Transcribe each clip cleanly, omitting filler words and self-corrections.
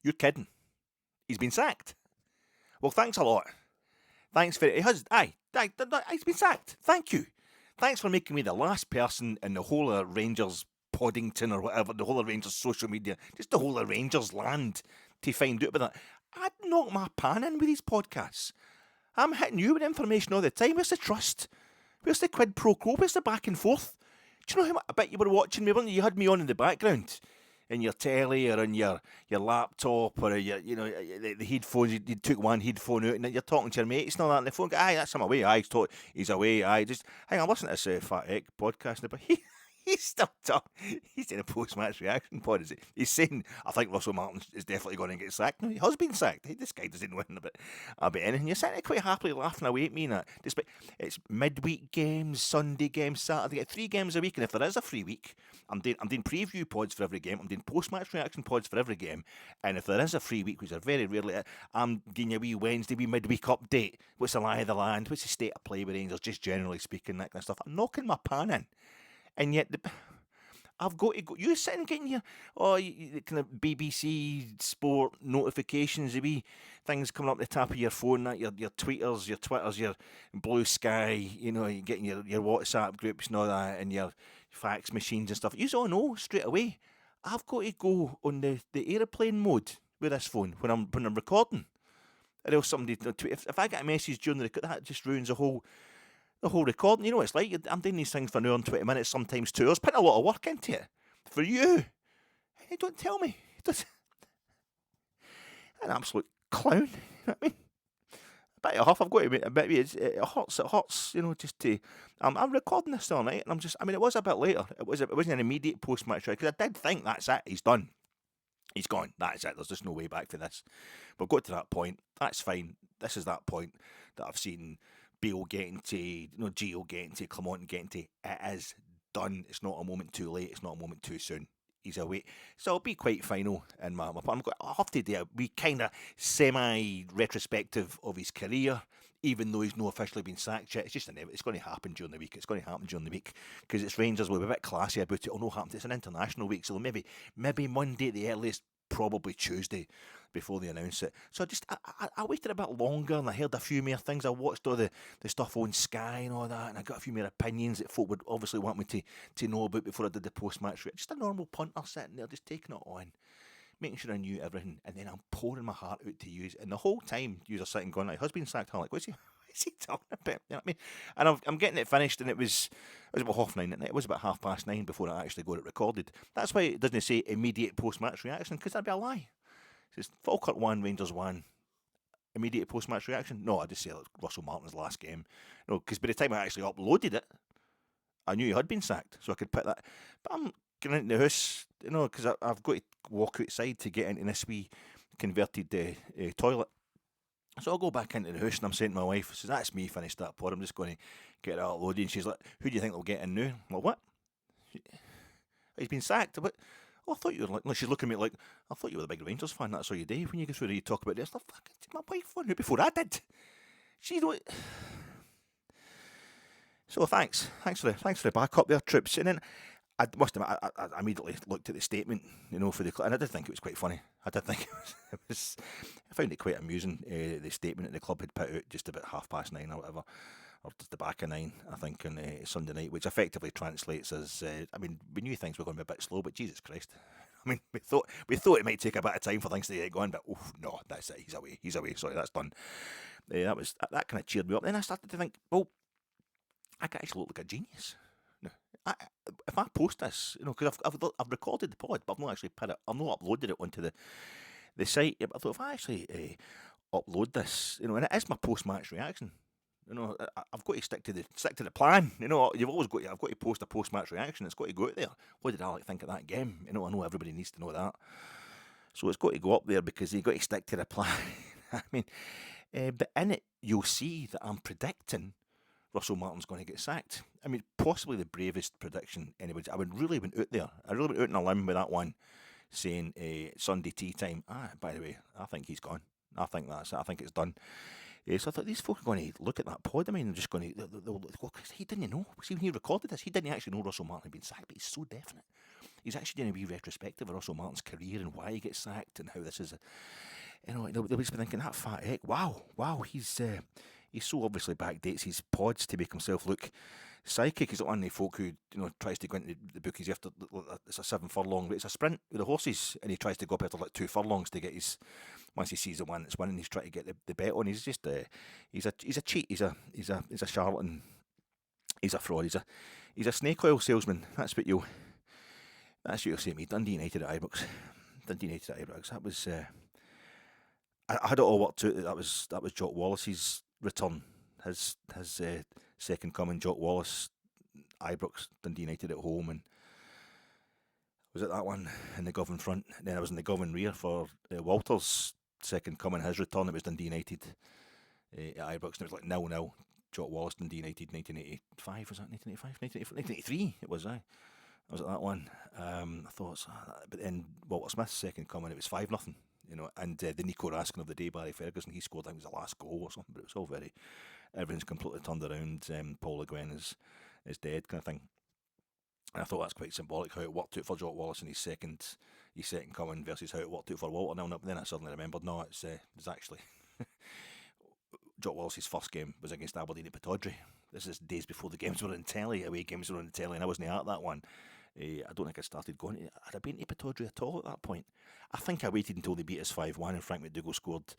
You're kidding. He's been sacked. Well, thanks a lot. Thanks for it. He's been sacked. Thank you. Thanks for making me the last person in the whole of Rangers Poddington or whatever, the whole of Rangers social media, just the whole of Rangers land to find out about that. I'd knock my pan in with these podcasts. I'm hitting you with information all the time. Where's the trust? Where's the quid pro quo? Where's the back and forth? Do you know how much, I bet you were watching me, weren't you? You had me on in the background. In your telly or on your laptop or the headphones, you took one headphone out and you're talking to your mates and all that, and the phone goes, that's him away, he's away, just hang on, listen to this Fat Egg podcast, but he's still talking. He's in a post-match reaction pod, is he? He's saying, I think Russell Martin is definitely going to get sacked. No, he has been sacked. This guy doesn't know about anything. You're sitting there quite happily laughing away at me and that. Despite it's midweek games, Sunday games, Saturday, 3 games a week, and if there is a free week, I'm doing preview pods for every game, I'm doing post-match reaction pods for every game, and if there is a free week, which are very rarely, I'm doing a wee Wednesday, wee midweek update. What's the lie of the land? What's the state of play with Rangers, just generally speaking, that kind of stuff. I'm knocking my pan in. And yet, I've got to go. You sitting getting your kind of BBC Sport notifications, the wee things coming up the top of your phone, that your tweeters, your Twitters, your Blue Sky, you're getting your WhatsApp groups and all that, and your fax machines and stuff. You all know straight away. I've got to go on the aeroplane mode with this phone when I'm recording. Or else somebody if I get a message during the record, that just ruins the whole recording. You know what it's like. I'm doing these things for an hour and 20 minutes, sometimes 2 hours, putting a lot of work into it. For you. And you don't tell me. An absolute clown. You know what I mean? A bit of huff, I've got to admit. Maybe it hurts, just to... I'm recording this all night, and it was a bit later. It wasn't an immediate post-match, because I did think, that's it, he's done. He's gone. That's it. There's just no way back for this. We've got to that point. That's fine. This is that point that I've seen Beale getting to, Gio getting to, Clement getting to. It is done. It's not a moment too late. It's not a moment too soon. He's away. So it'll be quite final in my part. I'll have to do a wee kind of semi-retrospective of his career, even though he's not officially been sacked yet. It's just it's going to happen during the week. It's going to happen during the week because it's Rangers. We'll be a bit classy about it. It'll not happen. It's an international week, so maybe Monday at the earliest, probably Tuesday before they announce it. So I waited a bit longer and I heard a few more things. I watched all the stuff on Sky and all that, and I got a few more opinions that folk would obviously want me to know about before I did the post-match. Just a normal punter sitting there, just taking it on, making sure I knew everything, and then I'm pouring my heart out to you. And the whole time, you are sitting going, like, husband sacked, I'm like, what's he talking about? You know what I mean? And I'm getting it finished, and it was about 9:30 at night. It was about 9:30 before I actually got it recorded. That's why it doesn't say immediate post-match reaction, because that'd be a lie. It says Falkirk 1, Rangers 1, immediate post-match reaction. No, I just say like Russell Martin's last game. No, because by the time I actually uploaded it, I knew he had been sacked, so I could put that. But I'm getting into the house, because I've got to walk outside to get into this wee converted toilet. So I'll go back into the house and I'm saying to my wife, says, that's me, finished that pod, I'm just going to get it uploaded. And she's like, who do you think will get in now? I'm like, what? He's been sacked. But I thought you were like, she's looking at me like, I thought you were the big Rangers fan, that's all you do when you go through you talk about this. I fucking my wife found out before I did. She's like... So thanks for the backup there, troops. And then I must admit, I immediately looked at the statement, for the club, and I did think it was quite funny. I did think it was I found it quite amusing, the statement that the club had put out just about 9:30 or whatever, or just the back of 9, I think, on Sunday night, which effectively translates as, we knew things were going to be a bit slow, but Jesus Christ. We thought it might take a bit of time for things to get going, but no, that's it. He's away. Sorry, that's done. That kind of cheered me up. Then I started to think, well, I could actually look like a genius. If I post this, because I've recorded the pod, but I've not actually I've not uploaded it onto the site. But I thought if I actually upload this, and it is my post-match reaction, I've got to stick to the plan. I've got to post a post-match reaction. It's got to go out there. What did Alec think of that game? I know everybody needs to know that. So it's got to go up there because you've got to stick to the plan. But in it, you'll see that I'm predicting Russell Martin's going to get sacked. Possibly the bravest prediction anybody. I really went out there. I really went out on a limb with that one, saying Sunday tea time. By the way, I think he's gone. I think that's it. I think it's done. So I thought these folk are going to look at that pod. They're just going to, because he didn't know. See, when he recorded this, he didn't actually know Russell Martin had been sacked, but he's so definite. he's actually doing a wee retrospective of Russell Martin's career and why he gets sacked and how this is they'll just be thinking, that fat heck, wow, he's so obviously backdates his pods to make himself look psychic. He's not one of the folk who tries to go into the bookies after it's a 7 furlong, but it's a sprint with the horses, and he tries to go up after like 2 furlongs to get his. Once he sees the one that's winning, he's trying to get the bet on. He's just he's a cheat. He's a charlatan. He's a fraud. He's a snake oil salesman. That's what you'll say to me. Dundee United at Ibrox. That was. I had it all worked out that was Jock Wallace's return. His second coming. Jock Wallace, Ibrox, Dundee United at home, and was it that one in the Govan front? And then I was in the Govan rear for Walter's second coming. His return, it was Dundee United at Ibrox, and it was like 0-0. Jock Wallace, Dundee United, 1985, was that 1985? 1983, it was, I was at that one. I thought, but then Walter Smith's second coming, it was 5-0, and the Nico Raskin of the day, Barry Ferguson, he scored, I think it was the last goal or something, but it was all everything's completely turned around. Paul Le Guen is dead, kind of thing. And I thought that's quite symbolic how it worked out for Jock Wallace in his second coming versus how it worked out for Walter. Now, then I suddenly remembered, no, it's actually Jock Wallace's first game was against Aberdeen at Pittodrie. This is days before the games were on telly, away games were on telly, and I wasn't at that one. I don't think I started going. Had I been to Pittodrie at all at that point? I think I waited until they beat us 5-1 and Frank McDougall scored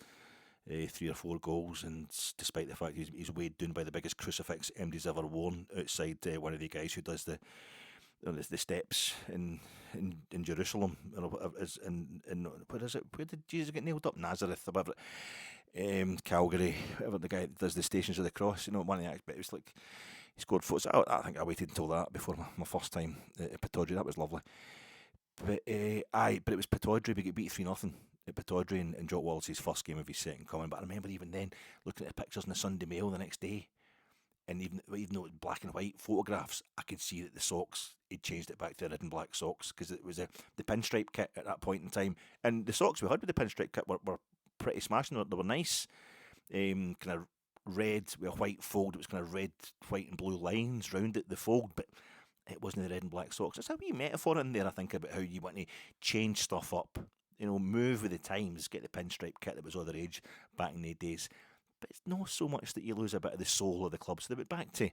3 or 4 goals, and despite the fact he's weighed down by the biggest crucifix MD's ever worn outside one of the guys who does the steps in Jerusalem, in where is it? Where did Jesus get nailed up? Nazareth, or whatever. Calgary, whatever the guy that does the Stations of the Cross, one of the acts, but it was like he scored 4. So I think I waited until that before my first time at Pittodrie. That was lovely. But but it was Pittodrie. We get beat 3-0 at Pittodrie in Jock Wallace's first game of his second coming. But I remember even then looking at the pictures in the Sunday Mail the next day, and even though it was black and white photographs, I could see that the socks, he'd changed it back to red and black socks, because it was the pinstripe kit at that point in time. And the socks we had with the pinstripe kit were pretty smashing. They were nice, kind of red with a white fold. It was kind of red, white and blue lines round the fold, but it wasn't the red and black socks. It's a wee metaphor in there, I think, about how you want to change stuff up, move with the times, get the pinstripe kit that was all the rage back in the days. But it's not so much that you lose a bit of the soul of the club. So they went back to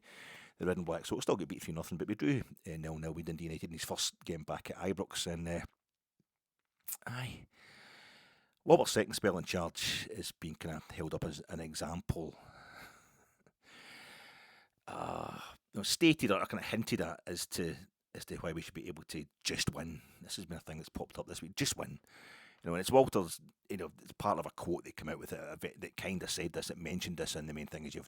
the red and black. So it still got beat 3-0, but we drew 0-0 with Dundee United in his first game back at Ibrox. And Walter's second spell in charge is being kind of held up as an example. Stated or kind of hinted at as to why we should be able to just win. This has been a thing that's popped up this week. Just win. And it's Walter's, it's part of a quote they come out with that kind of said this, that mentioned this, and the main thing is you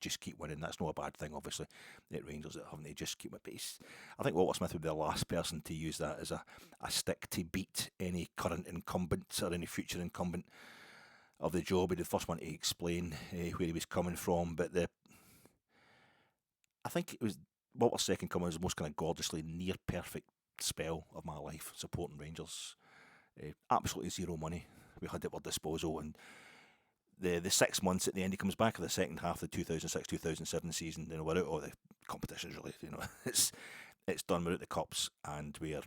just keep winning. That's not a bad thing, obviously, at Rangers, that haven't they just keep with pace. I think Walter Smith would be the last person to use that as a stick to beat any current incumbent or any future incumbent of the job. He'd be the first one to explain where he was coming from, but I think it was Walter's second coming was the most kind of gorgeously near perfect spell of my life supporting Rangers. Absolutely zero money we had at our disposal, and the 6 months at the end, he comes back at the second half of the 2006-2007 season, we're out of the competitions really, it's done, we're out the cups, and we're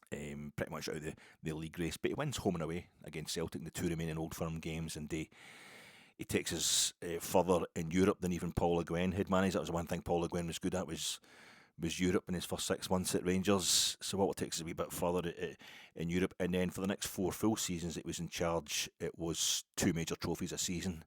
pretty much out of the league race, but he wins home and away against Celtic in the 2 remaining Old Firm games, and he takes us further in Europe than even Paul Le Guen had managed. That was the one thing Paul Le Guen was good at, was Europe in his first 6 months at Rangers. So Walter takes us a wee bit further in Europe, and then for the next 4 full seasons it was in charge, it was 2 major trophies a season,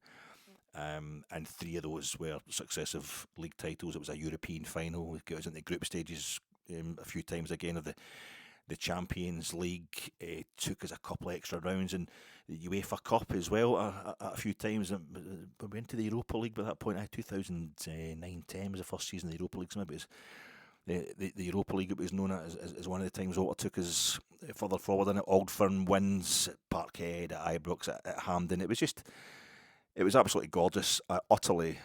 and 3 of those were successive league titles. It was a European final, it got us into group stages a few times again of the Champions League, took us a couple of extra rounds in the UEFA Cup as well a few times. We went to the Europa League by that point. 2009-10 was the first season of the Europa League, so maybe it was the Europa League, it was known as one of the times Walter took us further forward in it. Old Firm wins at Parkhead, at Ibrox, at Hampden. It was absolutely gorgeous. I utterly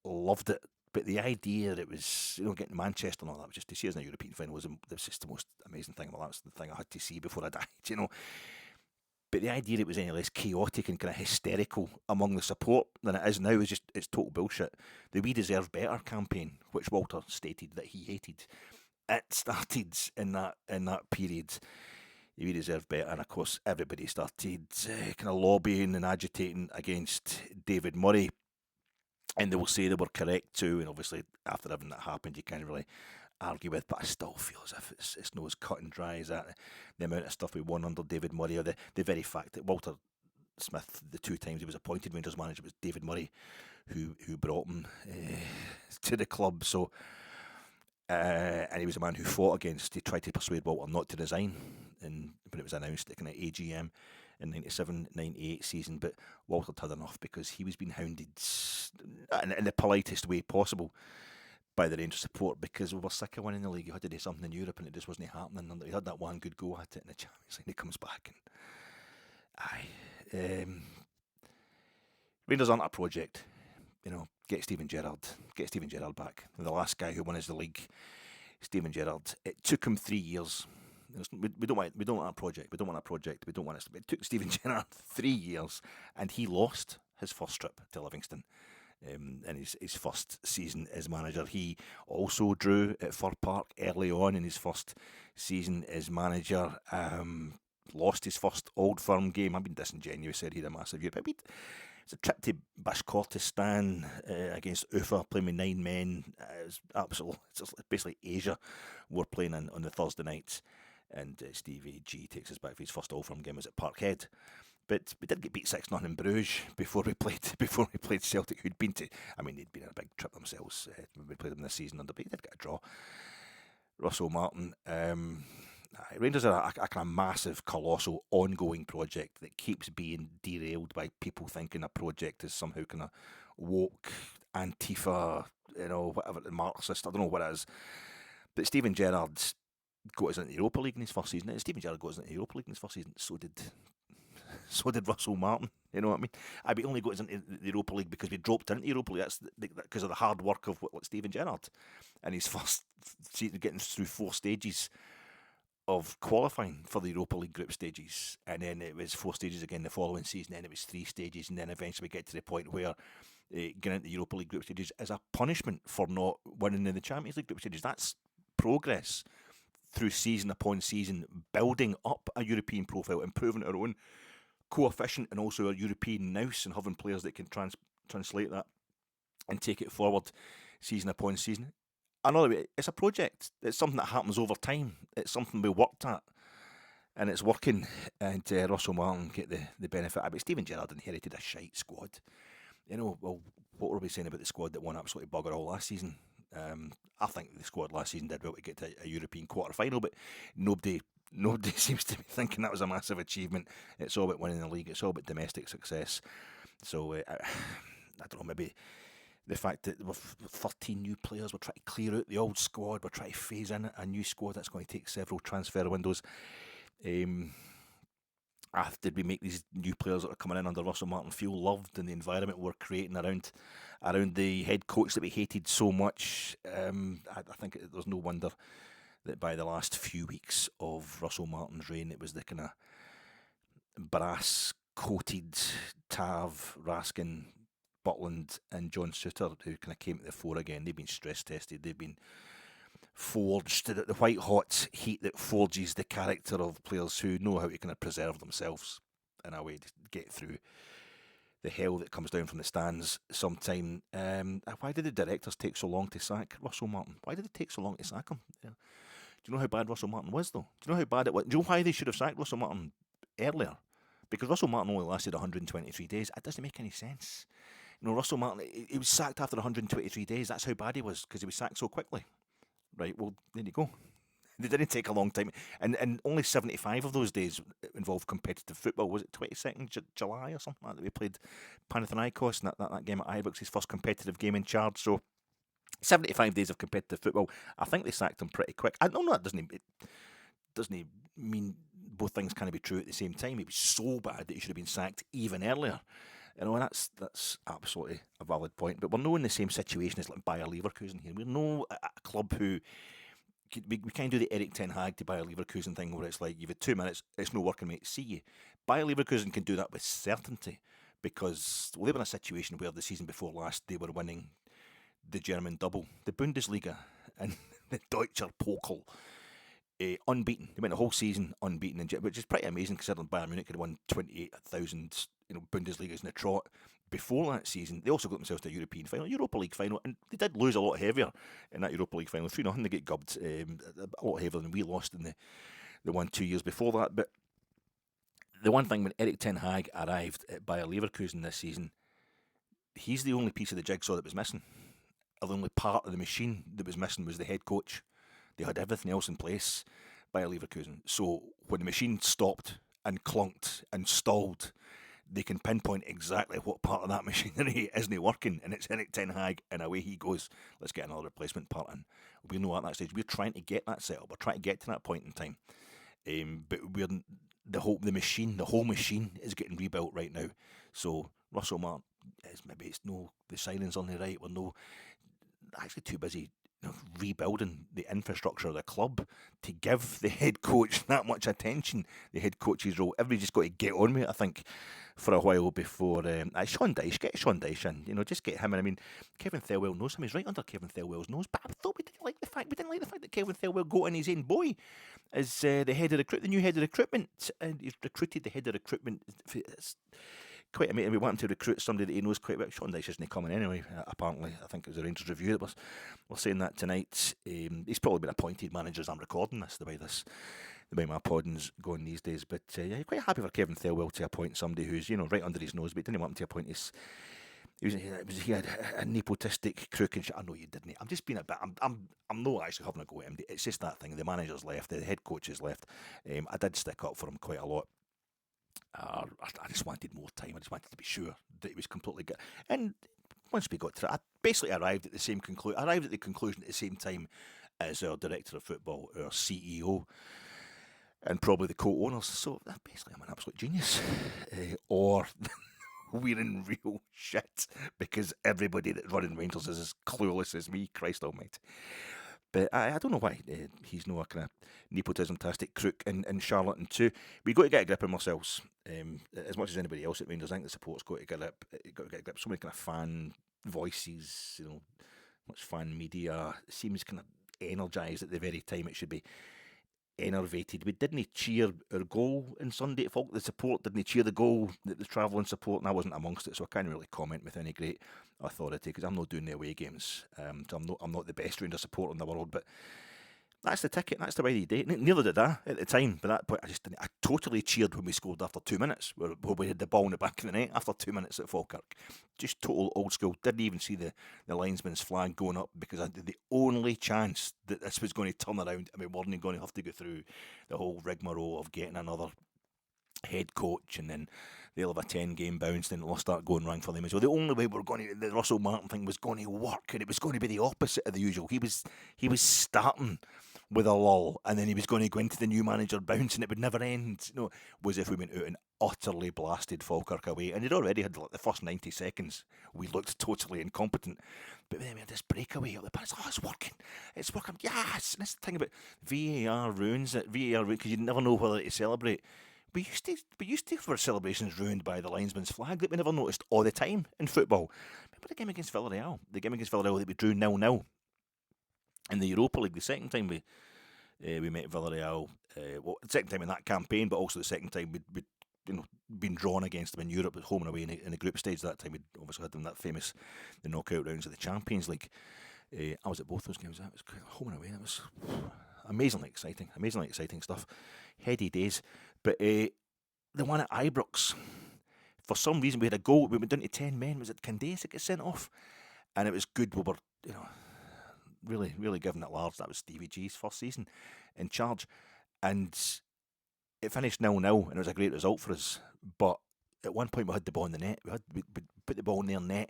loved it. But the idea that it was, getting to Manchester and all that, was just to see us in a European final was just the most amazing thing. Well, that's the thing I had to see before I died, But the idea that it was any less chaotic and kind of hysterical among the support than it is now is it's total bullshit. The We Deserve Better campaign, which Walter stated that he hated, it started in that period. We deserved better, and of course everybody started kind of lobbying and agitating against David Murray, and they will say they were correct too. And obviously, after everything that happened, you can't really argue with. But I still feel as if it's not as cut and dry as that. The amount of stuff we won under David Murray, or the very fact that Walter Smith, the 2 times he was appointed Rangers manager, was David Murray who brought him to the club. So. And he was a man who he tried to persuade Walter not to resign when it was announced at kind of AGM in 97-98 season. But Walter had enough because he was being hounded in the politest way possible by the Rangers support, because we were sick of winning the league. You had to do something in Europe and it just wasn't happening. And he had that one good go at it in the Champions League, and he comes back. And Rangers aren't a project. Get Steven Gerrard back. The last guy who won us the league, Steven Gerrard. It took him 3 years. We don't want a project. We don't want a project. We don't want it. It took Steven Gerrard 3 years, and he lost his first trip to Livingston in his first season as manager. He also drew at Fir Park early on in his first season as manager. Lost his first Old Firm game. I've been disingenuous, said he had a massive year, but it's a trip to Bashkortostan against Ufa, playing with 9 men. It's basically Asia we're playing on the Thursday nights. And Stevie G takes us back for his first Old Firm game was at Parkhead. But we did get beat 6-0 in Bruges before we played Celtic, who'd been they'd been on a big trip themselves when we played them this season under, but they did get a draw. Russell Martin. Rangers are a kind of massive, colossal, ongoing project that keeps being derailed by people thinking a project is somehow kind of woke, Antifa, whatever, Marxist, I don't know what it is. But Steven Gerrard got us into the Europa League in his first season. Steven Gerrard got us into the Europa League in his first season. So did Russell Martin. You know what I mean? We only got us into the Europa League because we dropped into the Europa League. That's because of the hard work of Steven Gerrard and his first season, getting through 4 stages of qualifying for the Europa League group stages, and then it was 4 stages again the following season, then it was 3 stages, and then eventually we get to the point where getting into the Europa League group stages is a punishment for not winning in the Champions League group stages. That's progress through season upon season, building up a European profile, improving our own coefficient and also our European nous, and having players that can translate that and take it forward season upon season. Another way, it's a project. It's something that happens over time. It's something we worked at, and it's working. And Russell Martin get the benefit. But Steven Gerrard inherited a shite squad. Well, what were we saying about the squad that won absolutely bugger all last season? I think the squad last season did well to get to a European quarter-final, but nobody seems to be thinking that was a massive achievement. It's all about winning the league. It's all about domestic success. So I don't know, maybe the fact that we've 13 new players, we're trying to clear out the old squad, we're trying to phase in a new squad. That's going to take several transfer windows. Did we make these new players that are coming in under Russell Martin feel loved in the environment we're creating around the head coach that we hated so much? I think there's no wonder that by the last few weeks of Russell Martin's reign, it was the kind of brass-coated Tav, Raskin, Butland and John Souttar who kind of came to the fore again. They've been stress tested. They've been forged at the white hot heat that forges the character of players who know how to kind of preserve themselves in a way to get through the hell that comes down from the stands sometime. Why did the directors take so long to sack Russell Martin? Why did it take so long to sack him? Yeah. Do you know how bad Russell Martin was, though? Do you know how bad it was? Do you know why they should have sacked Russell Martin earlier? Because Russell Martin only lasted 123 days. It doesn't make any sense. Russell Martin, he was sacked after 123 days. That's how bad he was, because he was sacked so quickly. Right, well, there you go. They didn't take a long time. And only 75 of those days involved competitive football. Was it 22nd July or something like that? We played Panathinaikos, and that game at Ibrox, his first competitive game in charge. So 75 days of competitive football. I think they sacked him pretty quick. I don't know, it doesn't mean both things can be true at the same time. It was so bad that he should have been sacked even earlier. And that's absolutely a valid point. But we're not in the same situation as like Bayer Leverkusen here. We're no a club who we kind of do the Eric Ten Hag to Bayer Leverkusen thing, where it's like you've had 2 minutes, it's no working, mate. See you. Bayer Leverkusen can do that with certainty because they were in a situation where the season before last they were winning the German double, the Bundesliga, and the Deutscher Pokal. Unbeaten. They went the whole season unbeaten, which is pretty amazing considering Bayern Munich had won 28,000 Bundesligas in the trot before that season. They also got themselves to a European final, Europa League final, and they did lose a lot heavier in that Europa League final. 3-0, they get gubbed a lot heavier than we lost in the 1-2 years before that. But the one thing, when Erik ten Hag arrived at Bayer Leverkusen this season, he's the only piece of the jigsaw that was missing. Or the only part of the machine that was missing was the head coach. They had everything else in place by Leverkusen. So when the machine stopped and clunked and stalled, they can pinpoint exactly what part of that machinery isn't working, and it's Erik ten Hag, and away he goes. Let's get another replacement part in. We know at that stage we're trying to get that set up. We're trying to get to that point in time, but the whole machine is getting rebuilt right now. So Russell Martin it's no the signings on the right. We're actually too busy rebuilding the infrastructure of the club to give the head coach that much attention. The head coach's role, everybody's just got to get on with it, I think, for a while before Sean Dyche, get Sean Dyche in, just get him in. I mean, Kevin Thelwell knows him, he's right under Kevin Thelwell's nose, but I thought we didn't like the fact that Kevin Thelwell got in his own boy as the new head of recruitment, and he's recruited the head of recruitment. It's quite amazing. We want him to recruit somebody that he knows quite well. Sean Dyche isn't coming anyway, apparently. I think it was a Rangers Review that was saying that tonight. He's probably been appointed manager as I'm recording this, the way my podding's going these days. But yeah, quite happy for Kevin Thelwell to appoint somebody who's right under his nose, but he didn't want him to appoint his. He had a nepotistic crook and shit. I know you didn't. I'm just being a bit. I'm not actually having a go at him. It's just that thing. The manager's left. The head coach has left. I did stick up for him quite a lot. I just wanted more time. I just wanted to be sure that he was completely good. And once we got through, I basically arrived at the same conclusion. Arrived at the conclusion at the same time as our director of football, our CEO, and probably the co-owners. So basically, I'm an absolute genius, or we're in real shit because everybody that's running Rangers is as clueless as me. Christ Almighty. But I don't know why he's no kind of nepotism-tastic crook in Charlton too. We've got to get a grip on ourselves as much as anybody else at Rangers. I think the support's got to get a grip. So many kind of fan voices, much fan media. It seems kind of energised at the very time it should be enervated. We didn't cheer our goal on Sunday at Falkirk. The support didn't cheer the goal, the travelling support, and I wasn't amongst it, so I can't really comment with any great authority because I'm not doing the away games. So I'm not the best Rangers supporter in the world, but that's the ticket. That's the way they did it. Neither did I at the time. But that point, I totally cheered when we scored after 2 minutes, where we had the ball in the back of the net after 2 minutes at Falkirk. Just total old school. Didn't even see the linesman's flag going up because I had the only chance that this was going to turn around and we weren't going to have to go through the whole rigmarole of getting another head coach and then they'll have a 10-game bounce and it'll start going wrong for them as well. The only way the Russell Martin thing was going to work, and it was going to be the opposite of the usual. He was starting with a lull and then he was going to go into the new manager bounce and it would never end. Was if we went out and utterly blasted Falkirk away, and it already had the first 90 seconds we looked totally incompetent, but then we had this breakaway up the pass. It's working, yes. And that's the thing about VAR ruins it. VAR because you never know whether to celebrate. We used to have our celebrations ruined by the linesman's flag that we never noticed all the time in football. Remember the game against Villarreal? The game against Villarreal that we drew 0-0 in the Europa League. The second time we met Villarreal, the second time in that campaign, but also the second time we'd been drawn against them in Europe, at home and away in the group stage. That time we'd obviously had them that famous the knockout rounds of the Champions League. I was at both those games. That was home and away. That was amazingly exciting stuff. Heady days. But the one at Ibrox, for some reason we had a goal. We went down to 10 men. Was it Candace that got sent off? And it was good. We were, really, really giving it large. That was Stevie G's first season in charge. And it finished 0-0, and it was a great result for us. But at one point we had the ball in the net. We put the ball in their net.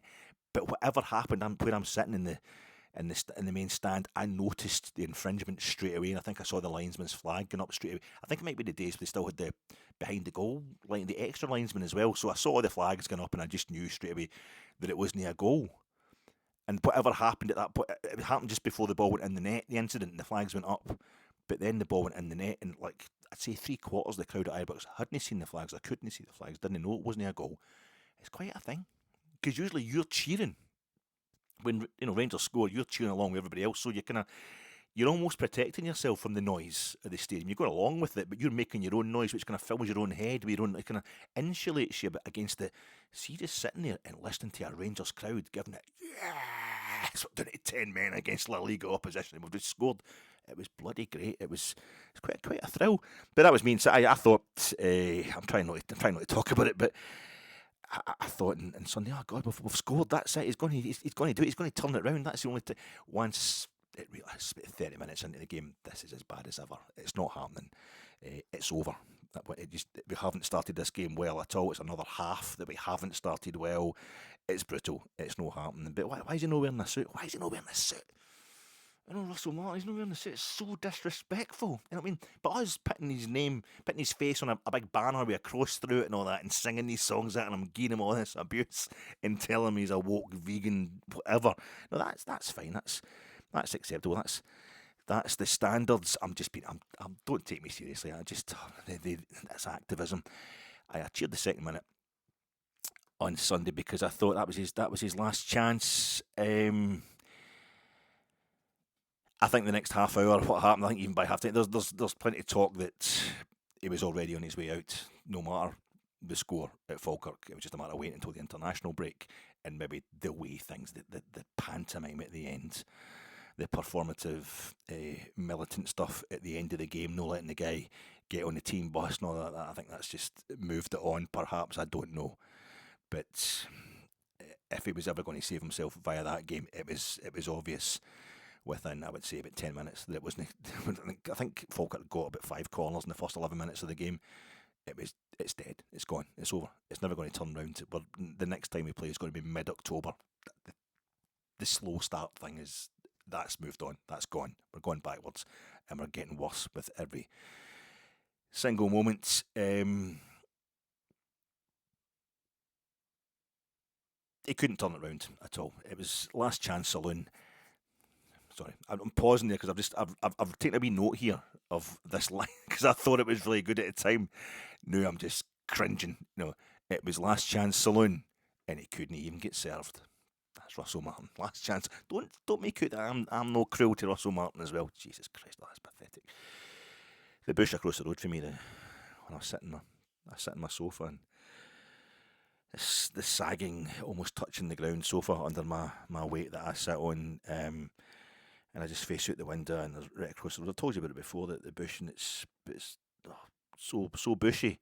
But whatever happened, where I'm sitting in the main stand, I noticed the infringement straight away, and I think I saw the linesman's flag going up straight away. I think it might be the days they still had the behind the goal line, the extra linesman as well. So I saw the flags going up, and I just knew straight away that it wasn't a goal. And whatever happened at that point, it happened just before the ball went in the net. The incident, and the flags went up, but then the ball went in the net, and I'd say 3/4 of the crowd at Ibrox hadn't seen the flags. I couldn't see the flags. Didn't know it wasn't a goal. It's quite a thing because usually you're cheering. When Rangers score, you're cheering along with everybody else, so you're almost protecting yourself from the noise of the stadium. You're going along with it, but you're making your own noise, which kind of fills your own head with your own, it kind of insulates you against the. See, just sitting there and listening to a Rangers crowd giving it, yes, we're doing it 10 men against La Liga opposition. We've just scored. It was bloody great. It's quite a thrill. But that was me. And so I thought, I'm trying not to talk about it, but I thought on Sunday, oh God, we've scored. That's it. He's going to do it. He's going to turn it round. That's the only once it realised 30 minutes into the game, this is as bad as ever. It's not happening. It's over. We haven't started this game well at all. It's another half that we haven't started well. It's brutal. It's not happening. But why is he not wearing the suit? Why is he not wearing the suit? I know Russell Martin, he's not wearing the suit. It's so disrespectful. You know what I mean? But us putting his face on a big banner with a cross through it and all that, and singing these songs at him, giving him all this abuse and telling him he's a woke vegan, whatever. No, that's fine. That's acceptable. That's the standards. Don't take me seriously. That's activism. I cheered the second minute on Sunday because I thought that was his last chance. I think the next half hour, what happened, I think even by half time, there's plenty of talk that he was already on his way out, no matter the score at Falkirk. It was just a matter of waiting until the international break and maybe the way things, the pantomime at the end, the performative, militant stuff at the end of the game, no letting the guy get on the team bus and all that. I think that's just moved it on, perhaps. I don't know. But if he was ever going to save himself via that game, it was obvious within, I would say, about 10 minutes that it wasn't. I think Falkirk got about 5 corners in the first 11 minutes of the game. It's dead. It's gone. It's over. It's never going to turn round. But the next time we play is going to be mid-October. The slow start thing that's moved on. That's gone. We're going backwards, and we're getting worse with every single moment. He couldn't turn it round at all. It was last chance saloon. Sorry, I'm pausing there because I've taken a wee note here of this line because I thought it was really good at the time. Now I'm just cringing. No, it was last chance saloon, and he couldn't even get served. That's Russell Martin. Last chance. Don't make out that I'm no cruel to Russell Martin as well. Jesus Christ, that's pathetic. The bush across the road for me. When I was sitting on my sofa and the sagging, almost touching the ground sofa under my weight that I sit on. And I just face out the window and there's right across the road. I've told you about it before, that the bush, and it's so bushy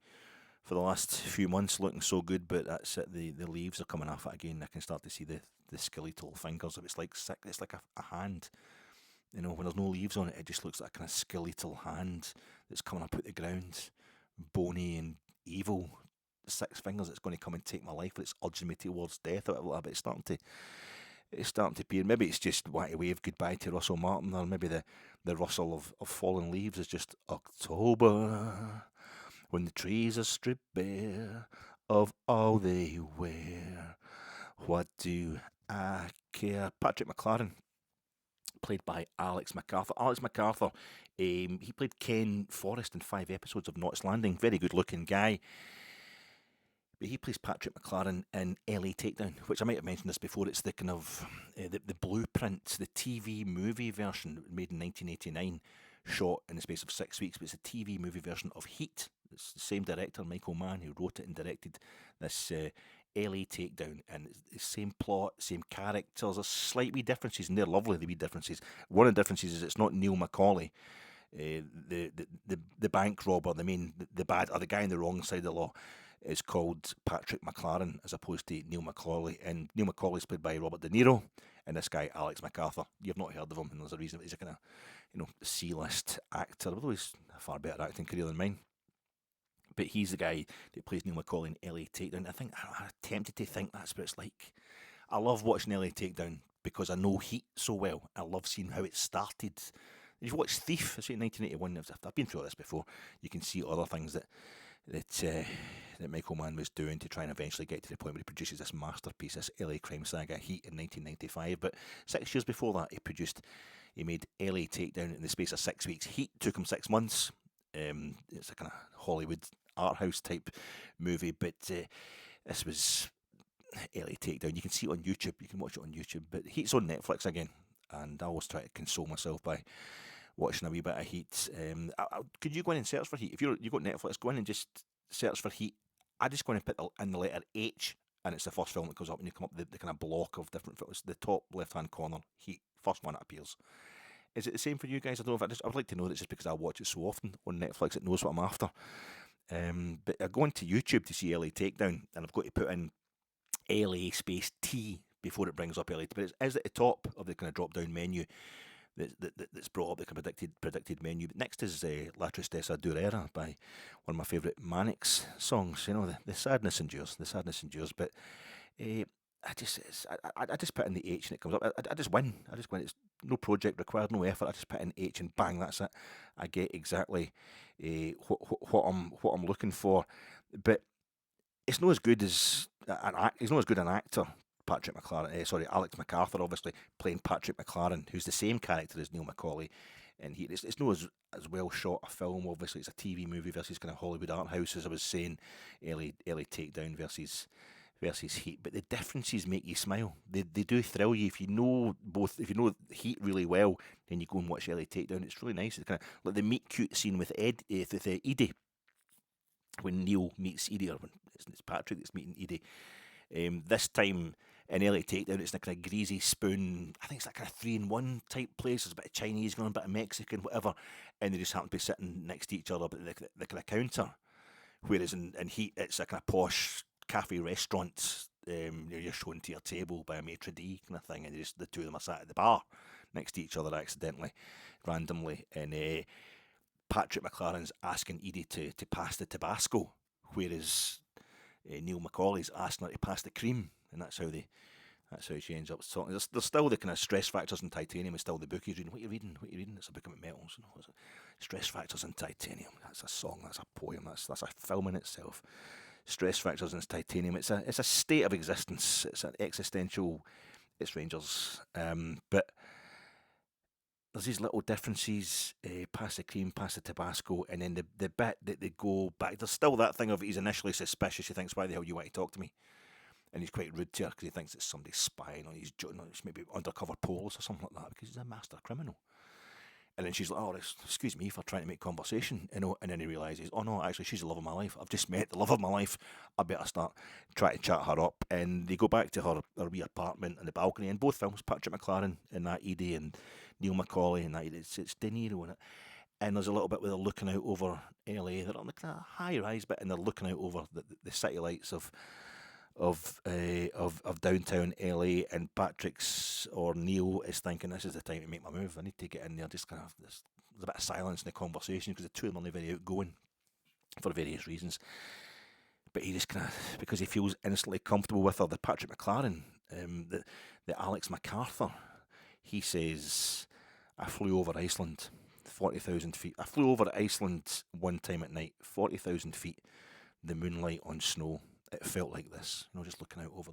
for the last few months, looking so good, but that's it. The leaves are coming off it again. I can start to see the skeletal fingers. It's like a hand. You know, when there's no leaves on it, it just looks like a kind of skeletal hand that's coming up out the ground, bony and evil. 6 fingers that's going to come and take my life. It's urging me towards death. It's starting to appear. Maybe it's just want to wave goodbye to Russell Martin, or maybe the rustle of fallen leaves is just October, when the trees are stripped bare of all they wear. What do I care? Patrick McLaren, played by Alex MacArthur. Alex MacArthur, he played Ken Forrest in 5 episodes of Knots Landing. Very good looking guy. But he plays Patrick McLaren in LA Takedown, which I might have mentioned this before. It's the kind of the blueprint, the TV movie version made in 1989, shot in the space of 6 weeks. But it's a TV movie version of Heat. It's the same director, Michael Mann, who wrote it and directed this LA Takedown, and it's the same plot, same characters. There's slight wee differences, and they're lovely. The wee differences. One of the differences is it's not Neil McCauley. The bank robber, the bad, or the guy on the wrong side of the law, is called Patrick McLaren as opposed to Neil McCauley. And Neil McCauley's played by Robert De Niro, and this guy Alex MacArthur. You've not heard of him, and there's a reason. He's a kind of C-list actor, although he's a far better acting career than mine. But he's the guy that plays Neil McCauley in LA Takedown. I think I'm tempted to think that's what it's like. I love watching LA Takedown because I know Heat so well. I love seeing how it started. If you've watched Thief, it's in 1981. I've been through this before. You can see other things that Michael Mann was doing to try and eventually get to the point where he produces this masterpiece, this LA crime saga, Heat, in 1995. But 6 years before that, he made LA Takedown in the space of 6 weeks. Heat took him 6 months. It's a kind of Hollywood art house type movie, but this was LA Takedown. You can see it on YouTube. You can watch it on YouTube. But Heat's on Netflix again. and I always try to console myself by watching a wee bit of Heat. Could you go in and search for Heat? If you've got Netflix, go in and just search for Heat. I just go in and put in the letter H, and it's the first film that comes up, and you come up with the kind of block of different films. The top left-hand corner, Heat, first one that appears. Is it the same for you guys? I don't know if I would like to know that just because I watch it so often on Netflix, it knows what I'm after. But I go into YouTube to see LA Takedown, and I've got to put in LA space T before it brings up LA. But it is at the top of the kind of drop-down menu that's brought up the kind of predicted menu. But next is La Tristeza Durera by one of my favourite Mannix songs. You know, the sadness endures. The sadness endures. But I just put in the H and it comes up. I just win. It's no project required, no effort. I just put in H and bang, that's it. I get exactly what I'm looking for. But it's not as good as an actor. Patrick McLaren, Alex MacArthur, obviously playing Patrick McLaren, who's the same character as Neil Macaulay, and it's not as well shot a film. Obviously, it's a TV movie versus kind of Hollywood art house, as I was saying. LA Takedown versus Heat, but the differences make you smile. They do thrill you if you know both. If you know Heat really well, then you go and watch LA Takedown. It's really nice. It's kind of like the meet cute scene with Edie, when Neil meets Edie, or when it's Patrick that's meeting Edie. This time in LA Takedown, it's in a kind of greasy spoon. I think it's that kind of 3-in-1 type place. There's a bit of Chinese going on, a bit of Mexican, whatever, and they just happen to be sitting next to each other, but the kind of counter. Whereas in Heat, it's a kind of posh cafe restaurant. You're shown to your table by a maitre d' kind of thing, and the two of them are sat at the bar next to each other accidentally, randomly, and Patrick McLaren's asking Edie to pass the Tabasco, whereas Neil Macaulay's asking her to pass the cream, and that's how she ends up talking. There's still the kind of stress factors in Titanium. It's still the book he's reading. What are you reading? It's a book about metals. You know, stress factors in Titanium. That's a song. That's a poem. That's a film in itself. Stress factors in Titanium. It's a state of existence. It's an existential. It's Rangers. But there's these little differences. Pass the cream, pass the Tabasco, and then the bit that they go back. There's still that thing of he's initially suspicious. He thinks, "Why the hell you want to talk to me?" And he's quite rude to her because he thinks it's somebody spying on his, maybe undercover polls or something like that, because he's a master criminal. And then she's like, "Oh, excuse me for trying to make conversation," you know. And then he realises, "Oh no, actually, she's the love of my life. I've just met the love of my life. I better start trying to chat her up." And they go back to her wee apartment on the balcony. In both films, Patrick McLaren and that Edie, and Neil Macaulay and that Edie, it's De Niro in it. And there's a little bit where they're looking out over LA. They're on the kind of high-rise bit, and they're looking out over the city lights of downtown LA, and Neil is thinking, this is the time to make my move. I need to get in there. Just kind of there's a bit of silence in the conversation because the two of them are very outgoing for various reasons. But he just kind of, because he feels instantly comfortable with her, the Patrick McLaren, the Alex MacArthur, he says, "I flew over Iceland, 40,000 feet. I flew over Iceland one time at night, 40,000 feet, the moonlight on snow. It felt like this, you know, just looking out over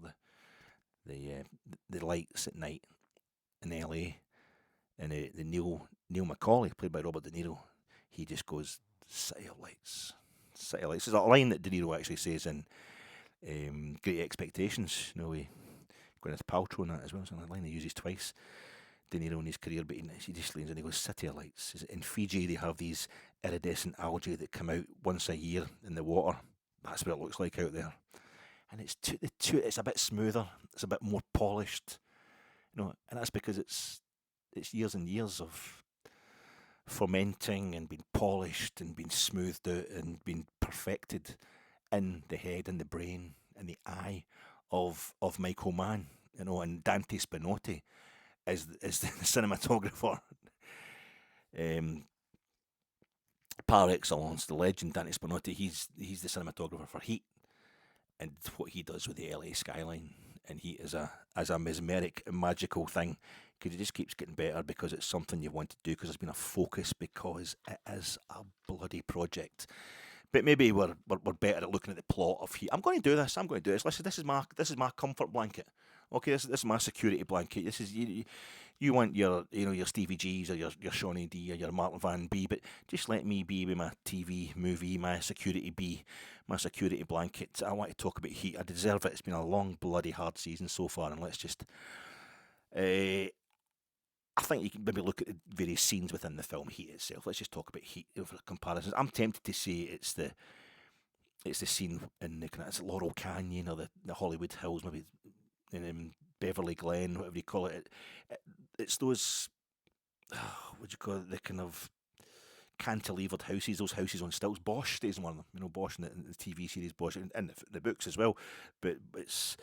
the lights at night in LA." And the Neil Macaulay, played by Robert De Niro, he just goes, "City of lights, city of lights." There's a line that De Niro actually says in Great Expectations. You know, Gwyneth Paltrow in that as well. It's a line he uses twice, De Niro in his career, but he just leans and he goes, "City of lights." In Fiji, they have these iridescent algae that come out once a year in the water. That's what it looks like out there. And it's a bit smoother, it's a bit more polished, you know, and that's because it's years and years of fermenting and being polished and being smoothed out and being perfected in the head and the brain and the eye of Michael Mann, you know, and Dante Spinotti is the cinematographer. Par excellence, the legend Dante Spinotti. He's the cinematographer for Heat, and what he does with the LA skyline and Heat is a mesmeric, magical thing, because it just keeps getting better because it's something you want to do, because there's been a focus, because it is a bloody project. But maybe we're better at looking at the plot of Heat. I'm going to do this. Listen, this is my comfort blanket. Okay, this is my security blanket. This is you want your Stevie G's or your Shawnee D or your Martin Van B, but just let me be with my TV movie, my security blanket. I want to talk about Heat. I deserve it. It's been a long, bloody, hard season so far, and let's just I think you can maybe look at the various scenes within the film Heat itself. Let's just talk about Heat for comparisons. I'm tempted to say it's the scene in the kind of Laurel Canyon or the Hollywood Hills, maybe in Beverly Glen, whatever you call it. It's those, what do you call it, the kind of cantilevered houses, those houses on stilts. Bosch stays in one of them, Bosch in the TV series, Bosch in the books as well. But it's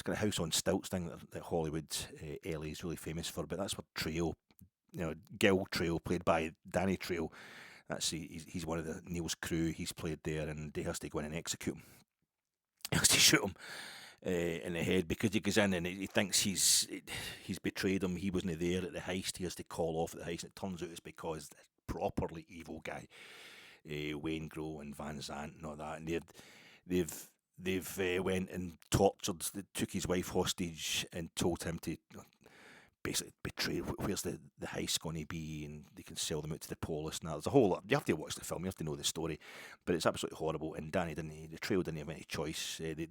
got a house on stilts thing that Hollywood, LA is really famous for. But that's what Trejo, Gil Trejo, played by Danny Trejo. He's one of the Neil's crew. He's played there, and he has to go in and execute him. He has to shoot him in the head because he goes in and he thinks he's betrayed him. He wasn't there at the heist. He has to call off at the heist. And it turns out it's because the properly evil guy, Waingro and Van Zandt and all that, and they've went and tortured, took his wife hostage and told him to basically betray where's the heist going to be, and they can sell them out to the police. Now there's a whole lot. You have to watch the film. You have to know the story, but it's absolutely horrible. And the Trail didn't have any choice. They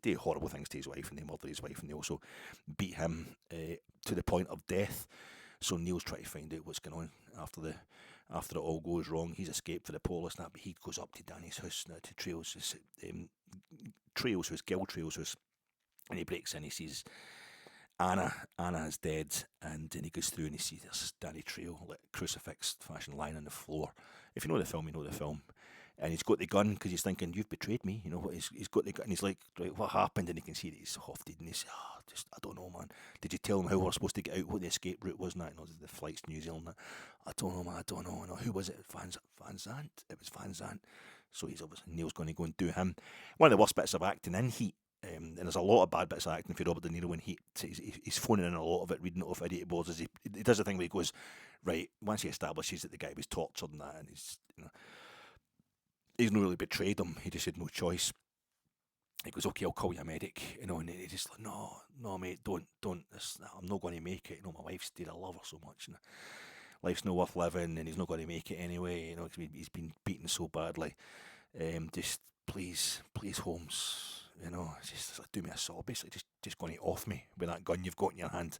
do horrible things to his wife, and they murder his wife, and they also beat him to the point of death. So Neil's trying to find out what's going on after it all goes wrong. He's escaped for the police now, but he goes up to Danny's house, to Trail's house, Gil Trail's house, and he breaks in. He sees Anna is dead, and then he goes through and he sees this Danny Trejo, like crucifix fashion, lying on the floor. If you know the film, you know the film. And he's got the gun because he's thinking, you've betrayed me. He's got the gun. And he's like, right, what happened? And he can see that he's hofted, and he says, I don't know, man. Did you tell him how we're supposed to get out? What the escape route was? And the flights to New Zealand. I don't know, man. I don't know. Who was it? Van Zandt? It was Van Zandt. So Neil's going to go and do him. One of the worst bits of acting in Heat. And there's a lot of bad bits of acting for Robert De Niro in Heat. He's phoning in a lot of it, reading it off idiot boards. As he does the thing where he goes, right, once he establishes that the guy was tortured and that, and he's not really betrayed him, he just had no choice. He goes, okay, I'll call you a medic, and he just like, no, mate, don't. I'm not going to make it. My wife's dead. I love her so much. And life's not worth living, and he's not going to make it anyway. Cause he's been beaten so badly. Just please, Holmes. Just like, do me a solid. Basically, just going to off me with that gun you've got in your hand.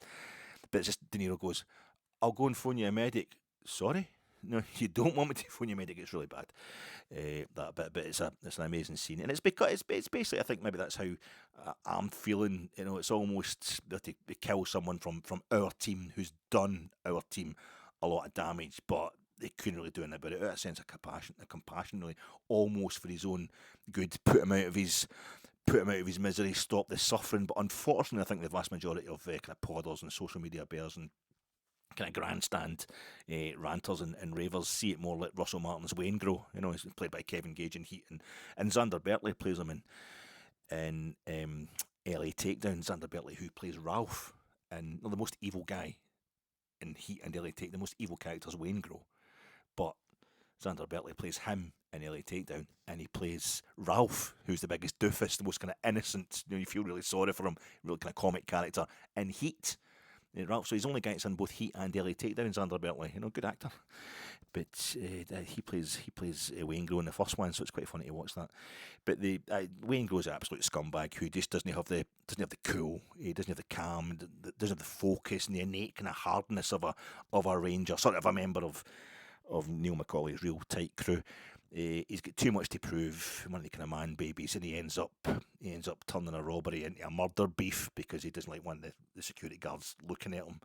But it's just De Niro goes, I'll go and phone you a medic. Sorry? No, you don't want me to phone you a medic. It's really bad. That bit, but it's an amazing scene, and it's because it's basically, I think maybe that's how I'm feeling. It's almost that they kill someone from our team who's done our team a lot of damage, but they couldn't really do anything about it. Out of a sense of compassion, really, almost for his own good, put him out of his misery, stop the suffering. But unfortunately, I think the vast majority of kind of podders and social media bears and kind of grandstand ranters and ravers see it more like Russell Martin's Waingro. He's played by Kevin Gage in Heat, and Xander Berkeley plays him in LA Takedown. Xander Berkeley, who plays Ralph, and the most evil guy in Heat and LA Takedown. The most evil character is Waingro, but Xander Berkeley plays him in LA Takedown, and he plays Ralph, who's the biggest doofus, the most kind of innocent, you feel really sorry for him, really kind of comic character in Heat. Ralph, so he's only guy in both Heat and LA Takedown, Xander Berkeley, good actor. But he plays Waingro in the first one, so it's quite funny to watch that. But Waingro's an absolute scumbag who just doesn't have the cool, he doesn't have the calm, doesn't have the focus and the innate kind of hardness of a Ranger, sort of a member of Neil McCauley's real tight crew. He's got too much to prove, one of the kind of man babies, and he ends up turning a robbery into a murder beef because he doesn't like one of the security guards looking at him.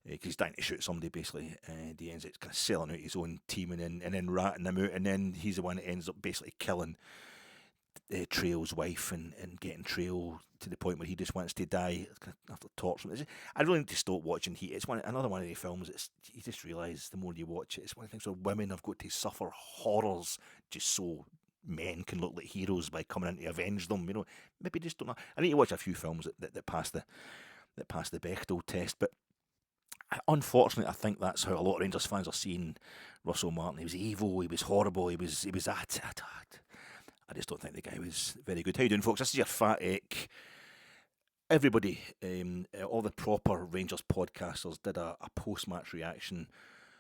Because he's dying to shoot somebody, basically, and he ends up kind of selling out his own team and then ratting them out, and then he's the one that ends up basically killing Trail's wife and getting Trail to the point where he just wants to die after torturing. I really need to stop watching Heat. It's another one of the films. You just realise the more you watch it, it's one of the things where women have got to suffer horrors just so men can look like heroes by coming in to avenge them. Maybe just don't know. I need to watch a few films that pass the Bechdel test, but unfortunately, I think that's how a lot of Rangers fans are seeing Russell Martin. He was evil. He was horrible. He was that. I just don't think the guy was very good. How you doing, folks? This is your Fat Eck. Everybody, all the proper Rangers podcasters did a post-match reaction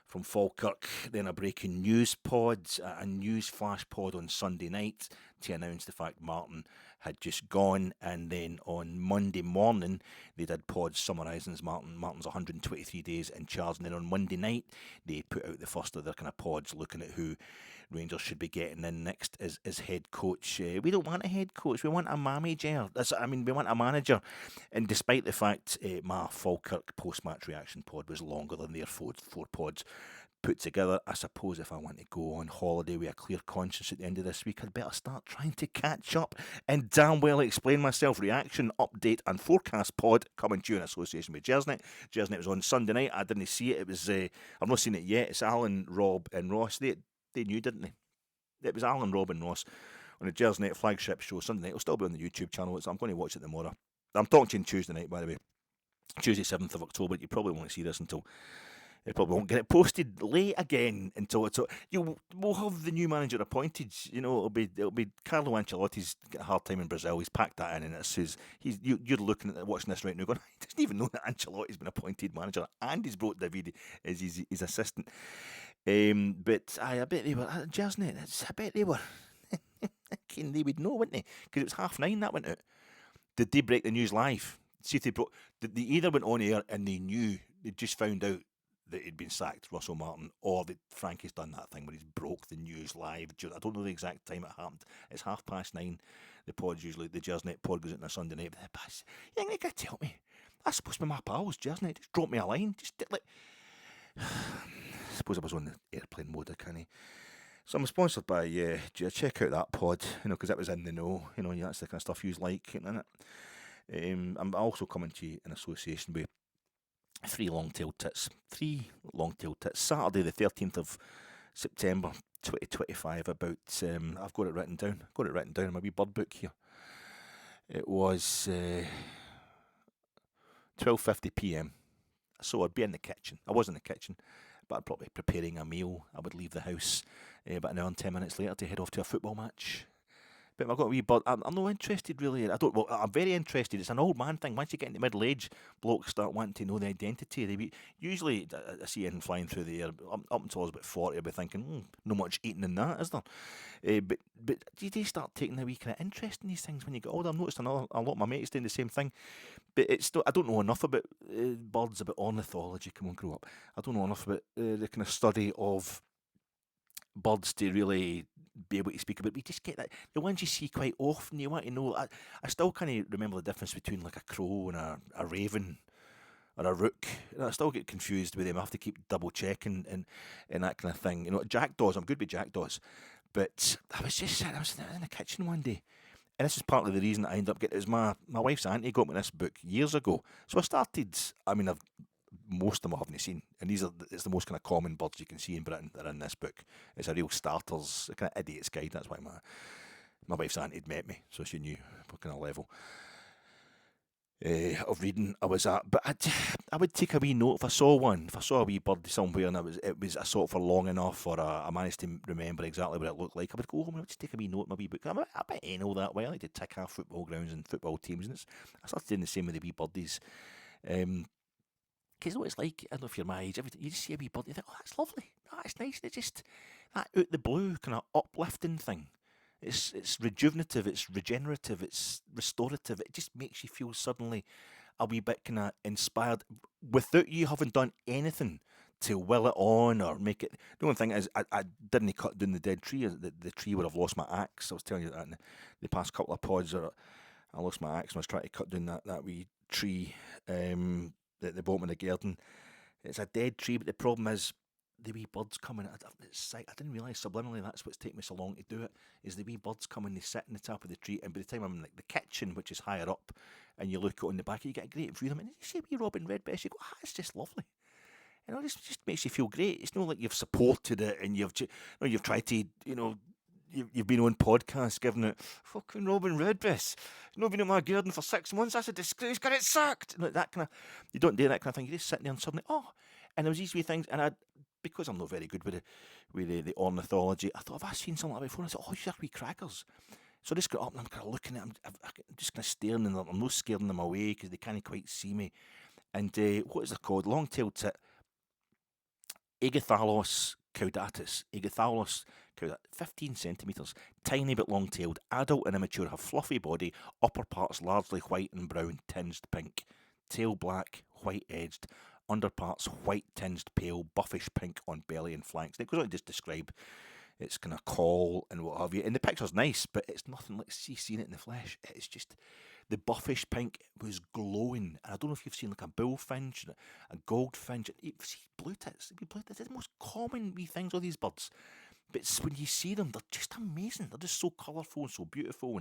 from Falkirk, then a breaking news pod, a news flash pod on Sunday night. to announce the fact Martin had just gone, and then on Monday morning they did pods summarising Martin's 123 days in charge, and then on Monday night they put out the first of their kind of pods looking at who Rangers should be getting in next as head coach. We don't want a head coach, we want a manager. We want a manager. And despite the fact my Falkirk post-match reaction pod was longer than their four pods put together, I suppose if I want to go on holiday with a clear conscience at the end of this week, I'd better start trying to catch up and damn well explain myself. Reaction, update and forecast pod coming to you in association with Gersnet. Gersnet was on Sunday night. I didn't see it. It was I've not seen it yet. It's Alan, Rob and Ross. They knew, didn't they? It was Alan, Rob and Ross on the Gersnet flagship show Sunday night. It'll still be on the YouTube channel, so I'm going to watch it tomorrow. I'm talking to you Tuesday night, by the way. Tuesday 7th of October. You probably won't see this until... You probably won't get it posted late again until it's... We'll have the new manager appointed. You know, it'll be Carlo Ancelotti's got a hard time in Brazil. He's packed that in, and it says you're looking at watching this right now, going, he doesn't even know that Ancelotti's been appointed manager, and he's brought Davide as his assistant. But I bet they were Gersnet. I bet they were. They would know, wouldn't they? Because it was 9:30 that went out. Did they break the news live? See if they they either went on air and they knew, they just found out that he'd been sacked, Russell Martin, or that Frankie's done that thing where he's broke the news live. I don't know the exact time it happened. It's 9:30. The pod's usually, the Gersnet pod goes out on a Sunday night. But you think they could tell me? That's supposed to be my pals, Gersnet. Just drop me a line. Just like... I suppose I was on the airplane mode, can't I? So I'm sponsored by, check out that pod, because it was in the know. That's the kind of stuff you like, isn't it? I'm also coming to you in association with three long-tail tits. Saturday the 13th of September 2025 about, I've got it written down. In my wee bird book here. It was 12:50pm. So I'd be in the kitchen. I was in the kitchen, but I'd probably be preparing a meal. I would leave the house about an hour and 10 minutes later to head off to a football match. But I've got a wee bird. I'm not interested really. I'm very interested. It's an old man thing. Once you get into middle age, blokes start wanting to know the identity. Usually, I see anything flying through the air up until I was about 40. I'll be thinking, no much eating in that, is there? But you start taking a wee kind of interest in these things when you get older. I've noticed a lot of my mates doing the same thing. But I don't know enough about birds, about ornithology. Come on, grow up. I don't know enough about the kind of study of birds to really be able to speak about. We just get that, the ones you see quite often, you want to know. I still can't remember the difference between like a crow and a raven or a rook. I still get confused with them. I have to keep double checking and that kind of thing. Jackdaws, I'm good with jackdaws. But I was in the kitchen one day, and this is partly the reason I ended up getting it. It was my wife's auntie got me this book years ago. So I started, most of them I haven't seen, and it's the most kind of common birds you can see in Britain that are in this book. It's a real starters, a kind of idiot's guide. That's why my wife's auntie had met me, so she knew what kind of level of reading I was at. But I would take a wee note if I saw a wee bird somewhere, and I saw it for long enough, or I managed to remember exactly what it looked like. I would go home and I would just take a wee note in my wee book. I bet I know that way. I like to tick off football grounds and football teams, and I started doing the same with the wee birdies. Because what it's like, I don't know if you're my age, you just see a wee bird, you think, oh, that's lovely, that's nice. It's just that out the blue kind of uplifting thing. It's rejuvenative, it's regenerative, it's restorative. It just makes you feel suddenly a wee bit kind of inspired without you having done anything to will it on or make it. The only thing is, I didn't cut down the dead tree. The tree would have lost my axe. I was telling you that in the past couple of pods. I lost my axe when I was trying to cut down that wee tree. At the bottom of the garden. It's a dead tree, but the problem is the wee birds coming. I didn't realise subliminally that's what's taken me so long to do it, is the wee birds come and they sit in the top of the tree, and by the time I'm in the kitchen, which is higher up, and you look out on the back, you get a great view of them, and you see a wee robin redbreast, you go, it's just lovely. It just makes you feel great. It's not like you've supported it and you've tried to, you've been on podcasts giving it, fucking Robin Redbreast, not been in my garden for 6 months, that's a disgrace, got it sacked. That kind of, you don't do that kind of thing. You just sit there and suddenly, and there was these wee things, and because I'm not very good with the ornithology, I thought, have I seen something like that before? And I said, you're wee crackers. So I just got up and I'm kind of looking at them, I'm just kind of staring at them. I'm not scaring them away because they can't quite see me. And what is it called? Long-tailed tit, Agathalos caudatus, Agathalus caudatus, 15 centimetres, tiny but long-tailed, adult and immature, have fluffy body, upper parts largely white and brown, tinged pink, tail black, white-edged, underparts white tinged pale, buffish pink on belly and flanks. And it goes on to just describe its kind of call and what have you. And the picture's nice, but it's nothing like seeing it in the flesh. It's just, the buffish pink was glowing. And I don't know if you've seen like a bullfinch, a goldfinch. You see blue tits. They're the most common wee things of these birds. But when you see them, they're just amazing. They're just so colourful and so beautiful.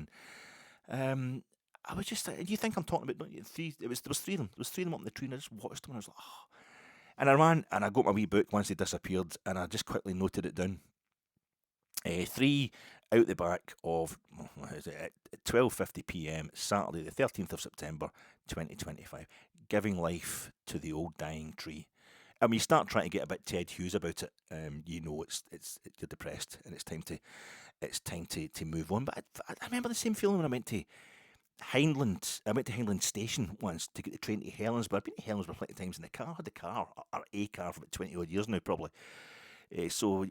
And I was just, you think I'm talking about three? There was three of them. There was three of them up in the tree, and I just watched them, and I was like, oh. And I ran, and I got my wee book once they disappeared, and I just quickly noted it down. 3 out the back of, at 12:50 p.m, Saturday the 13th of September 2025, giving life to the old dying tree. And when you start trying to get a bit Ted Hughes about it, you know you're depressed, and it's time to move on. But I remember the same feeling when I went to Hindland. I went to Hindland Station once to get the train to Helensburgh. I've been to Helensburgh plenty of times in the car. I had the car, or a car, for about 20 odd years now, probably. So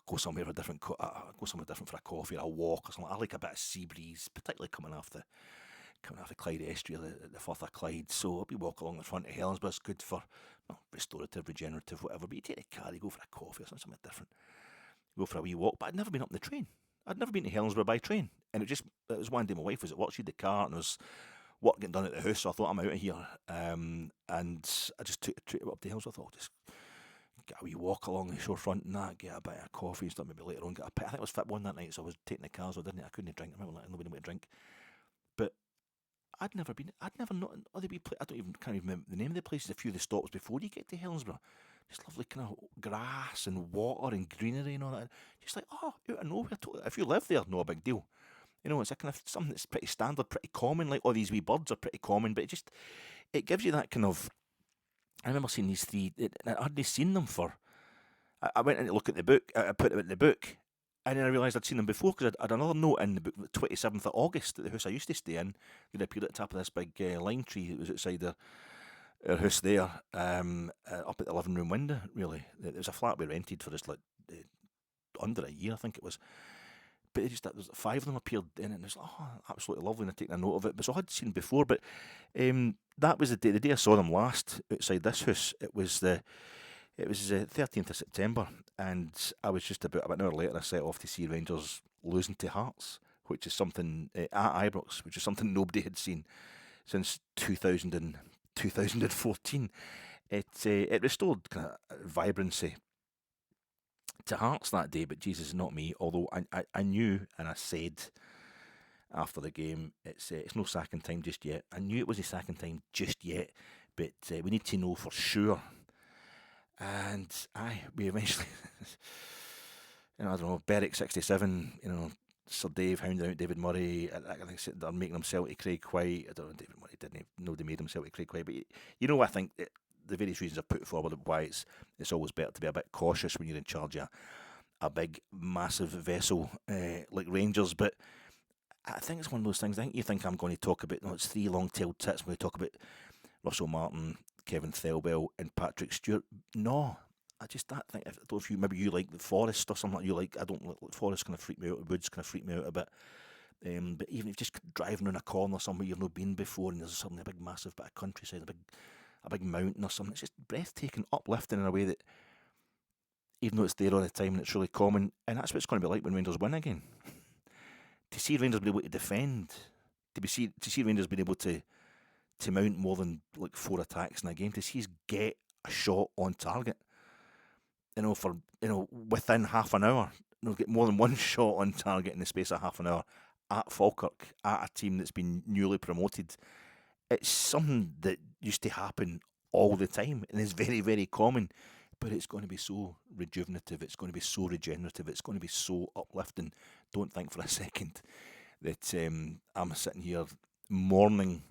go somewhere different. Go somewhere different for a coffee or a walk or something. I like a bit of sea breeze, particularly coming off the Clyde estuary, the Firth of Clyde. So I'll be walking along the front of Helensburgh. It's good for restorative, regenerative, whatever. But you take the car, you go for a coffee or something different. You go for a wee walk. But I'd never been up in the train. I'd never been to Helensburgh by train. And it was one day my wife was at work, she had the car, and there was work getting done at the house, so I thought, I'm out of here. And I just took a trip up to Helensburgh. I thought, just get a wee walk along the shorefront and that, get a bit of coffee and stuff, maybe later on get a pint. I think it was fit one that night, so I was taking the car, so I couldn't drink. I remember letting nobody drink. But I'd never known other people. I can't even remember the name of the places. A few of the stops before you get to Helensburgh, just lovely kind of grass and water and greenery and all that. Just like, out of nowhere. Totally. If you live there, no big deal. You know, it's a kind of something that's pretty standard, pretty common. Like all these wee birds are pretty common, but it gives you that kind of. I remember seeing these three. I hadn't seen them for. I went in to look at the book. I put them in the book, and then I realised I'd seen them before because I'd another note in the book, the 27th of August, at the house I used to stay in. They appeared at the top of this big lime tree that was outside our house there, up at the living room window. Really, it was a flat we rented for just like under a year, I think it was. But there was 5 of them appeared in it, and it was absolutely lovely, and I taken a note of it. But so I had seen before, but that was the day I saw them last outside this house. It was the 13th of September, and I was just about an hour later. I set off to see Rangers losing to Hearts, which is something at Ibrox, which is something nobody had seen since 2014. It restored kind of vibrancy to Hearts that day, but Jesus, not me. Although I knew, and I said after the game, it's no sacking time just yet. I knew it was a sacking time just yet, but we need to know for sure. And we eventually, I don't know, Berwick 67, Sir Dave hounding out David Murray. I think they're making him Celtic Craig White. I don't know, David Murray didn't. Nobody made him Celtic Craig White, but I think the various reasons I've put forward why it's always better to be a bit cautious when you're in charge of a big, massive vessel like Rangers. But I think it's one of those things. I think you think I'm going to talk about, it's 3 long-tailed tits. I'm going to talk about Russell Martin, Kevin Thelwell, and Patrick Stewart. No, I don't know if maybe you like the Forest or something like you like. I don't like Forest, kind of freak me out. Woods kind of freak me out a bit. But even if you're just driving around a corner somewhere you've not been before, and there's suddenly a big, massive bit of countryside, a big mountain or something, it's just breathtaking, uplifting in a way that, even though it's there all the time and it's really common, and that's what it's going to be like when Rangers win again. To see Rangers be able to defend, to see Rangers being able to mount more than like 4 attacks in a game, to see us get a shot on target, for within half an hour, get more than one shot on target in the space of half an hour at Falkirk, at a team that's been newly promoted. It's something that used to happen all the time and is very, very common, but it's going to be so rejuvenative, it's going to be so regenerative, it's going to be so uplifting. Don't think for a second that I'm sitting here mourning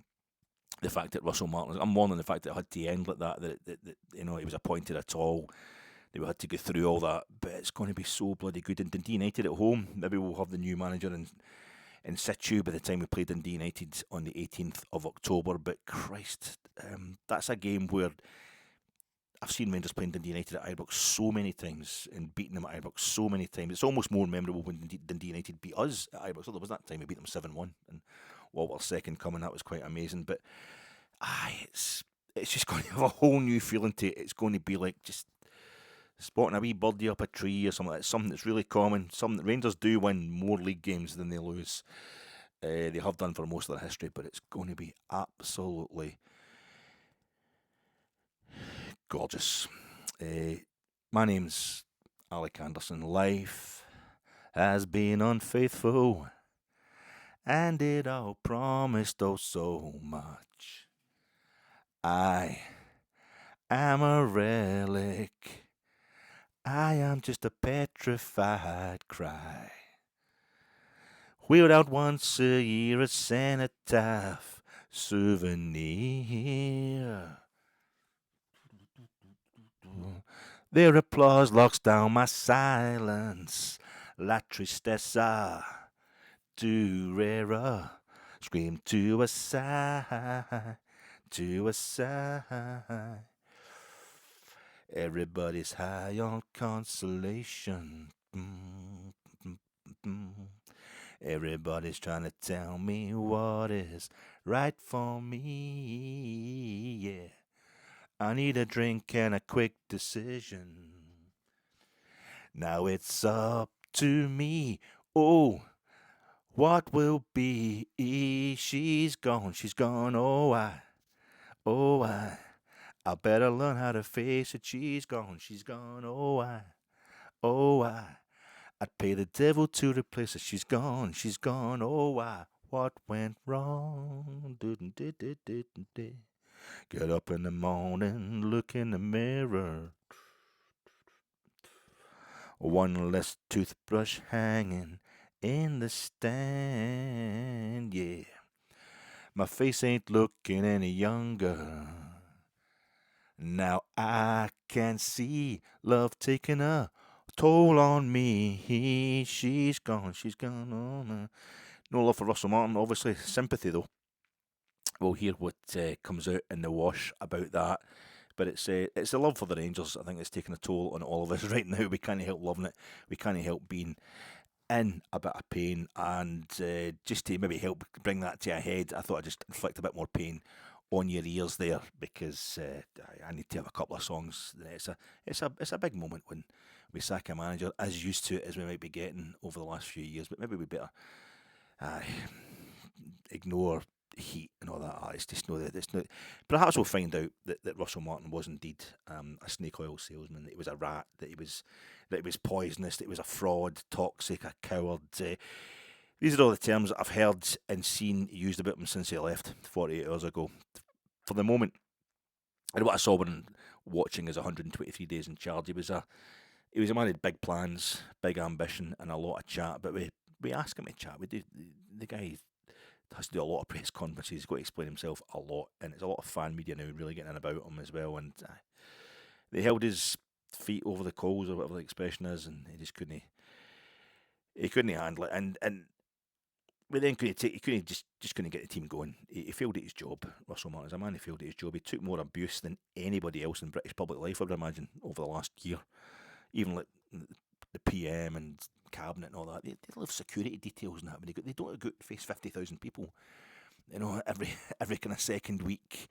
the fact that Russell Martin, I'm mourning the fact that it had to end like that he was appointed at all, that we had to go through all that, but it's going to be so bloody good. And Dundee United at home, maybe we'll have the new manager in situ by the time we play Dundee United on the 18th of October, but Christ, that's a game where I've seen Rangers playing Dundee United at Ibrox so many times and beating them at Ibrox so many times. It's almost more memorable when Dundee United beat us at Ibrox. So there was that time we beat them 7-1 and Walter's second coming. That was quite amazing. But it's just going to have a whole new feeling to it. It's going to be like just spotting a wee birdie up a tree or something like that. Something that's really common. Something that Rangers do win more league games than they lose. They have done for most of their history, but it's going to be absolutely gorgeous. My name's Alec Anderson. Life has been unfaithful, and it all promised oh so much. I am a relic. I am just a petrified cry. Wheeled out once a year, a cenotaph souvenir. Their applause locks down my silence. La tristeza, durera, scream to a sigh, to a sigh. Everybody's high on consolation. Everybody's trying to tell me what is right for me. Yeah, I need a drink and a quick decision. Now it's up to me. Oh, what will be? She's gone. Oh, I better learn how to face it. She's gone. Oh, I'd pay the devil to replace her. She's gone. Oh, what went wrong? Get up in the morning, look in the mirror. One less toothbrush hanging in the stand, yeah. My face ain't looking any younger. Now I can see love taking a toll on me. She's gone. Oh, man. No love for Russell Martin, obviously. Sympathy, though. We'll hear what comes out in the wash about that. But it's the love for the Rangers. I think it's taking a toll on all of us right now. We can't help loving it. We can't help being in a bit of pain. And just to maybe help bring that to a head, I thought I'd just inflict a bit more pain on your ears there, because I need to have a couple of songs. It's a big moment when we sack a manager, as used to it as we might be getting over the last few years. But maybe we better ignore heat and all that. It's just it's not. Perhaps we'll find out that Russell Martin was indeed a snake oil salesman. That he was a rat. That he was poisonous. That he was a fraud, toxic, a coward. These are all the terms that I've heard and seen used about him since he left 48 hours ago. For the moment, and what I saw when watching his 123 days in charge, he was a man with big plans, big ambition, and a lot of chat. But we ask him to chat. We do. The guy has to do a lot of press conferences. He's got to explain himself a lot, and it's a lot of fan media now really getting in about him as well. And they held his feet over the coals, or whatever the expression is, and he just couldn't. He couldn't handle it, and but then he couldn't just couldn't get the team going. He failed at his job. Russell Martin is a man who failed at his job. He took more abuse than anybody else in British public life, I would imagine, over the last year. Even like the PM and cabinet and all that, they have security details and that. When they don't go to face 50,000 people, every kind of second week,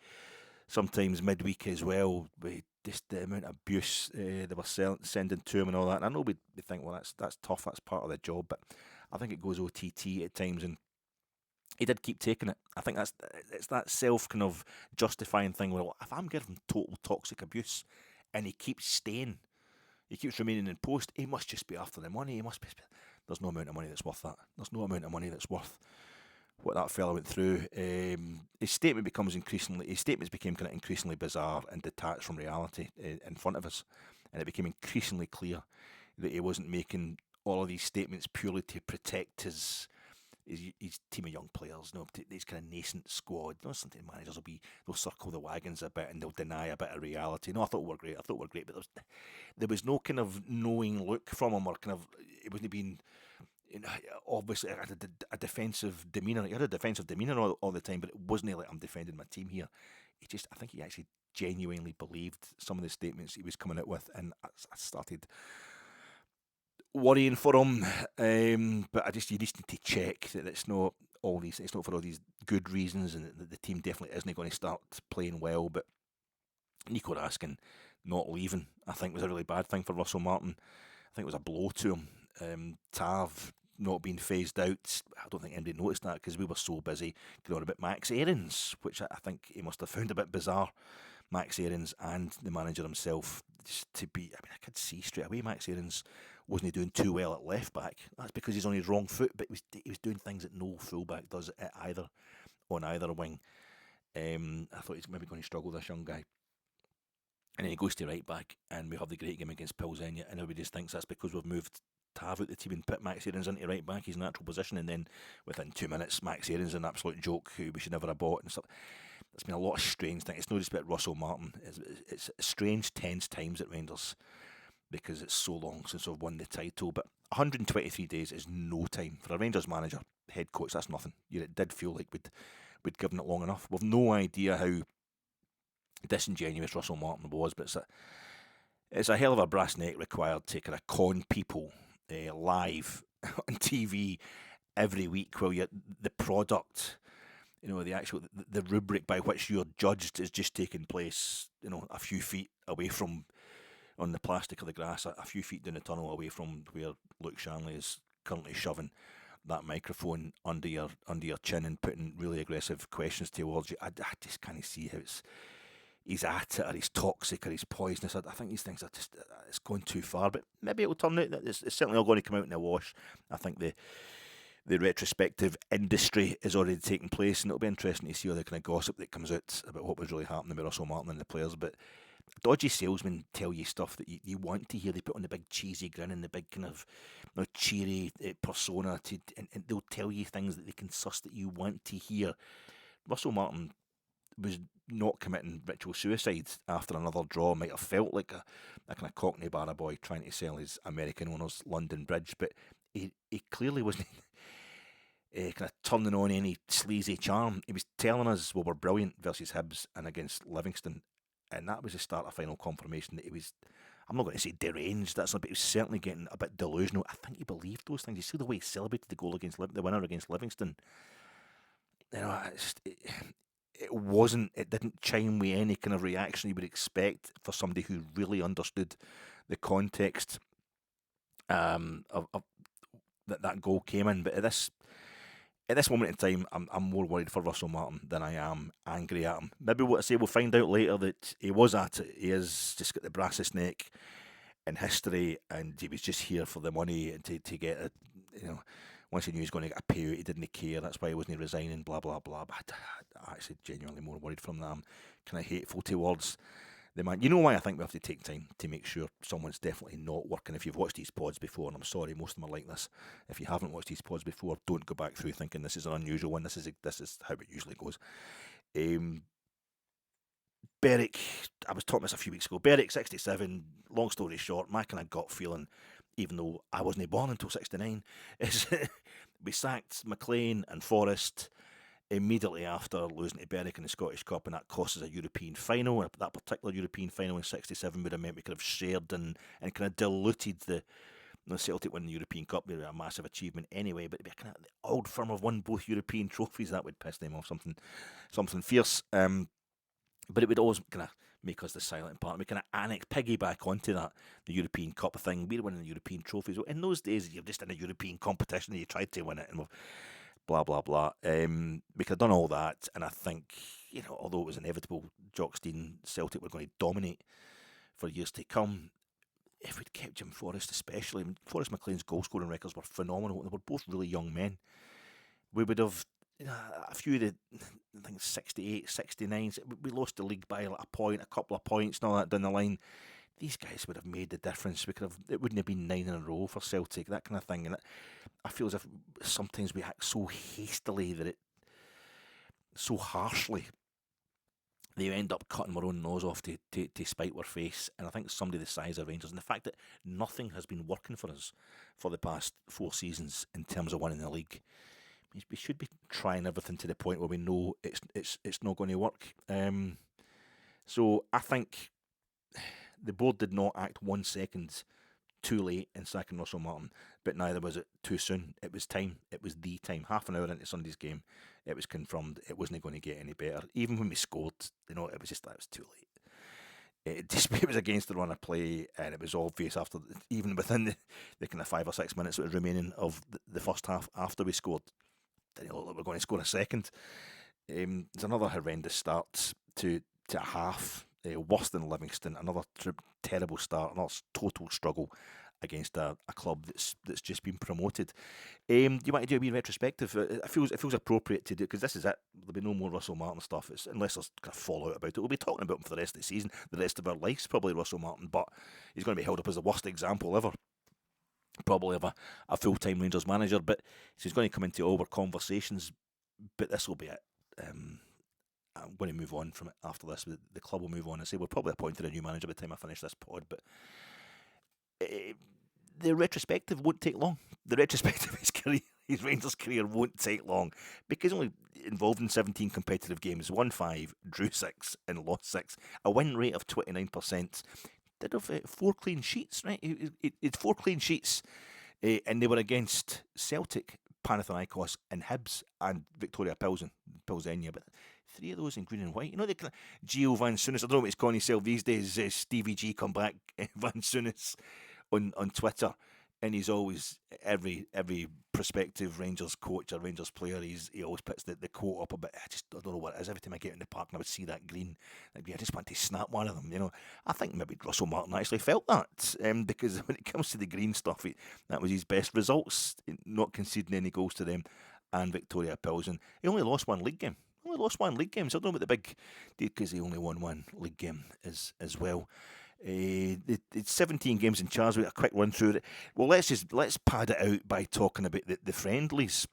sometimes midweek as well. With just the amount of abuse they were sending to him and all that. And I know we think, well, that's tough. That's part of the job, but I think it goes OTT at times, and he did keep taking it. I think it's that self kind of justifying thing. Well, if I'm giving total toxic abuse, and he keeps staying. He keeps remaining in post. He must just be after the money. He must be. There's no amount of money that's worth that. There's no amount of money that's worth what that fella went through. His statements became kind of increasingly bizarre and detached from reality in front of us, and it became increasingly clear that he wasn't making all of these statements purely to protect his team of young players, these kind of nascent squad. Sometimes managers they'll circle the wagons a bit and they'll deny a bit of reality. No, I thought we were great, but there was no kind of knowing look from him, or kind of, it wasn't being, obviously a defensive demeanour. He had a defensive demeanour all the time, but it wasn't like, I'm defending my team here. I think he actually genuinely believed some of the statements he was coming out with, and I started worrying for him. But you just need to check that it's not for all these good reasons, and that the team definitely isn't going to start playing well. But Nico Raskin not leaving, I think, was a really bad thing for Russell Martin. I think it was a blow to him. Tav not being phased out, I don't think anybody noticed that because we were so busy going on about Max Aarons, which I think he must have found a bit bizarre. Max Aarons and the manager himself, just to be, I could see straight away Max Aarons wasn't doing too well at left back. That's because he's on his wrong foot, but he was doing things that no fullback does on either wing. I thought he's maybe going to struggle, this young guy. And then he goes to right back, and we have the great game against Plzen, and everybody just thinks that's because we've moved Tav out the team and put Max Aarons into right back, his natural position, and then within 2 minutes, Max Aarons is an absolute joke who we should never have bought and stuff. It's been a lot of strange things. It's not just about Russell Martin. It's strange, tense times at Rangers because it's so long since we've won the title. But 123 days is no time for a Rangers manager, head coach. That's nothing. It did feel like we'd given it long enough. We've no idea how disingenuous Russell Martin was, but it's a hell of a brass neck required to kind of con people live on TV every week while the product, the rubric by which you're judged is just taking place, a few feet away from, on the plastic or the grass, a few feet down the tunnel away from where Luke Shanley is currently shoving that microphone under your chin and putting really aggressive questions towards you. I just can't see how he's at it, or he's toxic, or he's poisonous. I think these things are just, it's going too far, but maybe it'll turn out that it's certainly all going to come out in a wash. I think the retrospective industry is already taking place, and it'll be interesting to see all the kind of gossip that comes out about what was really happening with Russell Martin and the players. But dodgy salesmen tell you stuff that you want to hear. They put on the big cheesy grin and the big kind of cheery persona, and they'll tell you things that they can suss that you want to hear. Russell Martin was not committing ritual suicide after another draw. Might have felt like a kind of Cockney barra boy trying to sell his American owners London Bridge, but he clearly wasn't kind of turning on any sleazy charm. He was telling us we were brilliant versus Hibs and against Livingston, and that was the start of final confirmation that he was, I'm not going to say deranged, but he was certainly getting a bit delusional. I think he believed those things. You see the way he celebrated the goal against the winner against Livingston. It didn't chime with any kind of reaction you would expect for somebody who really understood the context of that goal came in. But at this moment in time, I'm more worried for Russell Martin than I am angry at him. Maybe what I say, we'll find out later that he was at it. He has just got the brassest neck in history, and he was just here for the money and to get a, once he knew he was going to get a payout, he didn't care. That's why he wasn't resigning, blah, blah, blah. But I'm actually genuinely more worried from them. Kind of hateful towards the man. You know why I think we have to take time to make sure someone's definitely not working. If you've watched these pods before, and I'm sorry, most of them are like this. If you haven't watched these pods before, don't go back through thinking this is an unusual one. This is how it usually goes. Berwick, I was talking this a few weeks ago. Berwick, 67, long story short, my kind of gut feeling, even though I wasn't born until 69, is we sacked McLean and Forrest immediately after losing to Berwick in the Scottish Cup, and that cost us a European final. And that particular European final in 67 would have meant we could have shared and kind of diluted the Celtic winning the European Cup. Would be a massive achievement anyway, but it'd be kind of the old firm have won both European trophies. That would piss them off, something fierce. But it would always kind of make us the silent part. We kind of piggyback onto that, the European Cup thing. We're winning the European trophies. In those days, you're just in a European competition and you tried to win it, and blah, blah, blah. We could have done all that, and I think, although it was inevitable, Jockstein, Celtic were going to dominate for years to come. If we'd kept Jim Forrest especially, Forrest McLean's goal-scoring records were phenomenal. They were both really young men. We would have, a few of the, I think 68, 69, we lost the league by a point, a couple of points and all that down the line. These guys would have made the difference. It wouldn't have been 9 in a row for Celtic, that kind of thing. And I feel as if sometimes we act so hastily so harshly, they end up cutting our own nose off to spite our face. And I think somebody the size of Rangers, and the fact that nothing has been working for us for the past 4 seasons in terms of winning the league, means we should be trying everything to the point where we know it's not going to work. So I think the board did not act 1 second too late in sacking Russell Martin, but neither was it too soon. It was time. It was the time. Half an hour into Sunday's game, it was confirmed it wasn't going to get any better. Even when we scored, it was just that it was too late. It was against the run of play, and it was obvious after, even within the kind of 5 or 6 minutes that was remaining of the first half after we scored, didn't look like we were going to score a second. There's another horrendous start to a half, worse than Livingston. Another terrible start, another total struggle against a club that's just been promoted. Do you want to do a wee retrospective? It feels appropriate to do, because this is it. There'll be no more Russell Martin stuff. Unless there's kind of fallout about it. We'll be talking about him for the rest of the season, the rest of our lives, probably Russell Martin. But he's going to be held up as the worst example ever, probably of a full-time Rangers manager. But so he's going to come into all our conversations. But this will be it. I'm going to move on from it after this. The club will move on and say we're probably appointed a new manager by the time I finish this pod. But the retrospective won't take long. The retrospective of his Rangers career won't take long, because only involved in 17 competitive games, won 5, drew 6 and lost 6, a win rate of 29%. Did have 4 clean sheets, right? It's 4 clean sheets, and they were against Celtic, Panathinaikos and Hibs and Victoria Plzen, but 3 of those in green and white. They kind of Gio Van Souness, I don't know what he's calling himself these days, Stevie G come back, Van Souness on Twitter, and he's always, every prospective Rangers coach or Rangers player, he always puts the quote up a bit. I don't know what it is. Every time I get in the park and I would see that green, I just want to snap one of them. I think maybe Russell Martin actually felt that, because when it comes to the green stuff, that was his best results, not conceding any goals to them and Victoria Plzen. He only lost one league game. So I don't know about the big, because he only won one league game as well. It's 17 games in charge. With a quick run through it. Well, let's pad it out by talking about the friendlies.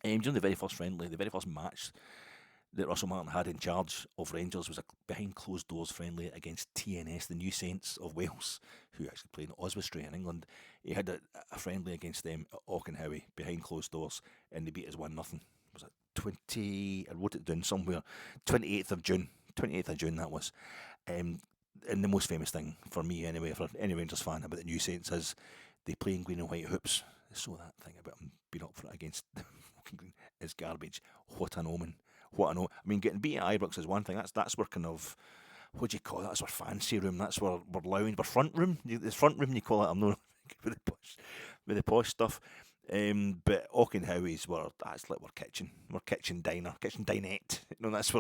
During the very first friendly, the very first match that Russell Martin had in charge of Rangers was a behind closed doors friendly against TNS, the New Saints of Wales, who actually played in Oswestry in England. He had a friendly against them at Auchenhowie behind closed doors, and they beat us 1-0. Was it 20? I wrote it down somewhere. 28th of June. That was. And the most famous thing for me, anyway, for any Rangers fan about the New Saints, is they play in green and white hoops. So that thing about them being up for it against green is garbage. What an omen! I mean, getting beat at Ibrox is one thing. That's working of, what do you call that? That's our fancy room. That's where we're lounge. We're front room. The front room, you call it. I'm not with the posh stuff. But Auchenhowie's that's like we're kitchen dinette. That's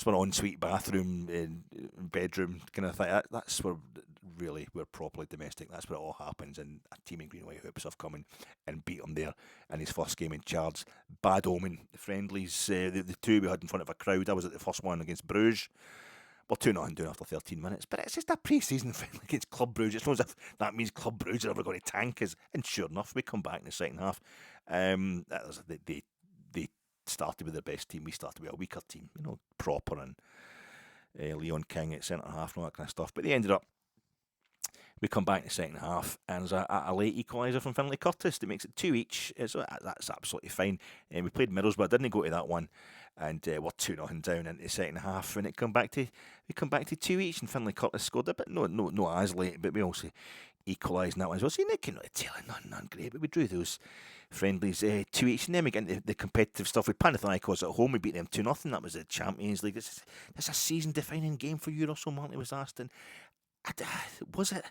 where ensuite bathroom, bedroom kind of thing. That's where really we're properly domestic. That's where it all happens. And a team in green and white hoops have come in and beat him there in his first game in charge. Bad omen. The friendlies, the two we had in front of a crowd. I was at the first one against Bruges. Well, 2-0 down after 13 minutes, but it's just a pre-season friendly against Club Brugge. It's not as if that means Club Brugge are ever going to tank us. And sure enough, we come back in the second half. They started with their best team. We started with a weaker team, proper, and Leon King at centre half and all that kind of stuff. But they ended up, we come back in the second half, and there's a late equaliser from Finlay Curtis that makes it 2 each. So that's absolutely fine. We played Middlesbrough, didn't go to that one, and we're 2-0 down into the second half, and we come back to 2 each, and Finlay Curtis scored a bit, no as late, but we also equalised in that one as well. So you can not tell it, nothing great, but we drew those friendlies 2 each, and then we get into the competitive stuff with Panathinaikos at home. We beat them 2-0. That was the Champions League. This is a season-defining game for you, Russell Martin was asked, and was it?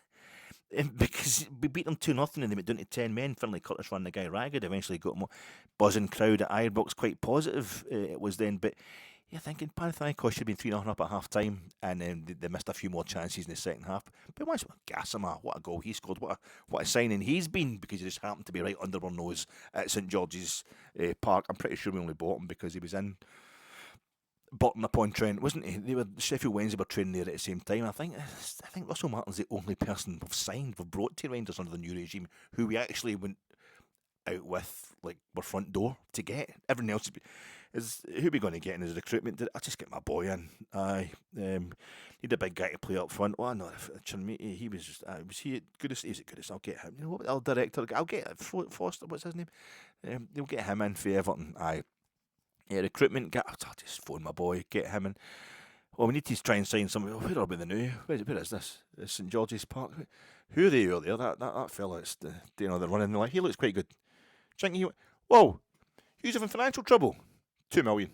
Because we beat them 2-0 and they went down to 10 men. Finlay Curtis ran the guy ragged. Eventually got him buzzing crowd at Ibrox, quite positive it was then. But you're thinking Panathinaikos should have been 3-0 up at half time, and then they missed a few more chances in the second half. But once Gassama, what a goal he scored, what a signing he's been, because he just happened to be right under our nose at St George's Park. I'm pretty sure we only bought him because he was in Burton upon Trent, wasn't he? They were Sheffield Wednesday were training there at the same time. I think Russell Martin's the only person we've brought to Rangers under the new regime who we actually went out with, like, our front door to get. Everyone else is who we going to get in his recruitment? I'll just get my boy in. Need a big guy to play up front. Oh no, he was just was he good as I'll get him. What our director? I'll get Foster. What's his name? They'll get him in for Everton. Recruitment. I'll just phone my boy, get him in. Oh, we need to try and sign somebody. Where are we the new? Where is this? St George's Park. Who are they earlier? That fella that's they're running. Like, he looks quite good. Chinky, whoa, he's in financial trouble. 2 million.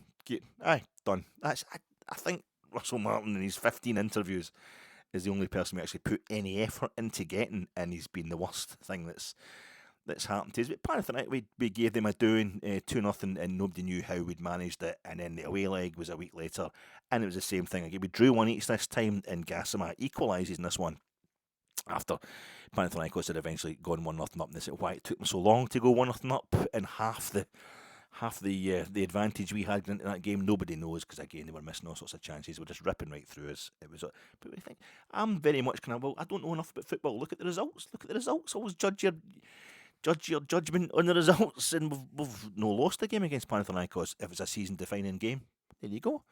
Aye, done. I think Russell Martin in his 15 interviews is the only person who actually put any effort into getting, and he's been the worst thing that's happened to us. But Panathinaikos, we gave them a doing, 2-0, and nobody knew how we'd managed it. And then the away leg was a week later, and it was the same thing again. We drew 1-each this time, and Gassama equalises in this one after Panathinaikos had eventually gone 1-0 up. And they said, why it took them so long to go 1-0 up, and half the advantage we had into that game, nobody knows, because again they were missing all sorts of chances. They were just ripping right through us. It was, but we think I'm very much kind of, well, I don't know enough about football. Look at the results. Always judge your judgment on the results, and we've no lost the game against Panathinaikos. If it's a season-defining game, there you go.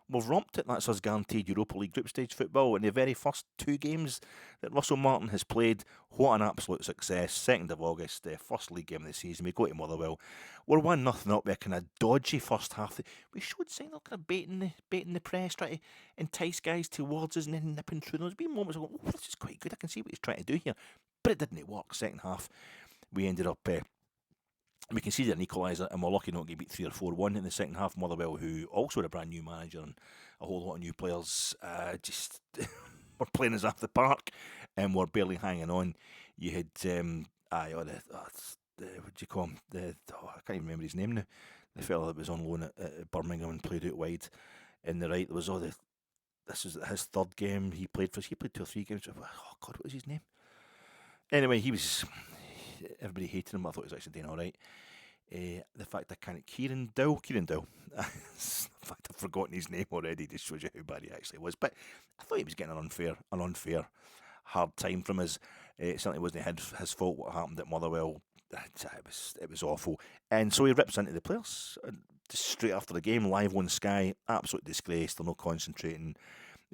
We've romped it. That's us guaranteed Europa League group stage football in the very first 2 games that Russell Martin has played. What an absolute success. 2nd of August, the first league game of the season. We go to Motherwell. We're 1-0 up with a kind of dodgy first half. We showed signs of kind of baiting the press, trying to entice guys towards us and then nipping through. There's been moments of, oh, this is quite good. I can see what he's trying to do here. But it didn't work. Second half, we ended up... we conceded an equaliser, and we're lucky not to get beat 3 or 4-1 in the second half. Motherwell, who also had a brand new manager and a whole lot of new players, just were playing us off the park, and were barely hanging on. You had what do you call him? I can't even remember his name now. The fellow that was on loan at Birmingham and played out wide in the right. There was this is his 3rd game he played for us. He played 2 or 3 games. Oh God, what was his name? Anyway, everybody hated him. I thought he was actually doing all right. The fact I can't... Kieran Dow. The fact I've forgotten his name already just shows you how bad he actually was. But I thought he was getting an unfair hard time from us. It certainly wasn't his fault what happened at Motherwell. It was awful. And so he rips into the players just straight after the game, live on Sky. Absolute disgrace. They're not concentrating.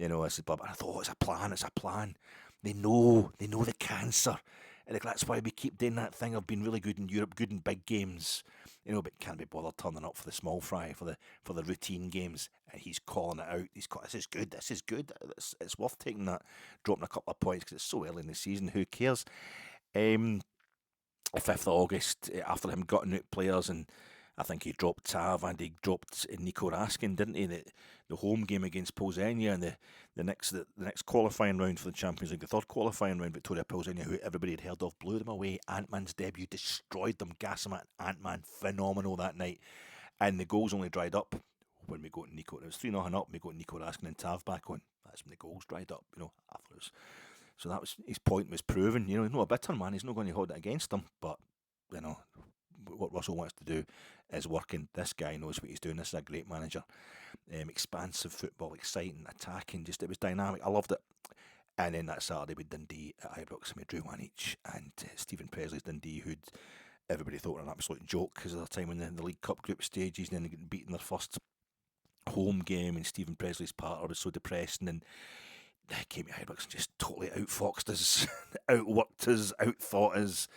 I said, but I thought, it's a plan. They know the cancer. And that's why we keep doing that thing of being really good in Europe, good in big games, but can't be bothered turning up for the small fry, for the routine games. And he's calling it out. This is good. It's worth taking that, dropping a couple of points because it's so early in the season. Who cares? 5th of August, after him gutting out players, and I think he dropped Tav and he dropped Nico Raskin, didn't he? The home game against Plzen, and the next qualifying round for the Champions League, the 3rd qualifying round, Victoria Plzen, who everybody had heard of, blew them away. Ant-Man's debut, destroyed them. Gassama and Ant-Man, phenomenal that night. And the goals only dried up when we got Nico. It was 3-0 up, we got Nico Raskin and Tav back on. That's when the goals dried up, afterwards. So that was, his point was proven. He's not a bitter man, he's not going to hold it against them, but, what Russell wants to do is working. This guy knows what he's doing. This is a great manager. Expansive football, exciting, attacking. It was dynamic. I loved it. And then that Saturday with Dundee at Ibrox, and we drew 1-each. And Stephen Presley's Dundee, who'd everybody thought were an absolute joke because of their time in the League Cup group stages, and then getting beaten their first home game. And Stephen Presley's partner was so depressing, and they came to Ibrox and just totally outfoxed us, outworked us, outthought us.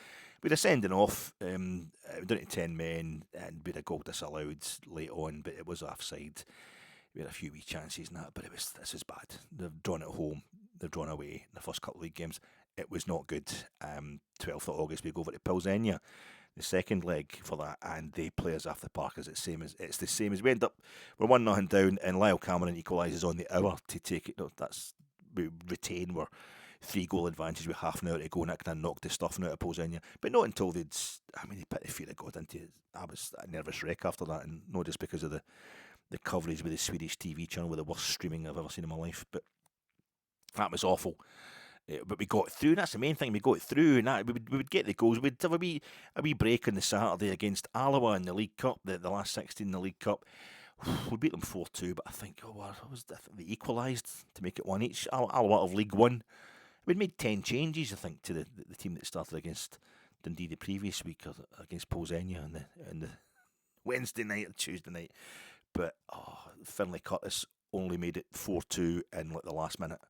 We had a sending off, down to 10 men, and we had a goal disallowed late on, but it was offside. We had a few wee chances and that, but this is bad. They've drawn at home, they've drawn away in the first couple of league games. It was not good. 12th of August, we go over to Plzen, the second leg for that, and they play us off the park. It's the same as we end up. We're 1-0 down, and Lyle Cameron equalises on the hour to take it. We retain. We're 3-goal advantage with half an hour to go, and that kind of knocked the stuffing out of Plzen. But not until they put the fear of God into it. I was a nervous wreck after that, and not just because of the coverage with the Swedish TV channel with the worst streaming I've ever seen in my life, but that was awful. But we got through, and that's the main thing. We got through, and we would get the goals. We'd have a wee break on the Saturday against Alloa in the League Cup, the last 16 in the League Cup. We beat them 4-2, but I think they equalised to make it 1-each. Alloa of League One. We'd made 10 changes, I think, to the team that started against Dundee the previous week, or against Plzen on the Wednesday night or Tuesday night. But Finlay Curtis only made it 4-2 in the last minute.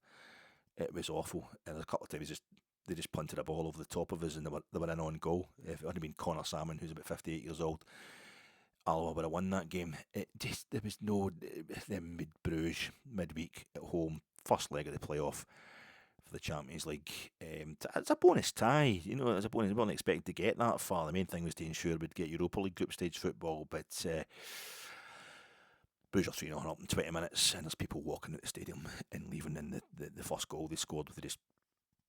It was awful. And a couple of times they just punted a ball over the top of us, and they were in on goal. If it hadn't been Connor Salmon, who's about 58 years old, Alloa would have won that game. There was no them Bruges midweek at home, first leg of the playoff for the Champions League. It's a bonus tie, it's a bonus. We weren't expecting to get that far. The main thing was to ensure we'd get Europa League group stage football, but Bruges are 3-0 up in 20 minutes, and there's people walking out the stadium and leaving. And the first goal they scored, they just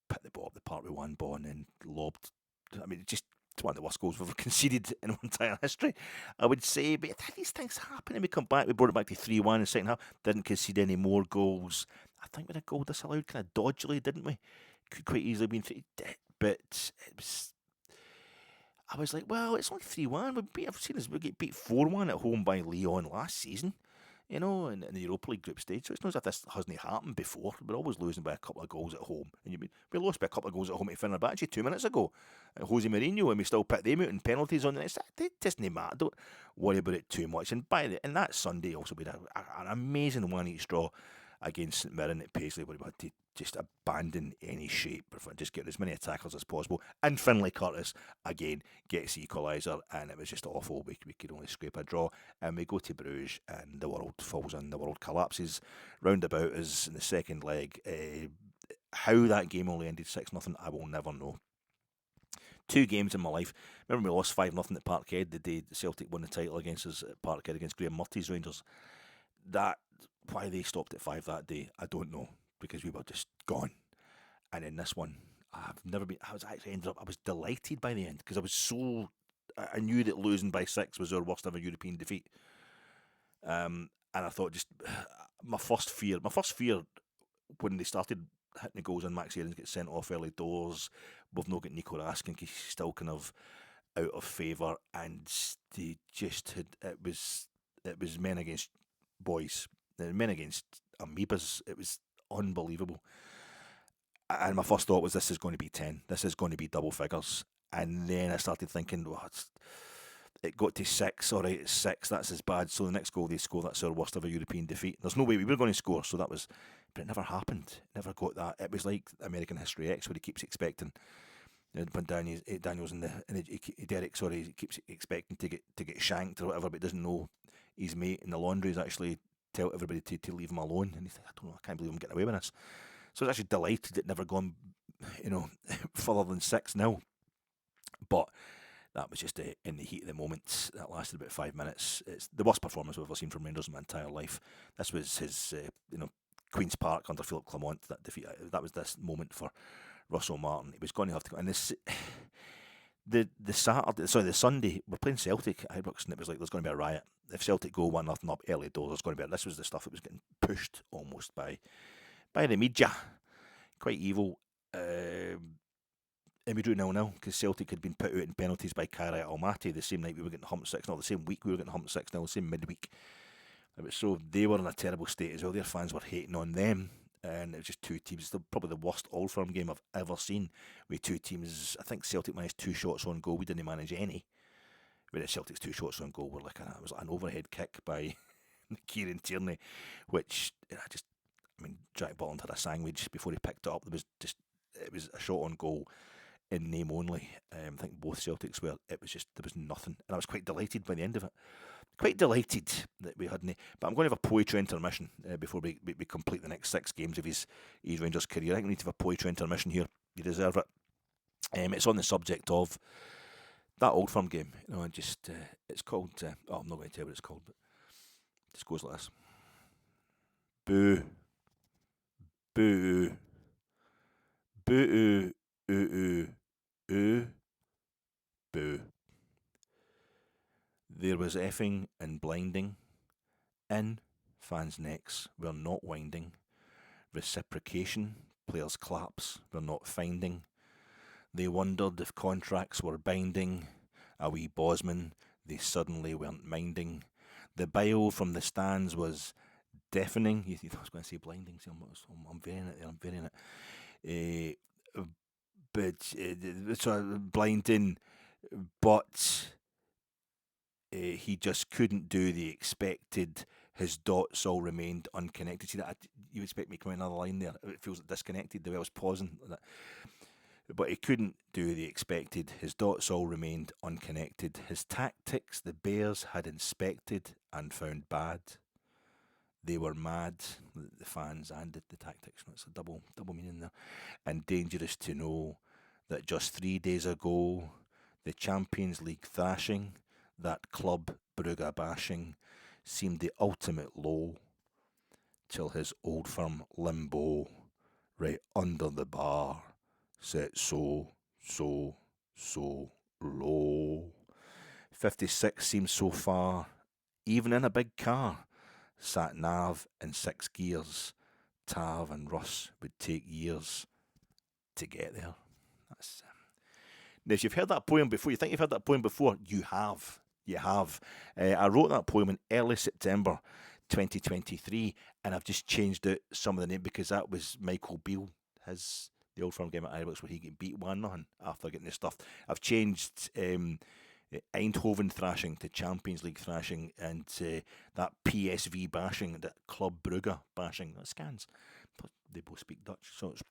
put the ball up the park with one ball and then lobbed. I mean, it's one of the worst goals we've ever conceded in our entire history, I would say. But these things happen, and we come back. We brought it back to 3-1 in the second half. Didn't concede any more goals. I think we had a goal disallowed kind of dodgily, didn't we? Could quite easily been 3, but it was. I was like, well, it's only 3-1. I've seen us. We get beat 4-1 at home by Lyon last season. In the Europa League group stage. So it's not as if this hasn't happened before. We're always losing by a couple of goals at home. And we lost by a couple of goals at home to Fenerbahce 2 minutes ago. Jose Mourinho, and we still put them out in penalties on it. It doesn't matter. Don't worry about it too much. And that Sunday also we had an amazing one each draw against St Mirren at Paisley, where we had to just abandon any shape, just get as many attackers as possible. And Finlay Curtis, again, gets the equaliser, and it was just awful. We could only scrape a draw, and we go to Bruges, and the world falls in, the world collapses round about us in the second leg. How that game only ended 6-0, I will never know. 2 games in my life. Remember we lost 5-0 at Parkhead the day Celtic won the title against us at Parkhead against Graham Murty's Rangers. Why they stopped at 5 that day, I don't know, because we were just gone. And in this one, I was delighted by the end, because I knew that losing by 6 was our worst ever European defeat. And I thought my first fear when they started hitting the goals and Max Aarons get sent off early doors, we've not got Nico Raskin, he's still kind of out of favour, and they just had, it was men against boys, men against amoebas. It was unbelievable. And my first thought was, this is going to be 10. This is going to be double figures. And then I started thinking, it got to 6. All right, it's 6. That's as bad. So the next goal they score, that's our worst ever European defeat. There's no way we were going to score. So that was, but it never happened. Never got that. It was like American History X, where he keeps expecting. When Daniel's Derek, he keeps expecting to get shanked or whatever, but doesn't know his mate in the laundry is actually tell everybody to leave him alone. And he's like, I don't know, I can't believe I'm getting away with this. So I was actually delighted it never gone, further than 6-0. But that was just in the heat of the moment. That lasted about 5 minutes. It's the worst performance I've ever seen from Rangers in my entire life. This was his, Queen's Park under Philip Clement. That defeat. That was this moment for Russell Martin. He was going to have to go. And the Sunday, we're playing Celtic at Ibrox, and it was like there's going to be a riot. If Celtic go 1-0 up early doors, there's going to be. This was the stuff that was getting pushed almost by the media. Quite evil. And we drew 0-0 because Celtic had been put out in penalties by Kairat Almaty the same night we were getting humped 6-0, the same week we were getting humped 6-0, the same midweek. So they were in a terrible state as well. Their fans were hating on them. And it was just 2 teams. Probably the worst Old Firm game I've ever seen. With 2 teams, I think Celtic managed 2 shots on goal. We didn't manage any. But Celtic's 2 shots on goal were it was like an overhead kick by Kieran Tierney, which Jack Butland had a sandwich before he picked it up. It was a shot on goal in name only. I think both Celtics were. There was nothing, and I was quite delighted by the end of it. Quite delighted that we hadn't. But I'm going to have a poetry intermission before we complete the next 6 games of his Rangers career. I think we need to have a poetry intermission here. You deserve it. It's on the subject of that Old Firm game. It's called. I'm not going to tell you what it's called, but it just goes like this: Boo, boo, boo, ooh, ooh, boo. There was effing and blinding. In fans' necks were not winding. Reciprocation, players' claps were not finding. They wondered if contracts were binding. A wee Bosman they suddenly weren't minding. The bile from the stands was deafening. You thought I was going to say blinding, so I'm varying it there, I'm varying it. Blinding, but he just couldn't do the expected. His dots all remained unconnected. See that? You expect me to come in another line there. It feels disconnected the way I was pausing. But he couldn't do the expected. His dots all remained unconnected. His tactics the Bears had inspected and found bad. They were mad, the fans and the tactics. It's a double meaning there. And dangerous to know that just 3 days ago, the Champions League thrashing, that club Brugge bashing, seemed the ultimate low, till his old firm limbo, right under the bar, set so low. 56 seems so far, even in a big car. Sat nav in 6 gears. Tav and Russ would take years to get there. That's now, if you've heard that poem before, you think you've heard that poem before, you have. You have. I wrote that poem in early September 2023, and I've just changed out some of the name because that was Michael Beale, the old firm game at Ibrox where he get beat 1-0 after getting this stuff. I've changed Eindhoven thrashing to Champions League thrashing, and that PSV bashing, that Club Brugge bashing. That scans, but they both speak Dutch, so it's.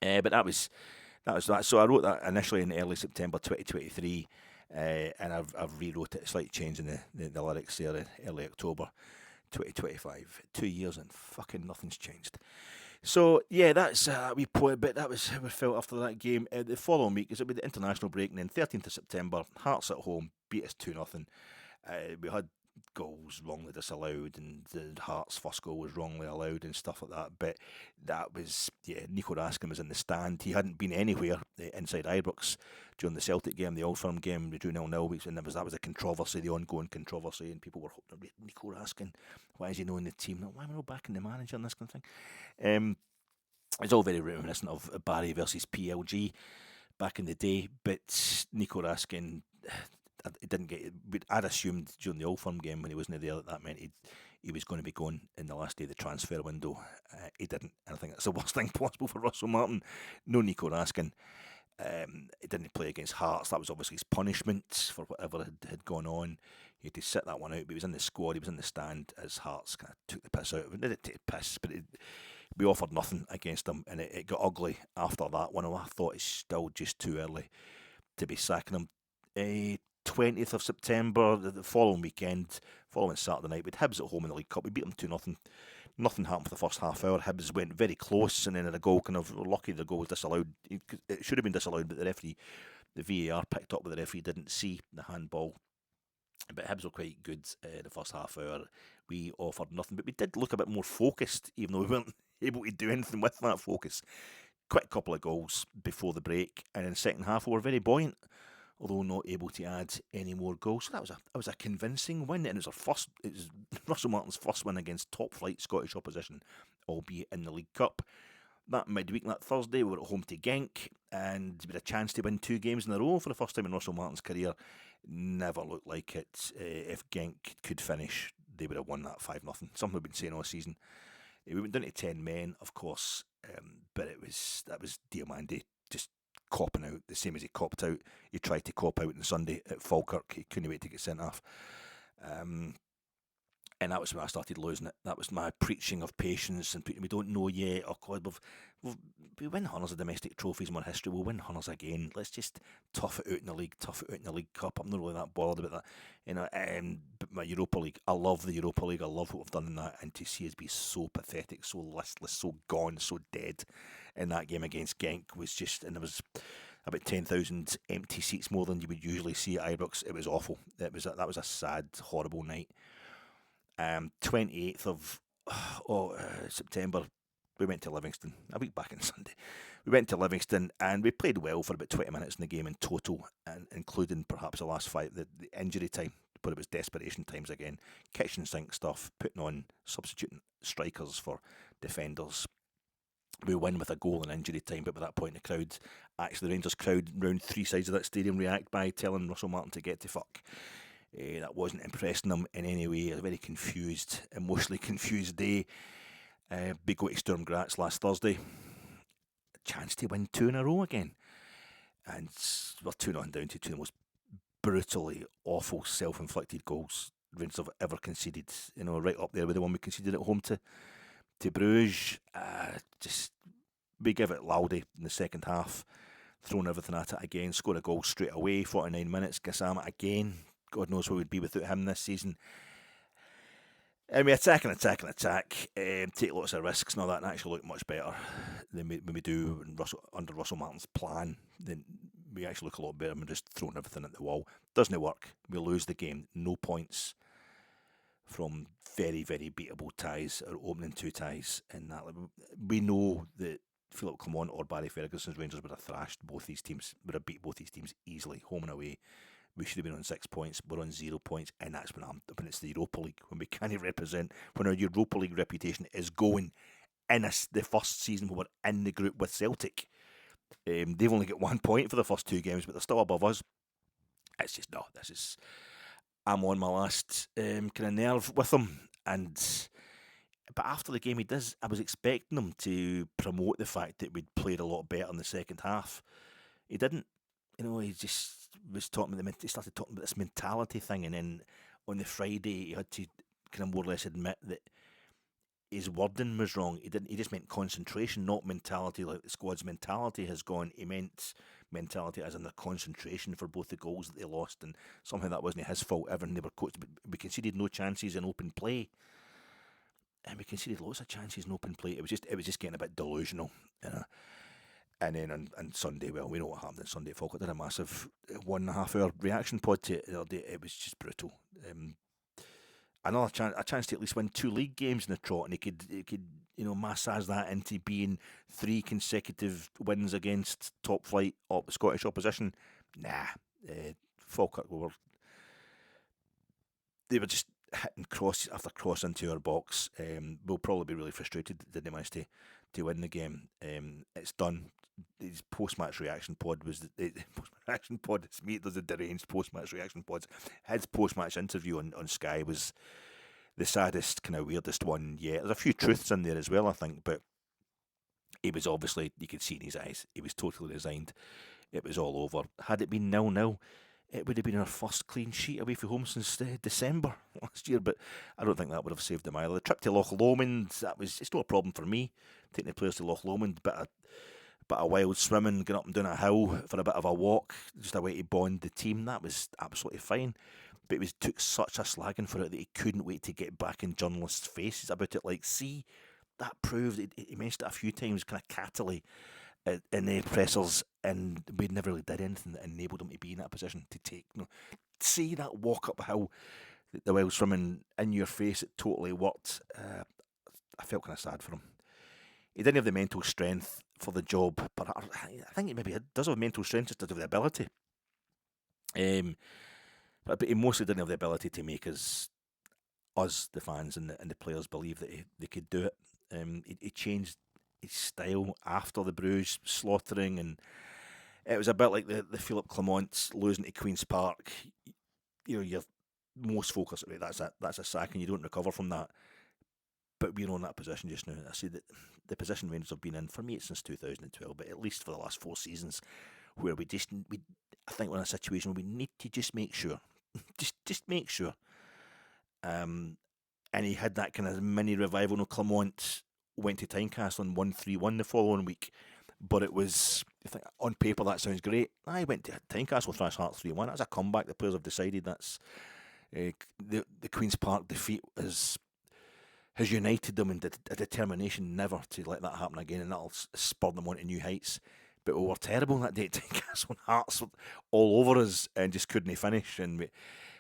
But that was that. So I wrote that initially in early September 2023, and I've rewrote it, slight change in the lyrics there in early October 2025. 2 years and fucking nothing's changed. So yeah, that's a wee poem, but that was how we felt after that game. The following week is it'll be the international break, and then 13th of September, Hearts at home beat us 2-0. We had goals wrongly disallowed, and the Hearts' first goal was wrongly allowed and stuff like that. But that was, Nico Raskin was in the stand. He hadn't been anywhere inside Ibrox during the Celtic game, the Old Firm game. We drew 0-0, and that was a controversy, the ongoing controversy, and people were hoping, Nico Raskin, why is he not in the team? Why am I not backing the manager and this kind of thing? It's all very reminiscent of Barry versus PLG back in the day, but Nico Raskin, he didn't get. I'd assumed during the Old Firm game when he wasn't there that meant he was going to be going in the last day of the transfer window. He didn't, and I think that's the worst thing possible for Russell Martin. No Nico Raskin. He didn't play against Hearts. That was obviously his punishment for whatever had gone on. He had to sit that one out, but he was in the squad, he was in the stand as Hearts kind of took the piss out of him. They didn't take the piss, but we offered nothing against him, and it got ugly after that one. I thought it's still just too early to be sacking him. 20th of September, the following weekend, following Saturday night, we had Hibs at home in the League Cup. We beat them 2-0. Nothing happened for the first half hour. Hibs went very close, and then a goal kind of lucky the goal was disallowed. It should have been disallowed, but the VAR picked up what the referee didn't see, the handball. But Hibs were quite good the first half hour. We offered nothing, but we did look a bit more focused, even though we weren't able to do anything with that focus. Quick couple of goals before the break, and in the second half we were very buoyant, although not able to add any more goals. So that was a convincing win, and it was Russell Martin's first win against top-flight Scottish opposition, albeit in the League Cup. That midweek, that Thursday, we were at home to Genk, and we had a chance to win 2 games in a row for the first time in Russell Martin's career. Never looked like it. If Genk could finish, they would have won that 5-0. Something we've been saying all season. We went down to 10 men, of course, but that was Diamande just copping out, the same as he copped out. He tried to cop out on Sunday at Falkirk. He couldn't wait to get sent off. And that was when I started losing it. That was my preaching of patience, and we don't know yet. Oh God, we win hundreds of domestic trophies in our history. We'll win hundreds again. Let's just tough it out in the league, tough it out in the League Cup. I'm not really that bothered about that. But my Europa League, I love the Europa League. I love what we've done in that, and to see us be so pathetic, so listless, so gone, so dead in that game against Genk was just, and there was about 10,000 empty seats more than you would usually see at Ibrox. It was awful. That was a sad, horrible night. 28th of September, we went to Livingston. A week back on Sunday, we went to Livingston and we played well for about 20 minutes in the game in total, and including perhaps the last fight, the injury time. But it was desperation times again. Kitchen sink stuff, putting on, substituting strikers for defenders. We win with a goal in injury time, but by that point the crowd, actually the Rangers crowd round 3 sides of that stadium, react by telling Russell Martin to get to fuck. That wasn't impressing them in any way. A very confused, emotionally confused day. Big go to Sturm Graz last Thursday. A chance to win 2 in a row again. And we're 2-0 down to 2 of the most brutally awful self-inflicted goals Rangers have ever conceded. Right up there with the one we conceded at home to Bruges. We give it Laudy in the second half. thrown everything at it again, scored a goal straight away, 49 minutes, Gassama again. God knows where we'd be without him this season. And we attack, take lots of risks and all that, and actually look much better than we do under Russell Martin's plan. Then we actually look a lot better than just throwing everything at the wall. Doesn't work. We lose the game. No points from very, very beatable ties, or opening 2 ties. And that we know that Philip Clement or Barry Ferguson's Rangers would have thrashed both these teams, would have beat both these teams easily, home and away. We should have been on 6 points. We're on 0 points, and that's when it's the Europa League, when we can't represent, when our Europa League reputation is going in the first season when we're in the group with Celtic. They've only got 1 point for the first 2 games, but they're still above us. It's just, no, this is... I'm on my last kind of nerve with him, but after the game I was expecting him to promote the fact that we'd played a lot better in the second half. He didn't. He just was he started talking about this mentality thing, and then on the Friday he had to kind of more or less admit that his wording was wrong. He just meant concentration, not mentality. Like the squad's mentality has gone. He meant mentality as in their concentration for both the goals that they lost, and somehow that wasn't his fault. Everything they were coached, but we conceded no chances in open play, and we conceded lots of chances in open play. It was just getting a bit delusional, And then on Sunday, well, we know what happened on Sunday. Falkirk did a massive 1.5 hour reaction pod to it the other day. It was just brutal. A chance to at least win 2 league games in the trot, and he could massage that into being 3 consecutive wins against top flight Scottish opposition. Nah, Falkirk they were just hitting cross after cross into our box. We'll probably be really frustrated that they managed to win the game. It's done. His post-match reaction pod was the post-match reaction pod. It's me. There's the deranged post-match reaction pods. His post-match interview on Sky was the saddest, kind of weirdest one yet. There's a few truths in there as well, I think, but he was obviously, you could see in his eyes, he was totally resigned. It was all over. Had it been 0-0, it would have been our first clean sheet away from home since December last year, but I don't think that would have saved him either. The trip to Loch Lomond, it's not a problem for me, taking the players to Loch Lomond, bit of wild swimming, going up and down a hill for a bit of a walk, just a way to bond the team. That was absolutely fine. But it took such a slagging for it that he couldn't wait to get back in journalists' faces about it. Like, see, that proved, he mentioned it a few times, kind of cattily in the pressers, and we never really did anything that enabled him to be in that position to take. See that walk up hill, the wild swimming in your face, it totally worked. I felt kind of sad for him. He didn't have the mental strength for the job, but I think he maybe does have mental strength, just doesn't have the ability. But he mostly didn't have the ability to make us, the fans and the players, believe that they could do it. He changed his style after the Bruges slaughtering, and it was a bit like the Philip Clement losing to Queen's Park. You're most focused, right, that's a sack, and you don't recover from that. But we're in that position just now. I say that the position Rangers have been in, for me, it's since 2012, but at least for the last 4 seasons, where I think we're in a situation where we need to just make sure. just make sure. And he had that kind of mini revival. Clement went to Tynecastle and won 3-1 the following week, but it was, I think, on paper that sounds great. I went to Tynecastle, thrash Hearts 3-1. That's a comeback. The players have decided that's the Queen's Park defeat has united them in a determination never to let that happen again, and that'll spur them on to new heights. But we were terrible that day at Tynecastle, and Hearts were all over us and just couldn't finish, and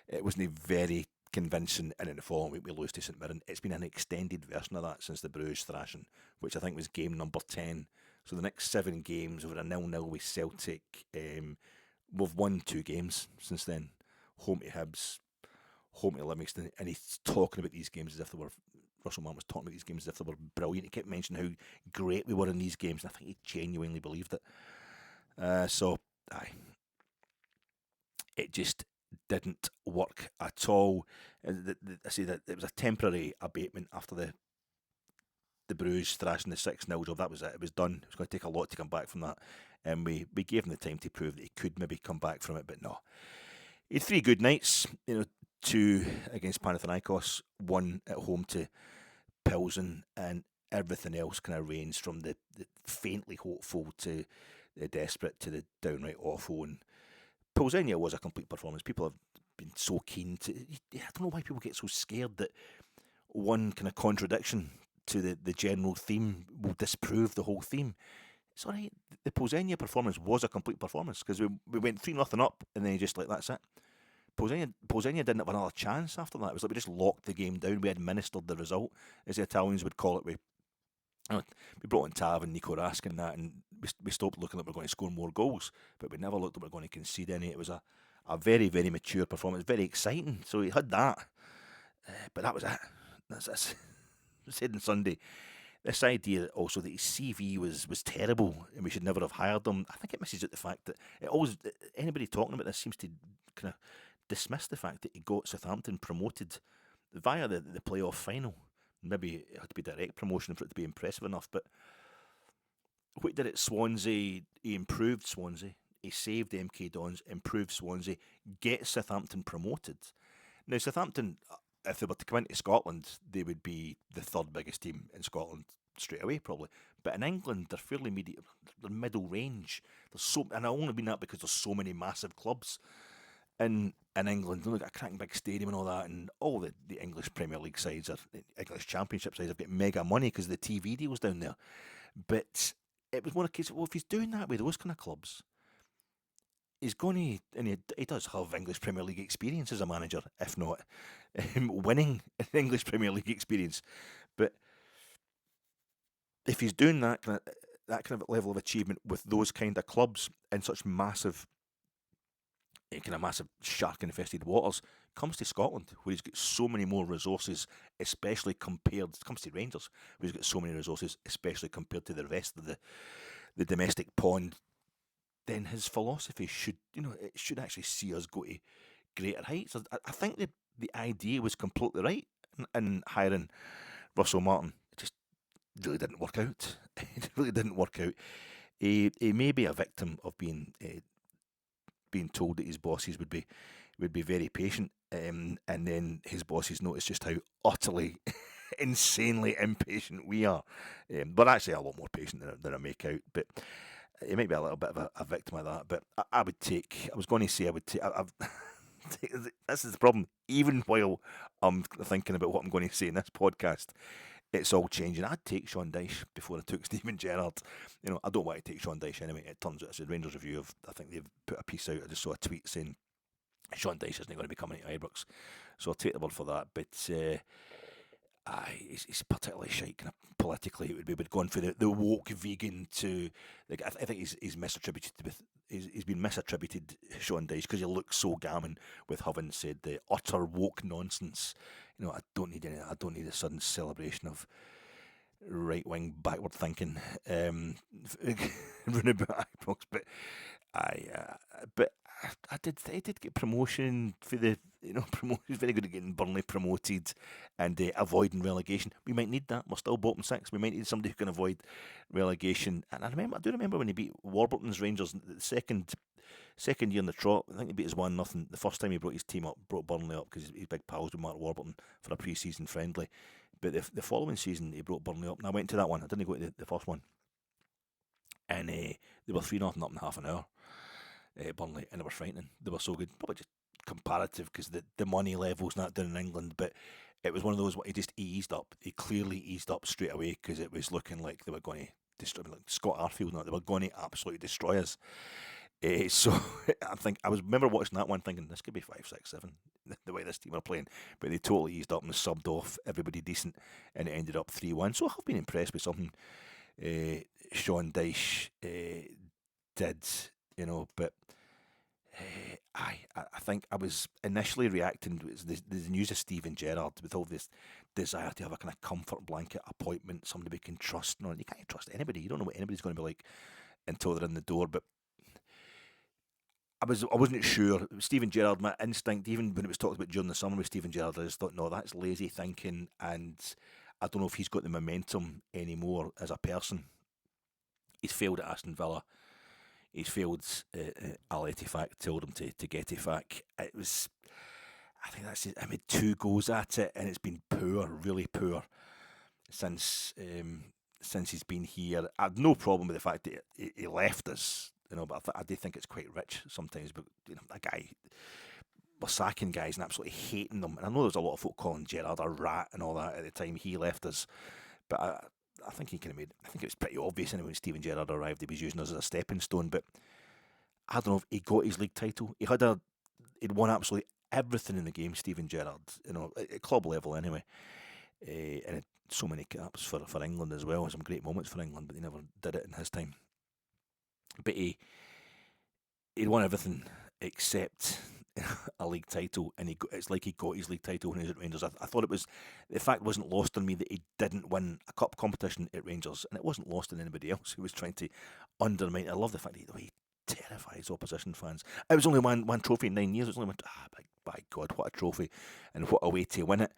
it wasn't very convincing. And in the following week we lose to St Mirren. It's been an extended version of that since the Bruges thrashing, which I think was game number 10. So the next 7 games, over a 0-0 with Celtic. We've won 2 games since then. Home to Hibs, home to Livingston, and he's talking about these games as if they were... Russell Mann was talking about these games as if they were brilliant. He kept mentioning how great we were in these games, and I think he genuinely believed it. It just didn't work at all. I say that it was a temporary abatement after the Bruges thrashing the 6-0 job. That was it. It was done. It was going to take a lot to come back from that, and we gave him the time to prove that he could maybe come back from it, but no. He had 3 good nights, 2 against Panathinaikos, 1 at home to Plzen, and everything else kind of ranged from the faintly hopeful to desperate to the downright awful. And Plzen was a complete performance. People have been so keen to. I don't know why people get so scared that one kind of contradiction to the general theme will disprove the whole theme. It's all right. The Plzen performance was a complete performance because we went 3-0 up and then just like, that's it. Plzen didn't have another chance after that. It was like we just locked the game down. We administered the result, as the Italians would call it. We brought in Tav and Nico Rask and that, and we stopped looking like we were going to score more goals, but we never looked like we were going to concede any. It was a very, very mature performance, very exciting. So he had that, but that was it. That's I said on Sunday. This idea also that his CV was terrible and we should never have hired him. I think it misses out the fact that anybody talking about this seems to kind of dismiss the fact that he got Southampton promoted via the playoff final. Maybe it had to be direct promotion for it to be impressive enough, but what did it? Swansea, he improved Swansea. He saved MK Dons, improved Swansea, get Southampton promoted. Now, Southampton, if they were to come into Scotland, they would be the third biggest team in Scotland straight away, probably. But in England, they're fairly they're middle range. And I only mean that because there's so many massive clubs in England. They've got a cracking big stadium and all that, and all the English Premier League sides, or English Championship sides, have got mega money because of the TV deals down there. But it was one of the cases, well, if he's doing that with those kind of clubs, he's going to, and he does have English Premier League experience as a manager, if not winning English Premier League experience. But if he's doing that kind of level of achievement with those kind of clubs in such massive shark-infested waters, comes to Scotland, where he's got so many more resources, especially compared, comes to Rangers, where he's got so many resources, especially compared to the rest of the domestic pond, then his philosophy should actually see us go to greater heights. I think the idea was completely right in hiring Russell Martin. It just really didn't work out. It really didn't work out. He may be a victim of being told that his bosses would be very patient, and then his bosses notice just how utterly, insanely impatient we are. But actually a lot more patient than I make out. But he might be a little bit of a victim of that. But I would take. I was going to say I would take. This is the problem. Even while I'm thinking about what I'm going to say in this podcast, it's all changing. I'd take Sean Dyche before I took Steven Gerrard. I don't want to take Sean Dyche anyway. It turns out it's a Rangers review I think they've put a piece out. I just saw a tweet saying Sean Dyche isn't going to be coming to Ibrox, so I'll take the word for that. But he's particularly shite kind of politically. It would be going for the woke vegan to, like, I think he's misattributed with. He's been misattributed, Sean Dyche, because he looks so gammon with having said the utter woke nonsense. I don't need a sudden celebration of right-wing backward thinking running about Ibrox, but I did get promotion for the promotion. He's very good at getting Burnley promoted and avoiding relegation. We might need that. We're still bottom six. We might need somebody who can avoid relegation. And I do remember when he beat Warburton's Rangers the second year in the trot. I think he beat us 1-0. The first time he brought his team up, brought Burnley up because he's big pals with Mark Warburton for a pre-season friendly. But the following season he brought Burnley up, and I went to that one. I didn't go to the first one, and they were 3-0 up in half an hour. Burnley, and they were frightening. They were so good. Probably just comparative because the money level's not down in England, but it was one of those. He just eased up. He clearly eased up straight away because it was looking like they were going to destroy, like Scott Arfield. They were going to absolutely destroy us. So I remember watching that one thinking this could be 5, 6, 7 the way this team are playing, but they totally eased up and subbed off everybody decent, and it ended up 3-1. So I've been impressed with something Sean Dyche did, but I think I was initially reacting to the news of Steven Gerrard with all this desire to have a kind of comfort blanket appointment, somebody we can trust. You can't trust anybody. You don't know what anybody's going to be like until they're in the door. But I wasn't sure. Steven Gerrard, my instinct, even when it was talked about during the summer with Steven Gerrard, I just thought, no, that's lazy thinking, and I don't know if he's got the momentum anymore as a person. He's failed at Aston Villa. He's failed Al Ettifaq, told him to get Ettifaq. I think that's it. I made 2 goes at it, and it's been poor, really poor, since since he's been here. I have no problem with the fact that he left us, but I do think it's quite rich sometimes. But a guy, we're sacking guys and absolutely hating them. And I know there's a lot of folk calling Gerrard a rat and all that at the time he left us, but I think he kind of made. I think it was pretty obvious anyway when Steven Gerrard arrived. He was using us as a stepping stone. But I don't know if he got his league title. He'd won absolutely everything in the game. Steven Gerrard, at club level anyway, and so many caps for England as well. Some great moments for England, but he never did it in his time. But he'd won everything except a league title, and it's like he got his league title when he was at Rangers. I thought the fact wasn't lost on me that he didn't win a cup competition at Rangers, and it wasn't lost on anybody else who was trying to undermine. I love the fact that he terrifies opposition fans. It was only one trophy in 9 years. It was only one. By God, what a trophy, and what a way to win it.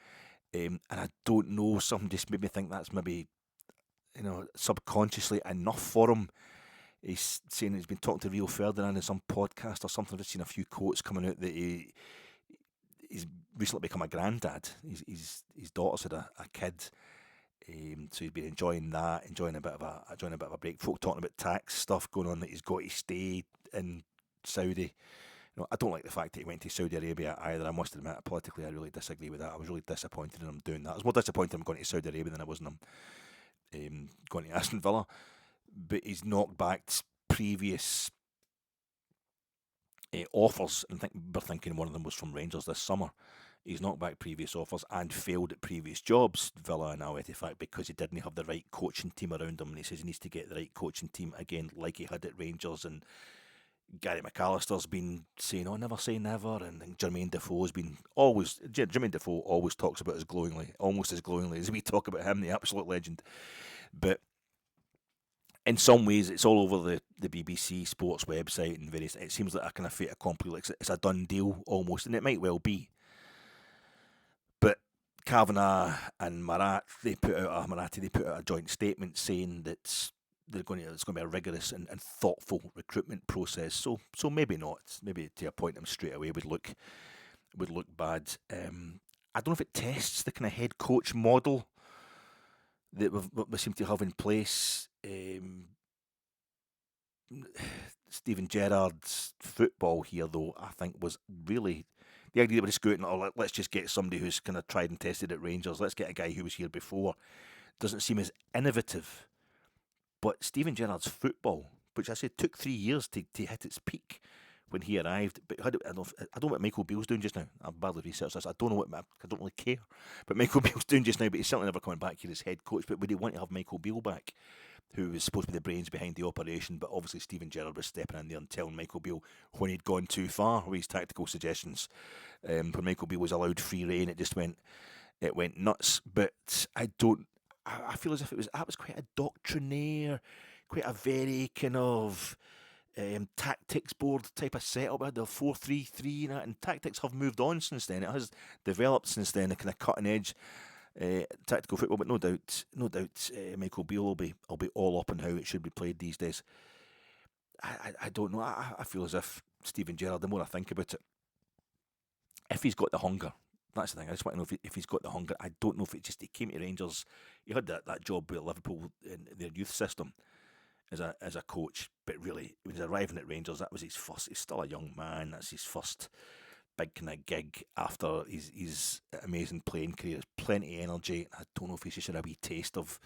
And I don't know. Something just made me think that's maybe, subconsciously enough for him. He's saying he's been talking to Rio Ferdinand in some podcast or something. I've just seen a few quotes coming out that he's recently become a granddad. His daughter's had a kid, so he's been enjoying that, enjoying a bit of a break. Folk talking about tax stuff going on, that he's got to stay in Saudi. I don't like the fact that he went to Saudi Arabia either. I must admit, politically, I really disagree with that. I was really disappointed in him doing that. I was more disappointed in him going to Saudi Arabia than I was in him going to Aston Villa. But he's knocked back previous offers, and we're thinking one of them was from Rangers this summer. He's knocked back previous offers and failed at previous jobs, Villa and Away, fact, because he didn't have the right coaching team around him. And he says he needs to get the right coaching team again, like he had at Rangers. And Gary McAllister's been saying, never say never, and Jermaine Defoe's been Jermaine Defoe always talks about almost as glowingly as we talk about him, the absolute legend. But in some ways, it's all over the BBC Sports website and various. It seems like a kind of fait accompli, like it's a done deal almost, and it might well be. But Kavanagh and Marat, they put out a joint statement saying that it's going to be a rigorous and thoughtful recruitment process. So maybe not. Maybe to appoint him straight away would look bad. I don't know if it tests the kind of head coach model that we seem to have in place. Steven Gerrard's football here, though, I think was really the idea that we're just going, let's just get somebody who's kind of tried and tested at Rangers. Let's get a guy who was here before. Doesn't seem as innovative. But Steven Gerrard's football, which I said took 3 years to hit its peak when he arrived. But I don't know what Michael Beale's doing just now. I've badly researched this. I don't really care. But Michael Beale's doing just now. But he's certainly never coming back here as head coach. But would he want to have Michael Beale back, who was supposed to be the brains behind the operation? But obviously Steven Gerrard was stepping in there and telling Michael Beale when he'd gone too far with his tactical suggestions. When Michael Beale was allowed free rein, it went nuts. But I feel as if that was quite a doctrinaire, quite a very kind of tactics board type of setup. I had the 4-3-3 and tactics have moved on since then. It has developed since then, a kind of cutting edge tactical football. But no doubt, Michael Beale will be all up on how it should be played these days. I don't know. I feel as if Steven Gerrard, the more I think about it, if he's got the hunger. That's the thing. I just want to know if he's got the hunger. I don't know if he came to Rangers. He had that job with Liverpool in their youth system as a coach, but really, when he's arriving at Rangers, that was his first. He's still a young man. That's his first big kind of gig after his amazing playing career. Plenty of energy. I don't know if he's just had a wee taste of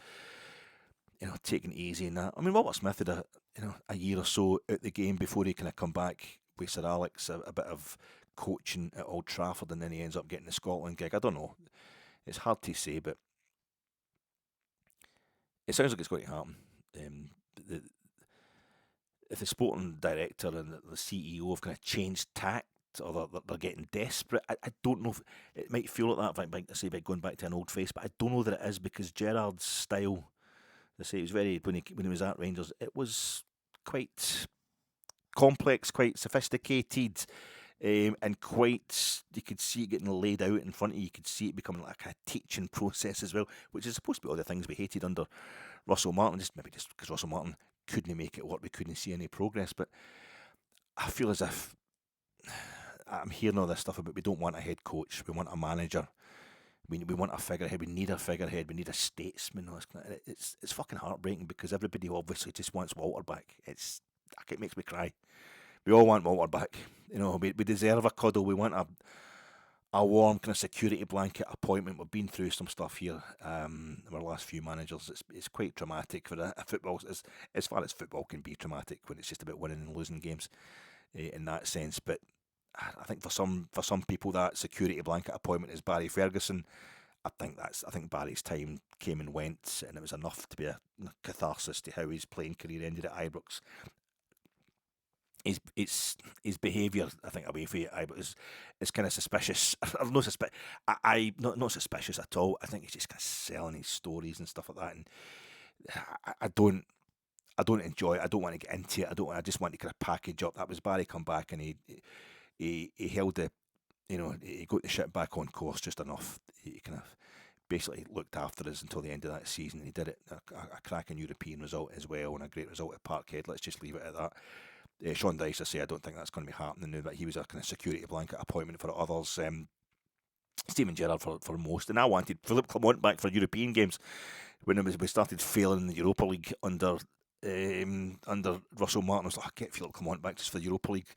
taking it easy and that. I mean, Robert Smith had a year or so out the game before he kind of come back with Sir Alex, a bit of coaching at Old Trafford, and then he ends up getting the Scotland gig. I don't know. It's hard to say, but it sounds like it's going to happen. If the sporting director and the CEO have kind of changed tact, or they're getting desperate, I don't know if it might feel like that. I say by going back to an old face, but I don't know that it is, because Gerrard's style, I say, it was very when he was at Rangers, it was quite complex, quite sophisticated. And quite, you could see it getting laid out in front of you. You could see it becoming like a teaching process as well, which is supposed to be all the things we hated under Russell Martin, just because Russell Martin couldn't make it work. We couldn't see any progress. But I feel as if I'm hearing all this stuff about we don't want a head coach, we want a manager. we want a figurehead. We need a figurehead. We need a statesman. It's fucking heartbreaking because everybody obviously just wants Walter back. It makes me cry. We all want Walter back. We deserve a cuddle. We want a warm kind of security blanket appointment. We've been through some stuff here. Our last few managers, it's quite traumatic for a football. As far as football can be traumatic when it's just about winning and losing games, in that sense. But I think for some people that security blanket appointment is Barry Ferguson. I think Barry's time came and went, and it was enough to be a catharsis to how his playing career ended at Ibrox. His behaviour, I think, away from Ibrox is kind of suspicious. Not suspicious at all. I think he's just kind of selling his stories and stuff like that, and I don't enjoy it. I don't want to get into it. I just want to kind of package up. That was Barry come back and he held the, he got the ship back on course just enough. He kind of basically looked after us until the end of that season. He did it a cracking European result as well, and a great result at Parkhead. Let's just leave it at that. Sean Dyche, I say, I don't think that's going to be happening now, but he was a kind of security blanket appointment for others. Steven Gerrard for most, and I wanted Philip Clement back for European games when we started failing in the Europa League under Russell Martin. I was like, I get Philip Clement back just for the Europa League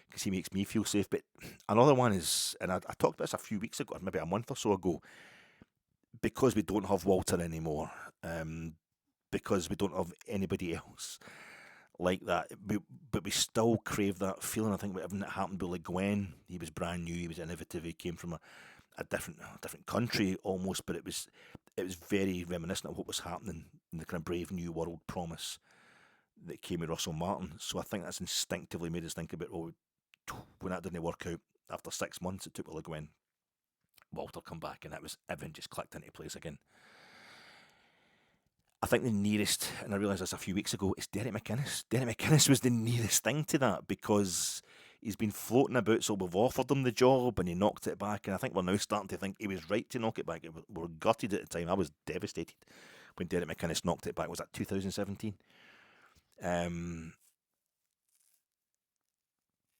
because he makes me feel safe. But another one is, and I talked about this a few weeks ago, or maybe a month or so ago, because we don't have Walter anymore, because we don't have anybody else like that, but we still crave that feeling. I think everything that happened with Le Guen, he was brand new, he was innovative, he came from a different country almost, but it was very reminiscent of what was happening in the kind of brave new world promise that came with Russell Martin. So I think that's instinctively made us think about, when that didn't work out after 6 months it took with Le Guen, Walter come back, and everything just clicked into place again. I think the nearest, and I realised this a few weeks ago, is Derek McInnes. Derek McInnes was the nearest thing to that because he's been floating about, so we've offered him the job and he knocked it back, and I think we're now starting to think he was right to knock it back. We were gutted at the time. I was devastated when Derek McInnes knocked it back. Was that 2017?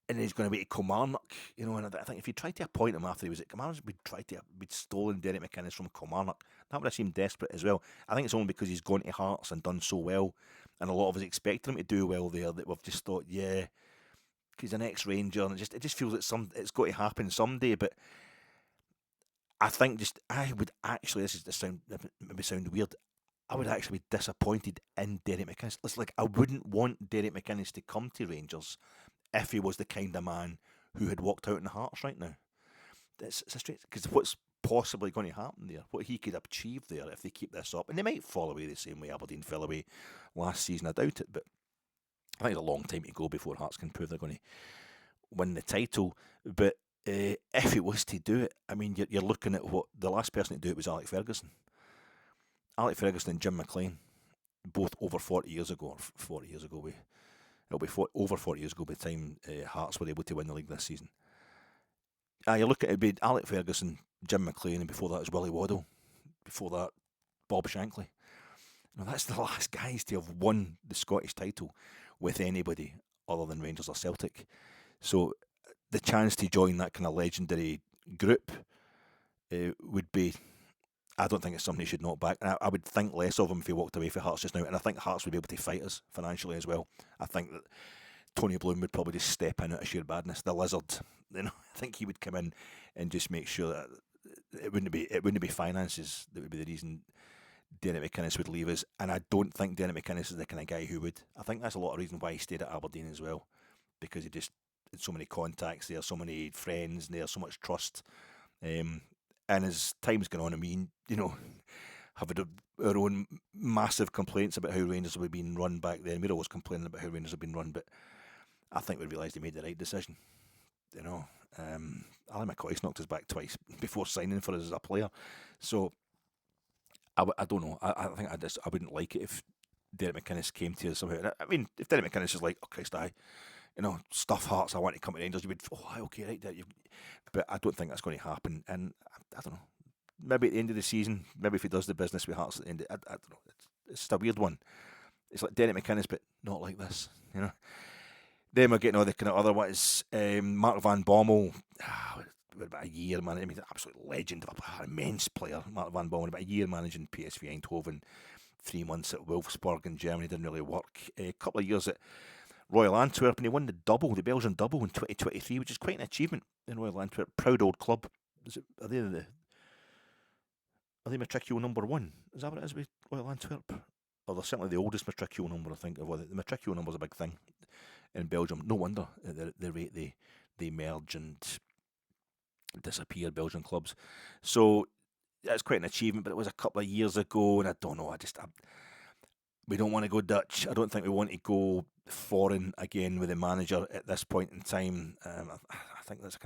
And he's going to be at Kilmarnock, and I think if you tried to appoint him after he was at Kilmarnock, we'd stolen Derek McInnes from Kilmarnock. That would have seemed desperate as well. I think it's only because he's gone to Hearts and done so well, and a lot of us expected him to do well there, that we've just thought, yeah, he's an ex-Ranger, and it just feels like it's got to happen someday. But I think I would actually, maybe sound weird, I would actually be disappointed in Derek McInnes. It's like I wouldn't want Derek McInnes to come to Rangers if he was the kind of man who had walked out in the Hearts right now. It's a straight, because what's possibly going to happen there, what he could achieve there if they keep this up, and they might fall away the same way Aberdeen fell away last season, I doubt it, but I think it's a long time to go before Hearts can prove they're going to win the title. But if he was to do it, I mean, you're looking at what the last person to do it was Alec Ferguson. Alec Ferguson and Jim McLean, both over 40 years ago, it'll be over 40 years ago by the time Hearts were able to win the league this season. You look at it, it'd be Alec Ferguson, Jim McLean, and before that was Willie Waddle. Before that, Bob Shankly. Now, that's the last guys to have won the Scottish title with anybody other than Rangers or Celtic. So the chance to join that kind of legendary group would be, I don't think it's something he should knock back. And I would think less of him if he walked away from Hearts just now. And I think Hearts would be able to fight us financially as well. I think that Tony Bloom would probably just step in out of sheer badness. The lizard, I think he would come in and just make sure that it wouldn't be finances that would be the reason Derek McInnes would leave us. And I don't think Derek McInnes is the kind of guy who would. I think that's a lot of reason why he stayed at Aberdeen as well, because he just had so many contacts there, so many friends there, so much trust. And as time's gone on, I mean, having our own massive complaints about how Rangers have been run back then. We're always complaining about how Rangers have been run, but I think we realised he made the right decision. Alan McCoy's knocked us back twice before signing for us as a player. So, I don't know. I think I wouldn't like it if Derek McInnes came to us somehow. I mean, if Derek McInnes is like, oh Christ, stuff Hearts, I want to come to Rangers, you would, okay, right there. But I don't think that's going to happen. And I don't know. Maybe at the end of the season, maybe if he does the business with Hearts at the end, I don't know. It's just a weird one. It's like Derek McInnes, but not like this, Then we're getting all the kind of other ones. Mark Van Bommel, about a year, man. I mean, an absolute legend, an immense player, Mark Van Bommel. About a year managing PSV Eindhoven, 3 months at Wolfsburg in Germany, didn't really work. A couple of years at Royal Antwerp, and he won the Belgian double in 2023, which is quite an achievement in Royal Antwerp. Proud old club. Are they matricule number 1? Is that what it is with Royal Antwerp? Or they're certainly the oldest matricule number, I think. Well, the matricule number's a big thing in Belgium. No wonder at the rate they merge and disappear, Belgian clubs. So that's quite an achievement, but it was a couple of years ago, and I don't know. We don't want to go Dutch. I don't think we want to go foreign again with the manager at this point in time. I think that's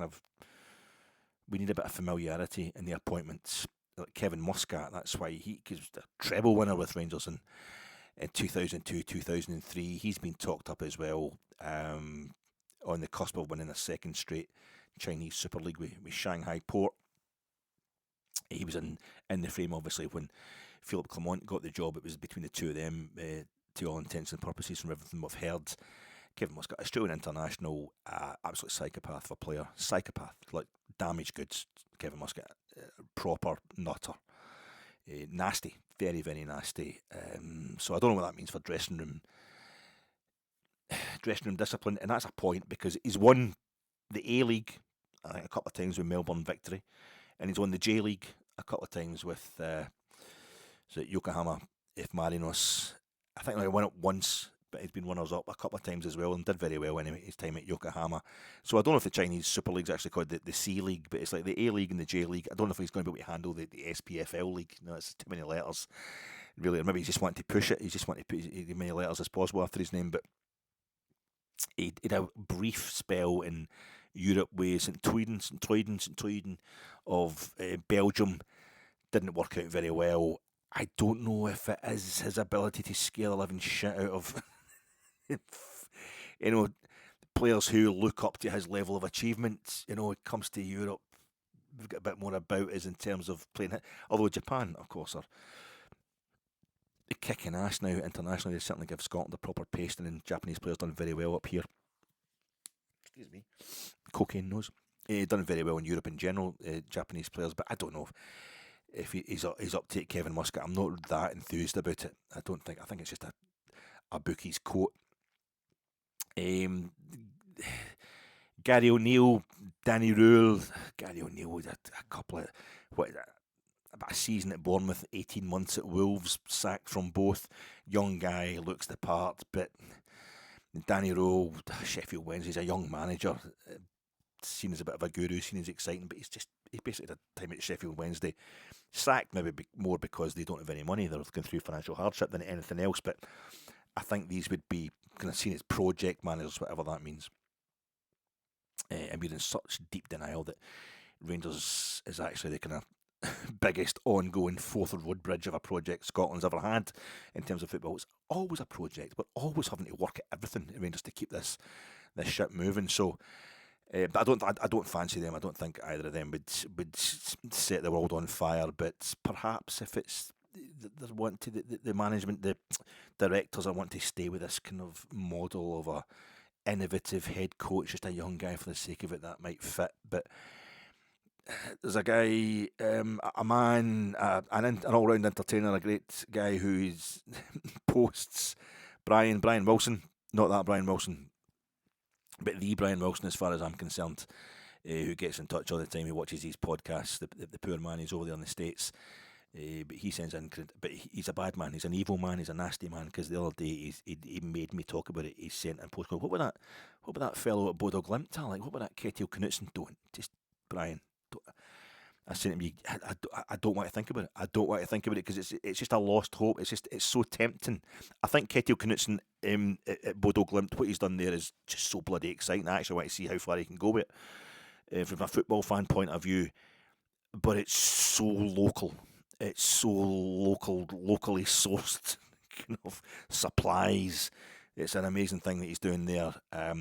we need a bit of familiarity in the appointments. Like Kevin Muscat, that's why he was the treble winner with Rangers in 2002, 2003. He's been talked up as well, on the cusp of winning a second straight Chinese Super League with Shanghai Port. He was in the frame, obviously, when Philippe Clement got the job. It was between the two of them, to all intents and purposes, from everything we've heard. Kevin Muscat, Australian international, absolute psychopath of a player. Psychopath, like damaged goods. Kevin Muscat, proper nutter. Nasty, very, very nasty. So I don't know what that means for dressing room discipline, and that's a point because he's won the A-League, I think, a couple of times with Melbourne Victory, and he's won the J-League a couple of times with Yokohama F. Marinos. I think he won it once, but he's been runners-up a couple of times as well and did very well anyway his time at Yokohama. So I don't know if the Chinese Super League's actually called the C-League, but it's like the A-League and the J-League. I don't know if he's going to be able to handle the SPFL League. No, it's too many letters, really. Or maybe he's just wanting to push it. He's just wanting to put as many letters as possible after his name. But he had a brief spell in Europe with St. Truiden of Belgium. Didn't work out very well. I don't know if it is his ability to scare the living shit out of players who look up to his level of achievement. It comes to Europe, we've got a bit more about us in terms of playing it. Although Japan, of course, are kicking ass now internationally. They certainly give Scotland a proper pasting, and Japanese players done very well up here. Excuse me. Cocaine nose. Done very well in Europe in general, Japanese players, but I don't know if he's up to it, Kevin Muscat. I'm not that enthused about it. I think it's just a bookie's coat. Gary O'Neill, Danny Rule. Gary O'Neill with a couple of about a season at Bournemouth, 18 months at Wolves, sacked from both. Young guy, looks the part, but Danny Rule, Sheffield Wednesday's a young manager, seen as a bit of a guru, seen as exciting, but he basically had a time at Sheffield Wednesday. Sacked maybe more because they don't have any money, they're going through financial hardship than anything else, but I think these would be kind of seen as project managers, whatever that means. And we're in such deep denial that Rangers is actually the kind of biggest ongoing Forth Road Bridge of a project Scotland's ever had in terms of football. It's always a project. We're always having to work at everything in Rangers to keep this ship moving. So, but I don't fancy them. I don't think either of them would set the world on fire. But perhaps if it's the management, the directors are wanting to stay with this kind of model of a innovative head coach, just a young guy for the sake of it, that might fit. But there's a guy, a man, an all-round entertainer, a great guy who posts Brian Wilson, not that Brian Wilson, but the Brian Wilson as far as I'm concerned, who gets in touch all the time. He watches these podcasts. The poor man, he's over there in the States. But he sends in, but he's a bad man. He's an evil man. He's a nasty man. Because the other day he made me talk about it. He sent in post, what about that fellow at Bodo Glimt? Like, what about that Ketil Knutsen? Don't just Brian. Don't. I sent him. I don't want to think about it. I don't want to think about it because it's just a lost hope. It's so tempting. I think Ketil Knutsen at Bodo Glimt, what he's done there is just so bloody exciting. I actually want to see how far he can go with it from a football fan point of view. But it's so local. It's so locally sourced kind of supplies. It's an amazing thing that he's doing there. I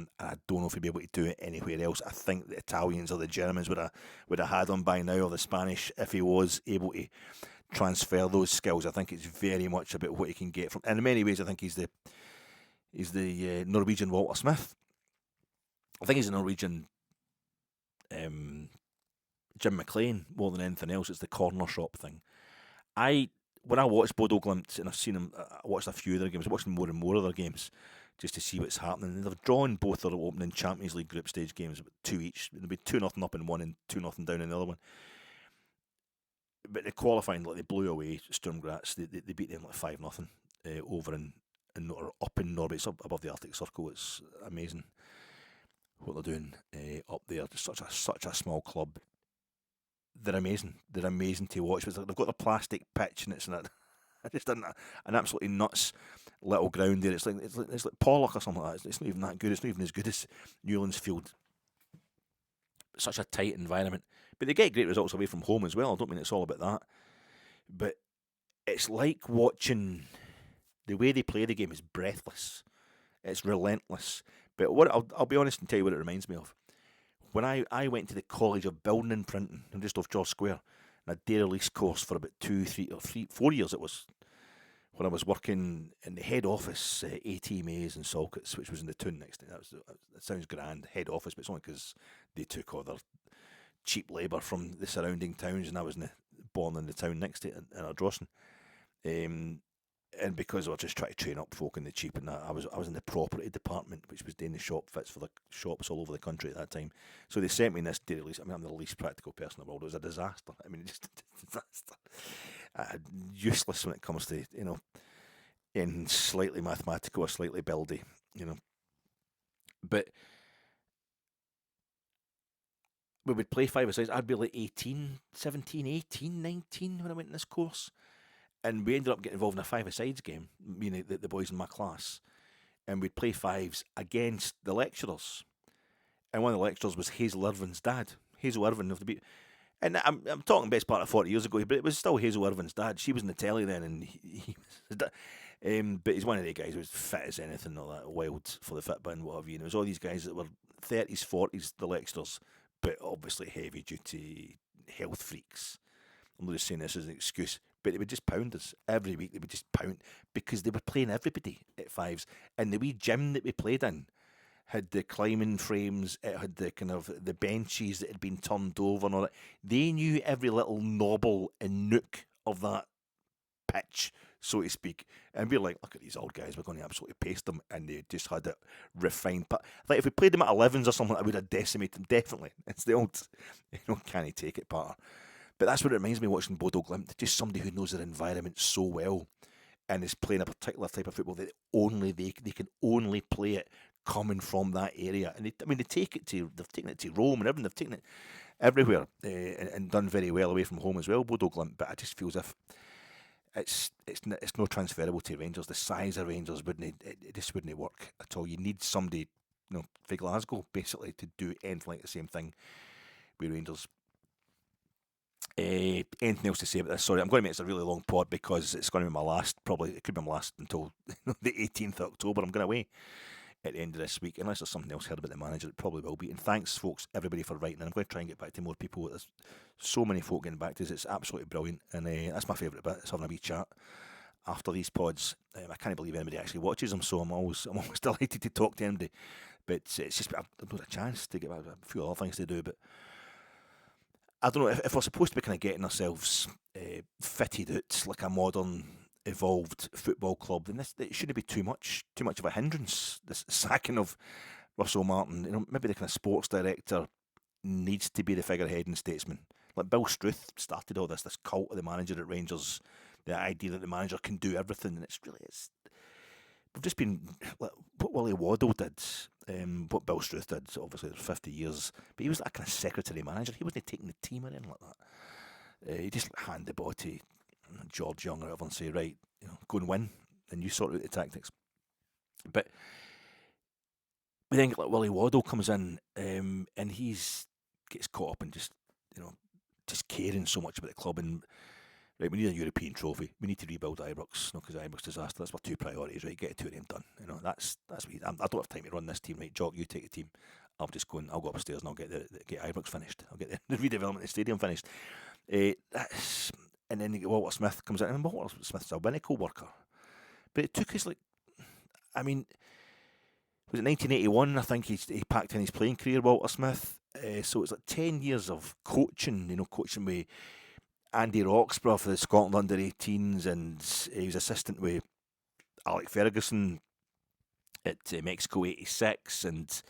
don't know if he'd be able to do it anywhere else. I think the Italians or the Germans would have had him by now, or the Spanish, if he was able to transfer those skills. I think it's very much about what he can get from. And in many ways, I think he's the Norwegian Walter Smith. I think he's a Norwegian Jim McLean more than anything else. It's the corner shop thing. When I watched Bodo Glimt, and I've seen them, I watched a few of their games, I'm watching more and more of their games just to see what's happening. And they've drawn both their opening Champions League group stage games, about 2 each. There'll be 2-0 up in one and 2-0 down in the other one. But the qualifying, like they blew away Sturm Graz, they beat them like 5-0 over or up in Norway. It's up above the Arctic Circle. It's amazing what they're doing up there. Just such a small club. They're amazing. They're amazing to watch. They've got the plastic pitch, and it's just an absolutely nuts little ground there. It's like Pollock or something like that. It's not even that good. It's not even as good as Newlands Field. Such a tight environment, but they get great results away from home as well. I don't mean it's all about that, but it's like watching the way they play the game is breathless. It's relentless. But what I'll be honest and tell you what it reminds me of. When I went to the College of Building and Printing, just off George Square, and I did a lease course for about 4 years it was, when I was working in the head office, AT Mays and Salkits, which was in the town next to it. That sounds grand, head office, but it's only because they took all their cheap labour from the surrounding towns, and I was born in the town next to it, in Ardrossan. And because I was just trying to train up folk in the cheap and that, I was in the property department, which was doing the shop fits for the shops all over the country at that time. So they sent me in this daily lease. I mean, I'm the least practical person in the world. It was a disaster. I mean, just a disaster. Useless when it comes to, in slightly mathematical or slightly buildy, But we would play 5-a-sides. I'd be like 17, 18, 19 when I went in this course. And we ended up getting involved in a 5-a-sides game, meaning the boys in my class. And we'd play fives against the lecturers. And one of the lecturers was Hazel Irvine's dad. Hazel Irvine of the beat. And I'm talking best part of 40 years ago, but it was still Hazel Irvine's dad. She was in the telly then, and he was but he's one of the guys who was fit as anything, all that wild for the fit bin, whatever. And it was all these guys that were 30s, 40s, the lecturers, but obviously heavy duty health freaks. I'm not just saying this as an excuse, but they would just pound us every week. They would just pound because they were playing everybody at fives, and the wee gym that we played in had the climbing frames. It had the kind of the benches that had been turned over and all that. They knew every little knobble and nook of that pitch, so to speak. And we're like, look at these old guys, we're going to absolutely paste them. And they just had it refined. But like if we played them at 11s or something, I would have decimated them, definitely. It's the old, can he take it part. But that's what it reminds me of watching Bodo Glimt. Just somebody who knows their environment so well and is playing a particular type of football that they can only play it coming from that area. And they've taken it to Rome and everything. They've taken it everywhere and done very well away from home as well, Bodo Glimt. But I just feel as if it's no transferable to Rangers. The size of Rangers it just wouldn't work at all. You need somebody, for Glasgow basically to do anything like the same thing with Rangers. Anything else to say about this? Sorry, I'm going to make this a really long pod because it's going to be my last, probably, it could be my last until the 18th of October. I'm going away at the end of this week, unless there's something else heard about the manager. It probably will be. And thanks, folks, everybody, for writing. And I'm going to try and get back to more people. There's so many folk getting back to us. It's absolutely brilliant. And that's my favourite bit, is having a wee chat after these pods. I can't believe anybody actually watches them, so I'm always delighted to talk to anybody. But it's just, I've not a chance to get a few other things to do, but I don't know, if we're supposed to be kind of getting ourselves fitted out like a modern, evolved football club, then it shouldn't be too much of a hindrance. This sacking of Russell Martin, maybe the kind of sports director needs to be the figurehead and statesman. Like Bill Struth started all this cult of the manager at Rangers, the idea that the manager can do everything, and we've just been like, what Willie Waddle did, what Bill Struth did. Obviously, it was 50 years, but he was that kind of secretary manager. He wasn't taking the team or anything like that. He just hand the ball to George Young or whatever and say, right, go and win, and you sort out the tactics. But then like Willie Waddle comes in, and gets caught up in just caring so much about the club and. Right, we need a European trophy. We need to rebuild Ibrox, because Ibrox disaster. That's my two priorities. Right, get a tour done. That's what I don't have time to run this team. Right, Jock, you take the team. I'll go upstairs and I'll get Ibrox finished. I'll get the redevelopment of the stadium finished. And then Walter Smith comes in, and Walter Smith's a Winnacle worker. But it took us was it 1981? I think he packed in his playing career, Walter Smith, So it's like 10 years of coaching, coaching with Andy Roxburgh for the Scotland under-18s, and he was assistant with Alec Ferguson at Mexico '86, and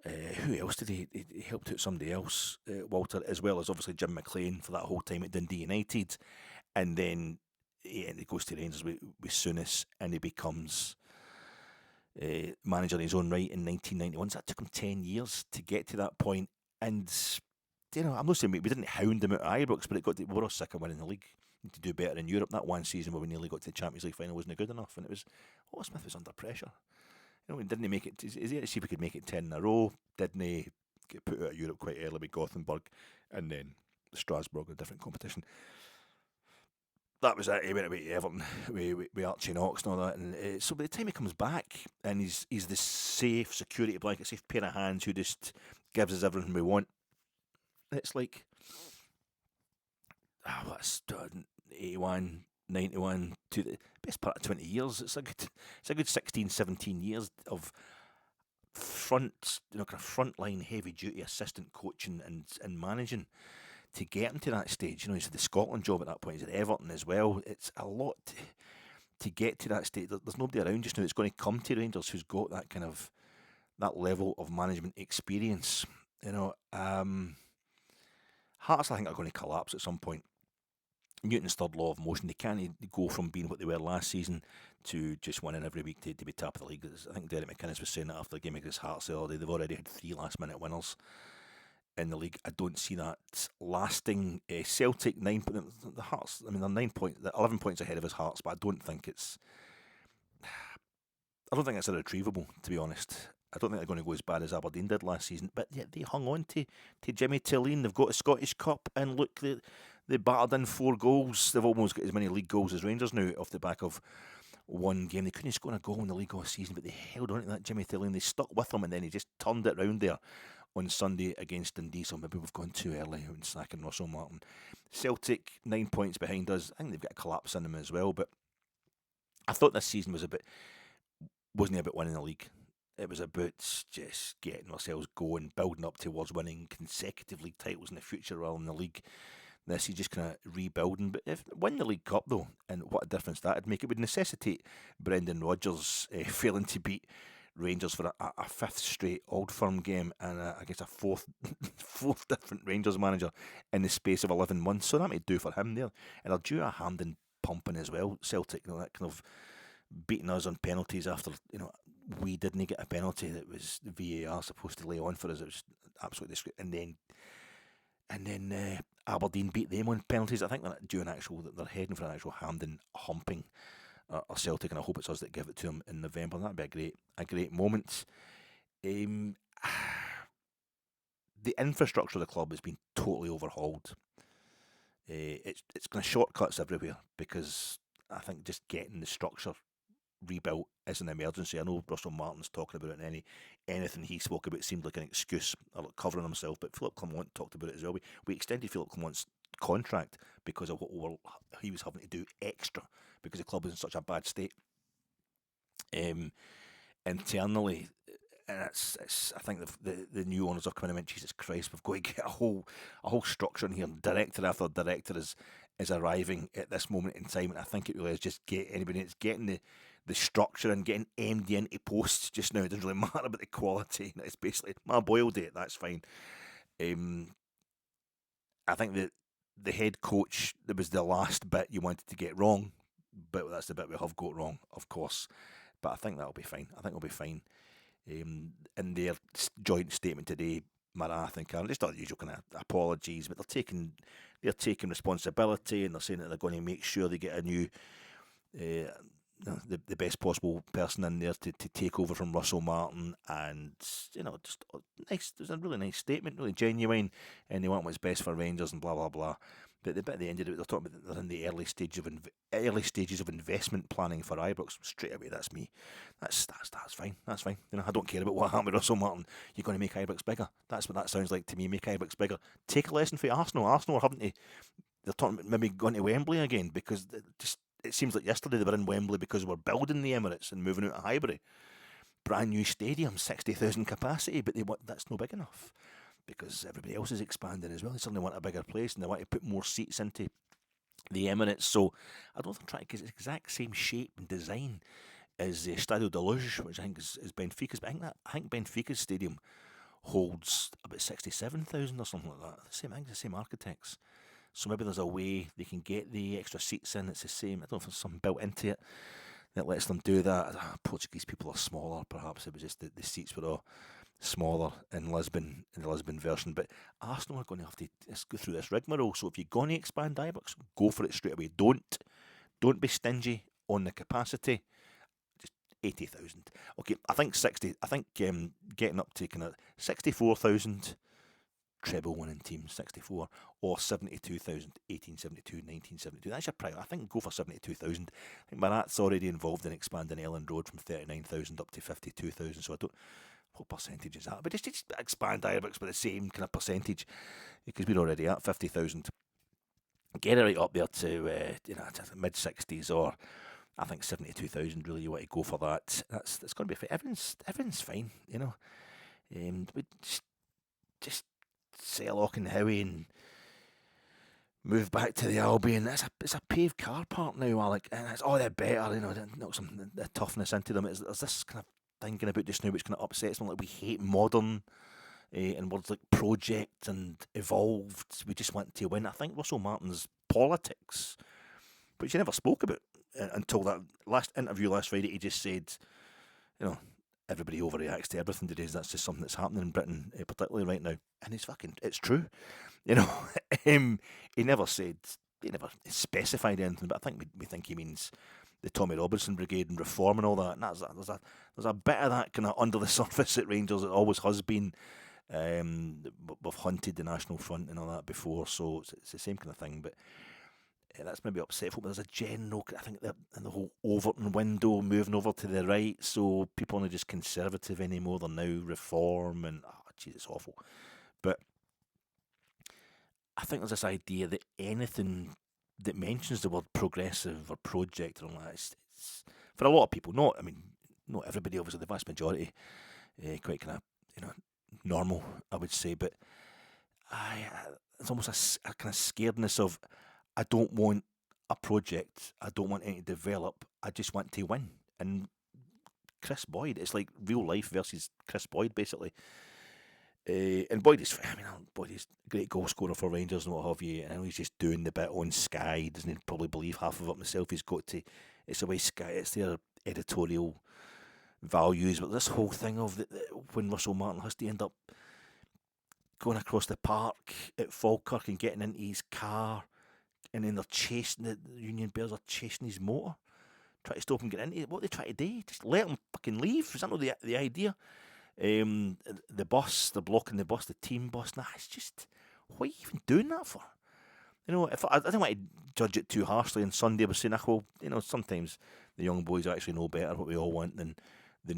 who else did he helped out somebody else, Walter, as well as obviously Jim McLean for that whole time at Dundee United, and then he goes to Rangers with Souness, and he becomes manager in his own right in 1991. So that took him 10 years to get to that point, and I'm not saying we didn't hound him out of Ibrox, but we were all sick of winning the league. Need to do better in Europe. That one season where we nearly got to the Champions League final wasn't good enough, and it was Smith was under pressure. Didn't he make it? Is he to see if he could make it 10 in a row? Didn't he get put out of Europe quite early with Gothenburg, and then Strasbourg, a different competition? That was it. He went away to Everton with Archie Knox and all that. And so by the time he comes back, and he's the safe security blanket, safe pair of hands who just gives us everything we want. It's like, what's 81, 91 to the best part of 20 years. It's a good 16, 17 years of frontline heavy duty assistant coaching and managing to get him to that stage. He's had the Scotland job at that point. He's at Everton as well. It's a lot to get to that stage. There's nobody around just now that's going to come to Rangers who's got that level of management experience. Hearts, I think, are going to collapse at some point. Newton's third law of motion. They can't go from being what they were last season to just winning every week to be top of the league. I think Derek McInnes was saying that after the game against Hearts the other day. They've already had 3 last-minute winners in the league. I don't see that lasting. Celtic 9 points. The Hearts. I mean, they're 9 points. They're 11 points ahead of his Hearts, but I don't think it's irretrievable, to be honest. I don't think they're going to go as bad as Aberdeen did last season, but yet they hung on to Jimmy Tilleen. They've got a Scottish Cup, and look, they battered in 4 goals. They've almost got as many league goals as Rangers now off the back of one game. They couldn't score a goal in the league all season, but they held on to that Jimmy Tilleen. They stuck with him, and then he just turned it round there on Sunday against Dundee. So maybe we've gone too early in sacking Russell Martin. Celtic 9 points behind us. I think they've got a collapse in them as well, but I thought this season wasn't about winning the league. It was about just getting ourselves going, building up towards winning consecutive league titles in the future rather than the league. This is just kind of rebuilding. But if win the League Cup, though, and what a difference that would make, it would necessitate Brendan Rodgers failing to beat Rangers for a 5th straight Old Firm game and I guess a fourth different Rangers manager in the space of 11 months. So that might do for him there. And they're due a hand in pumping as well, Celtic, that kind of beating us on penalties after, we didn't get a penalty that was the VAR supposed to lay on for us. It was absolutely disgraceful. And then Aberdeen beat them on penalties. I think they're heading for an actual hand in humping or Celtic, and I hope it's us that give it to them in November. That'd be a great moment. The infrastructure of the club has been totally overhauled. It's kind of shortcuts everywhere because I think just getting the structure rebuilt is an emergency. I know Russell Martin's talking about it, and anything he spoke about seemed like an excuse or like covering himself, but Philip Clement talked about it as well. We extended Philip Clement's contract because of what he was having to do extra because the club was in such a bad state internally. And I think the new owners are coming in and went, Jesus Christ, we've got to get a whole structure in here. Director after director is arriving at this moment in time, and I think it really is just it's getting the structure and getting MD into posts just now. It doesn't really matter about the quality. It's basically my boil date. That's fine. I think that the head coach, that was the last bit you wanted to get wrong, but that's the bit we have got wrong, of course. But I think that'll be fine. I think it'll be fine. In their joint statement today, Marath and Karen, just not the usual kind of apologies, but they're taking responsibility, and they're saying that they're going to make sure they get a new, the best possible person in there to take over from Russell Martin, and just nice. It was a really nice statement, really genuine, and they want what's best for Rangers and blah blah blah. But the bit at the end of it, they're talking about they're in the early stages of investment planning for Ibrox. Straight away, that's me. That's fine. That's fine. I don't care about what happened with Russell Martin. You're going to make Ibrox bigger. That's what that sounds like to me. Make Ibrox bigger. Take a lesson from Arsenal. Arsenal are having to. They're talking about maybe going to Wembley again because it seems like yesterday they were in Wembley because we're building the Emirates and moving out of Highbury. Brand new stadium, 60,000 capacity, but that's no big enough. because everybody else is expanding as well. They suddenly want a bigger place and they want to put more seats into the Emirates. So I don't think they're trying to get the exact same shape and design as the Estadio de Luz, which I think is Benfica's. But I think Benfica's stadium holds about 67,000 or something like that. I think the same architects. So maybe there's a way they can get the extra seats in. It's the same. I don't know if there's something built into it that lets them do that. Portuguese people are smaller, perhaps. It was just the seats were all smaller in Lisbon, in the Lisbon version. But Arsenal are going to have to go through this rigmarole. So if you're going to expand Ibrox, go for it straight away. Don't be stingy on the capacity. 80,000. Okay, I think 60. I think getting up to kind of 64,000 treble winning team, 64, or 72,000, 1872, 1972. That's your price. I think go for 72,000. I think Marat's already involved in expanding Elland Road from 39,000 up to 52,000. So I don't. What percentage is that? But just expand Ibrox by the same kind of percentage, because we're already at 50,000. Get it right up there to to mid 60s, or I think 72,000. Really, you want to go for that. That's going to be fine. Everyone's fine, we just sell Auckland Howie and move back to the Albion. It's a paved car park now, Alec, and it's all the better. Knock some the toughness into them. There's this kind of thinking about just now which kind of upsets them. Like, we hate modern. And words like project and evolved. We just want to win. I think Russell Martin's politics, which he never spoke about until that last interview last Friday. He just said, everybody overreacts to everything today. That's just something that's happening in Britain, particularly right now. And it's true. He never specified anything, but I think we think he means the Tommy Robinson Brigade and reform and all that. And there's a bit of that kind of under the surface at Rangers. It always has been. We've hunted the National Front and all that before, so it's the same kind of thing. But that's maybe upset folk. But there's a general, I think, in the whole Overton window moving over to the right, so people aren't just conservative anymore. They're now reform, and it's awful. But I think there's this idea that anything that mentions the word progressive or project or all that, it's for a lot of people. Not everybody, obviously, the vast majority, quite kind of normal, I would say. But it's almost a kind of scaredness of, I don't want a project, I don't want any to develop, I just want to win. And Chris Boyd, it's like real life versus Chris Boyd, basically. And Boyd is a great goal scorer for Rangers and what have you. And I know he's just doing the bit on Sky. Doesn't he probably believe half of it himself? He's got to. It's the way Sky. It's their editorial values. But this whole thing of when Russell Martin has to end up going across the park at Falkirk and getting into his car, and then they're chasing the Union Bears are chasing his motor, trying to stop him getting into it. What they try to do? Just let him fucking leave. Is that not the idea? The bus, they're blocking the bus, the team bus. Nah, it's just, what are you even doing that for? If I don't want to judge it too harshly. And Sunday was saying, sometimes the young boys actually know better what we all want than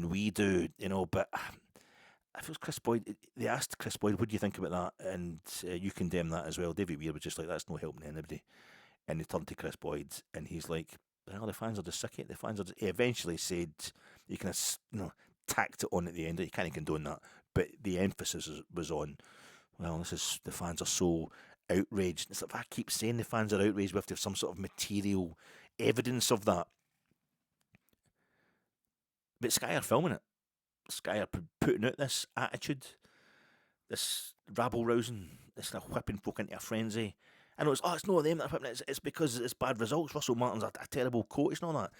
we do. But if it was Chris Boyd, they asked Chris Boyd, what do you think about that? And you condemn that as well. David Weir was just like, that's no helping anybody. And they turned to Chris Boyd, and he's like, well, the fans are just sick of it. The fans are just, he eventually said, you can, tacked it on at the end. You can't condone that, but the emphasis was on, well, the fans are so outraged. It's like, if I keep saying the fans are outraged, we have to have some sort of material evidence of that. But Sky are filming it. Sky are putting out this attitude, this rabble-rousing, this kind of whipping folk into a frenzy. I know it's not them that are whipping it, it's because it's bad results. Russell Martin's a terrible coach and all that.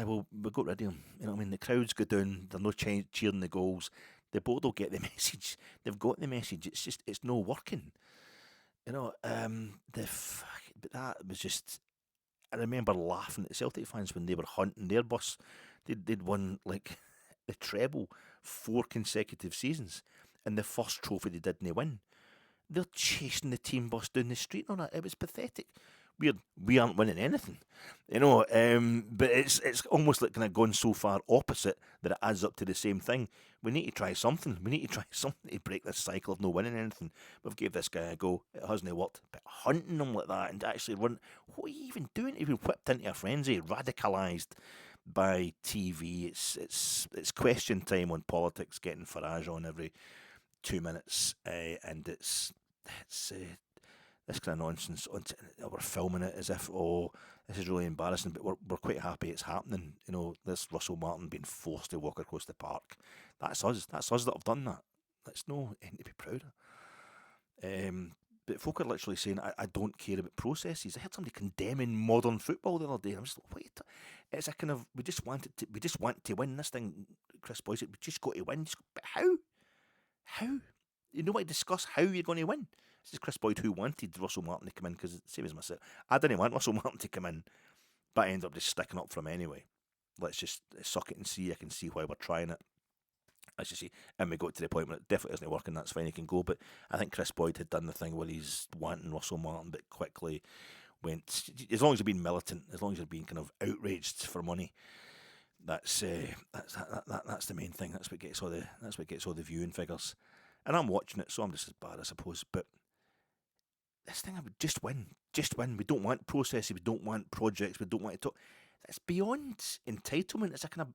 We'll got rid of him. The crowds go down, they're no cheering the goals. The Bodo get the message. They've got the message. It's just, it's no working. But that was just, I remember laughing at the Celtic fans when they were hunting their bus. They'd won, like, the treble 4 consecutive seasons, and the first trophy they didn't win. They're chasing the team bus down the street and all that. It was pathetic. We aren't winning anything, but it's almost like kind of gone so far opposite that it adds up to the same thing. We need to try something. We need to try something to break this cycle of no winning anything. We've gave this guy a go. It hasn't worked. But hunting him like that and actually run, what are you even doing? He's been whipped into a frenzy, radicalised by TV. It's question time on politics, getting Farage on every 2 minutes, and it's this kind of nonsense. We're filming it as if, oh, this is really embarrassing, but we're quite happy it's happening. You know, this Russell Martin being forced to walk across the park. That's us. That's us that have done that. That's no anything to be proud of. But folk are literally saying, I don't care about processes. I heard somebody condemning modern football the other day. And I'm just like, wait, it's a kind of, we just want to win this thing. Chris Boyd said, we just got to win. But how? How? You know what? Discuss how you're going to win. This is Chris Boyd who wanted Russell Martin to come in, because same as myself, I didn't want Russell Martin to come in, but I ended up just sticking up for him anyway. Let's just suck it and see. I can see why we're trying it. As you see, and we got to the point where it definitely isn't working, that's fine, he can go. But I think Chris Boyd had done the thing where he's wanting Russell Martin, but quickly went, as long as you're being militant, as long as you're being kind of outraged for money, that's the main thing. That's what gets all the viewing figures. And I'm watching it, so I'm just as bad, I suppose. But this thing, I would just win. We don't want processes, we don't want projects, we don't want to talk. It's beyond entitlement. It's a kind of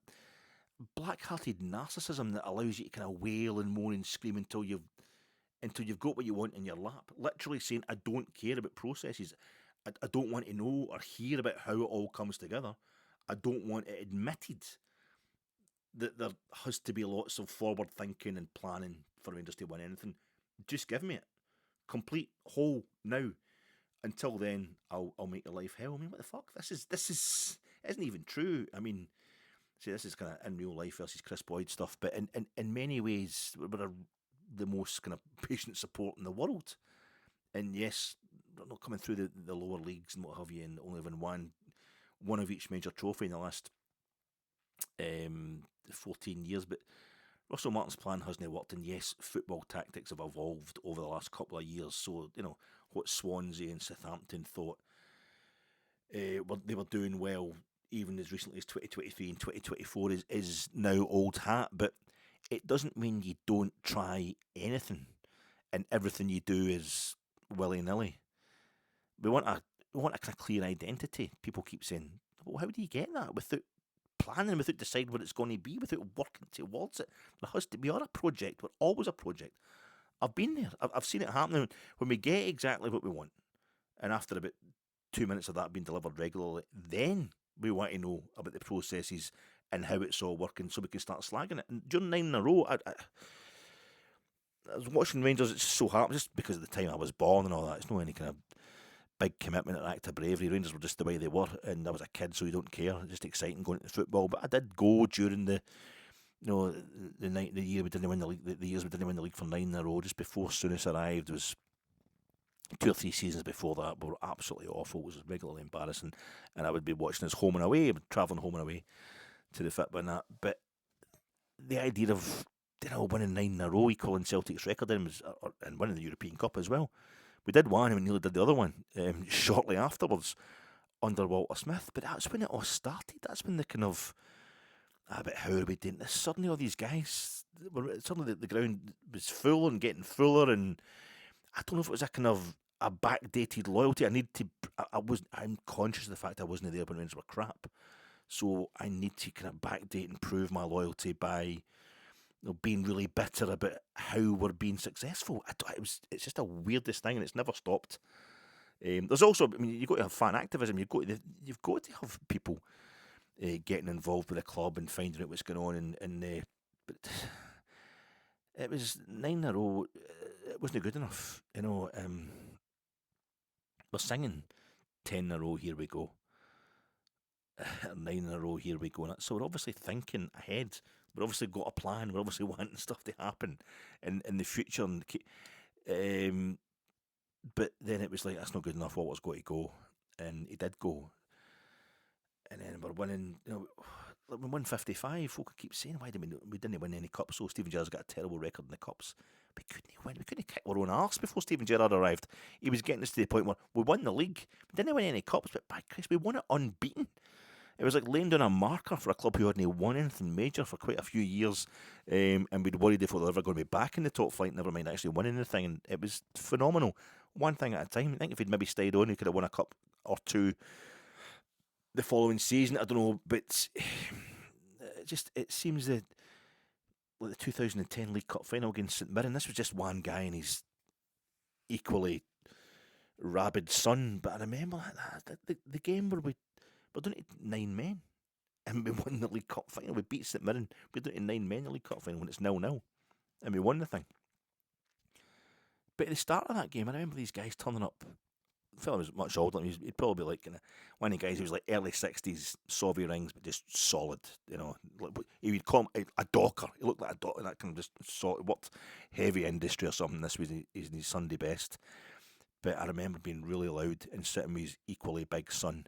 black-hearted narcissism that allows you to kind of wail and moan and scream until you've got what you want in your lap. Literally saying, I don't care about processes. I don't want to know or hear about how it all comes together. I don't want it admitted that there has to be lots of forward thinking and planning for Rangers to win anything. Just give me it. Complete, whole, now. Until then, I'll make your life hell. I mean, what the fuck? This isn't even true. I mean, see, this is kind of in real life versus Chris Boyd stuff, but in many ways, we're the most kind of patient support in the world. And yes, we're not coming through the lower leagues and what have you, and only having one of each major trophy in the last 14 years. But Russell Martin's plan hasn't worked, and yes, football tactics have evolved over the last couple of years. So, you know, what Swansea and Southampton thought they were doing well, even as recently as 2023 and 2024, is now old hat. But it doesn't mean you don't try anything and everything you do is willy-nilly. We want a kind of clear identity. People keep saying, well, how do you get that without planning, without deciding what it's going to be, without working towards it? We are a project. We're always a project. I've been there. I've seen it happening when we get exactly what we want, and after about 2 minutes of that being delivered regularly, then we want to know about the processes and how it's all working so we can start slagging it. And during 9 in a row, I was watching Rangers. It's so hard, just because of the time I was born and all that. It's not any kind of big commitment or act of bravery. Rangers were just the way they were, and I was a kid, so you don't care. It's just exciting going to football. But I did go during the year we didn't win the league. The years we didn't win the league for 9 in a row. Just before Souness arrived was 2 or 3 seasons before that, but were absolutely awful. It was regularly embarrassing, and I would be watching us home and away, travelling home and away to the FitBin and that. But the idea of winning 9 in a row, equaling Celtic's record, and winning the European Cup as well. We did one, and we nearly did the other one shortly afterwards under Walter Smith. But that's when it all started. That's when the kind of but how are we doing this? Suddenly, all these guys, suddenly the ground was full and getting fuller, and I don't know if it was a kind of a backdated loyalty. I'm conscious of the fact I wasn't there when Rangers were crap, so I need to kind of backdate and prove my loyalty by being really bitter about how we're being successful. It's just a weirdest thing, and it's never stopped. There's also, I mean, you've got to have fan activism. You've got to have people getting involved with the club and finding out what's going on. But it was 9 in a row. It wasn't good enough. We're singing 10 in a row, here we go. 9 in a row, here we go. So we're obviously thinking ahead. We've obviously got a plan. We're obviously wanting stuff to happen in the future. But then it was like, that's not good enough. Walter's got to go. And he did go. And then we're winning, we won 55. Folk keep saying, why didn't we didn't win any cups? So Steven Gerrard's got a terrible record in the cups. We couldn't win. We couldn't kick our own arse before Steven Gerrard arrived. He was getting us to the point where we won the league. We didn't win any cups, but by Christ, we won it unbeaten. It was like laying down a marker for a club who hadn't won anything major for quite a few years, and we'd worried if we were ever going to be back in the top flight, never mind actually winning anything, and it was phenomenal. One thing at a time. I think if he'd maybe stayed on, he could have won a cup or two the following season. I don't know, but it seems that like the 2010 League Cup final against St Mirren. This was just one guy and his equally rabid son. But I remember the game where we were down to 9 men and we won the League Cup final. We beat St Mirren. We were down to 9 men in the League Cup final when it's 0-0. And we won the thing. But at the start of that game, I remember these guys turning up. The fella was much older. He'd probably like one of the guys who was like early 60s, Soviet rings, but just solid. You know, he would call him a docker. He looked like a docker, that kind of just solid, worked heavy industry or something. This was his Sunday best. But I remember being really loud and sitting with his equally big son,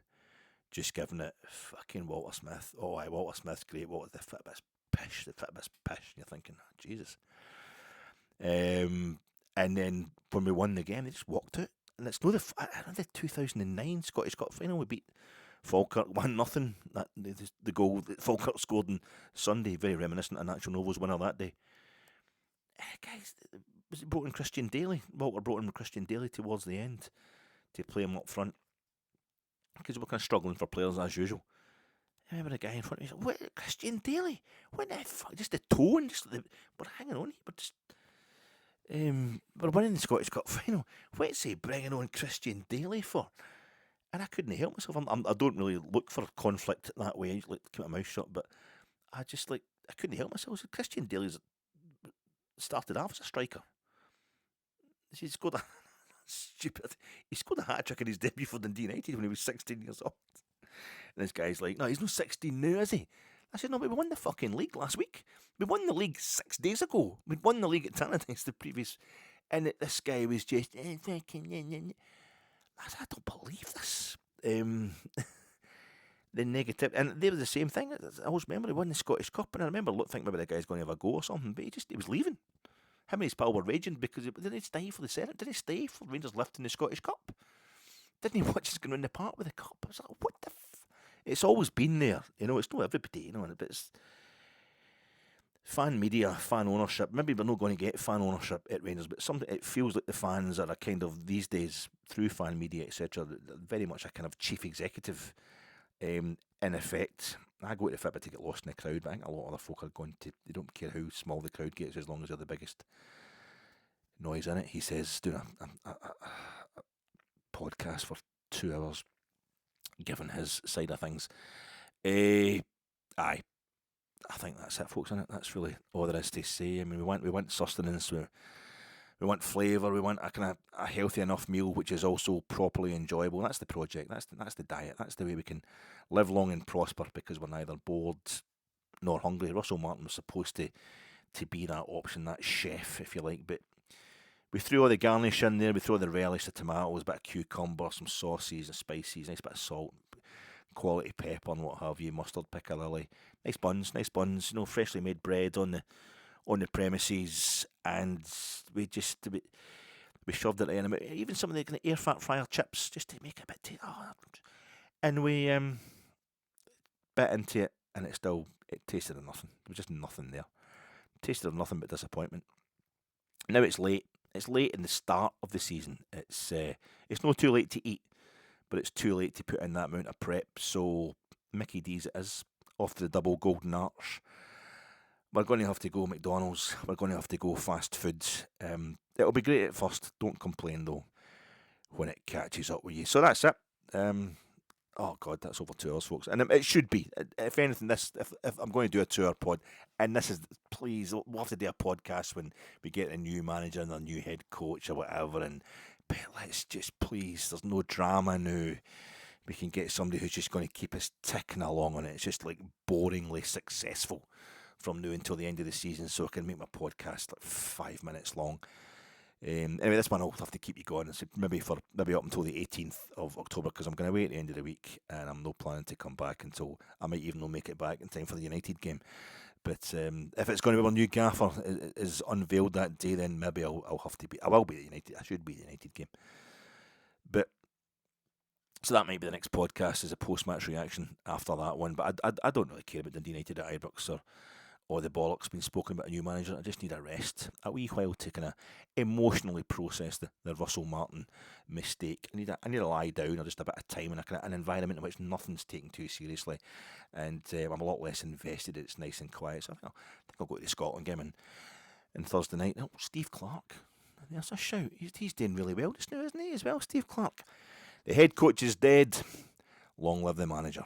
just giving it fucking Walter Smith. Oh, aye, Walter Smith's great. What was the fitbest pish? And you're thinking, oh, Jesus. And then when we won the game, they just walked out. And it's not the 2009 Scottish Cup final. We beat Falkirk 1-0. That the goal that Falkirk scored on Sunday, very reminiscent of National Novo's winner that day. Guys, was it brought in Christian Daly? Walter brought in Christian Daly towards the end to play him up front because we were kind of struggling for players as usual. I remember the guy in front of me said, "What, Christian Daly? What the fuck? Just the tone, we're hanging on. We're just." We're winning the Scottish Cup final. What's he bringing on Christian Daly for? And I couldn't help myself. I don't really look for conflict that way. I usually like to keep my mouth shut, but I couldn't help myself. So Christian Daly's started off as a striker. He scored He scored a hat trick in his debut for Dundee United when he was 16 years old. And this guy's like, no, he's not 16 now, is he? I said, no, but we won the fucking league last week. We won the league 6 days ago. We'd won the league at Tannadice the previous... And this guy was just... I said, I don't believe this. The negative... And they were the same thing. I always remember he won the Scottish Cup, and I remember thinking maybe the guy's going to have a go or something, but he was leaving. Him and his pal were raging because didn't he stay for the Senate? Didn't he stay for Rangers lifting the Scottish Cup? Didn't he watch us going in the park with the cup? I was like, what the It's always been there, you know, it's not everybody, you know, but it's fan media, fan ownership. Maybe we're not going to get fan ownership at Rangers, but it feels like the fans are a kind of, these days, through fan media, etc., very much a kind of chief executive, in effect. I go to the Fitbit to get lost in the crowd, but I think a lot of other folk are going to, they don't care how small the crowd gets as long as they're the biggest noise in it. He says, doing a podcast for 2 hours, given his side of things. Aye, I think that's it, folks, innit? That's really all there is to say. I mean, we want sustenance, we want flavour, we want a healthy enough meal which is also properly enjoyable. That's the project, that's the diet, that's the way we can live long and prosper, because we're neither bored nor hungry. Russell Martin was supposed to be that option, that chef, if you like, but we threw all the garnish in there, we threw the relish, the tomatoes, a bit of cucumber, some sauces and spices, nice bit of salt, quality pepper and what have you, mustard, piccalilli, nice buns, you know, freshly made bread on the premises, and we shoved it in, even some of the air fat fryer chips, just to make it a bit tasty. And we bit into it, and it tasted of nothing. There was just nothing there. It tasted of nothing but disappointment. Now it's late. It's late in the start of the season. It's not too late to eat, but it's too late to put in that amount of prep. So Mickey D's it is, off to the double golden arch. We're going to have to go McDonald's. We're going to have to go fast foods. It'll be great at first. Don't complain though when it catches up with you. So that's it. Oh God, that's over 2 hours, folks, and it should be. If anything, if I'm going to do a 2-hour pod, and this is, please, we'll have to do a podcast when we get a new manager and a new head coach or whatever. But let's just, please, there's no drama now. We can get somebody who's just going to keep us ticking along on it. It's just like boringly successful from now until the end of the season, so I can make my podcast like 5 minutes long. Anyway, this one I'll have to keep you going. It's maybe up until the 18th of October, because I'm going away at the end of the week, and I'm not planning to come back until, I might even not make it back in time for the United game. But if it's going to be our new Gaffer is unveiled that day, then maybe I'll have to be. I will be at United. I should be at the United game. But so that might be the next podcast as a post-match reaction after that one. But I don't really care about Dundee United at Ibrox all the bollocks being spoken about a new manager. I just need a rest, a wee while to kind of emotionally process the Russell Martin mistake. I need to lie down, or just a bit of time in an environment in which nothing's taken too seriously, and I'm a lot less invested. It's nice and quiet. So I think I'll go to the Scotland game on Thursday night. Oh, Steve Clarke, that's a shout. He's doing really well just now, isn't he? As well, Steve Clarke. The head coach is dead. Long live the manager.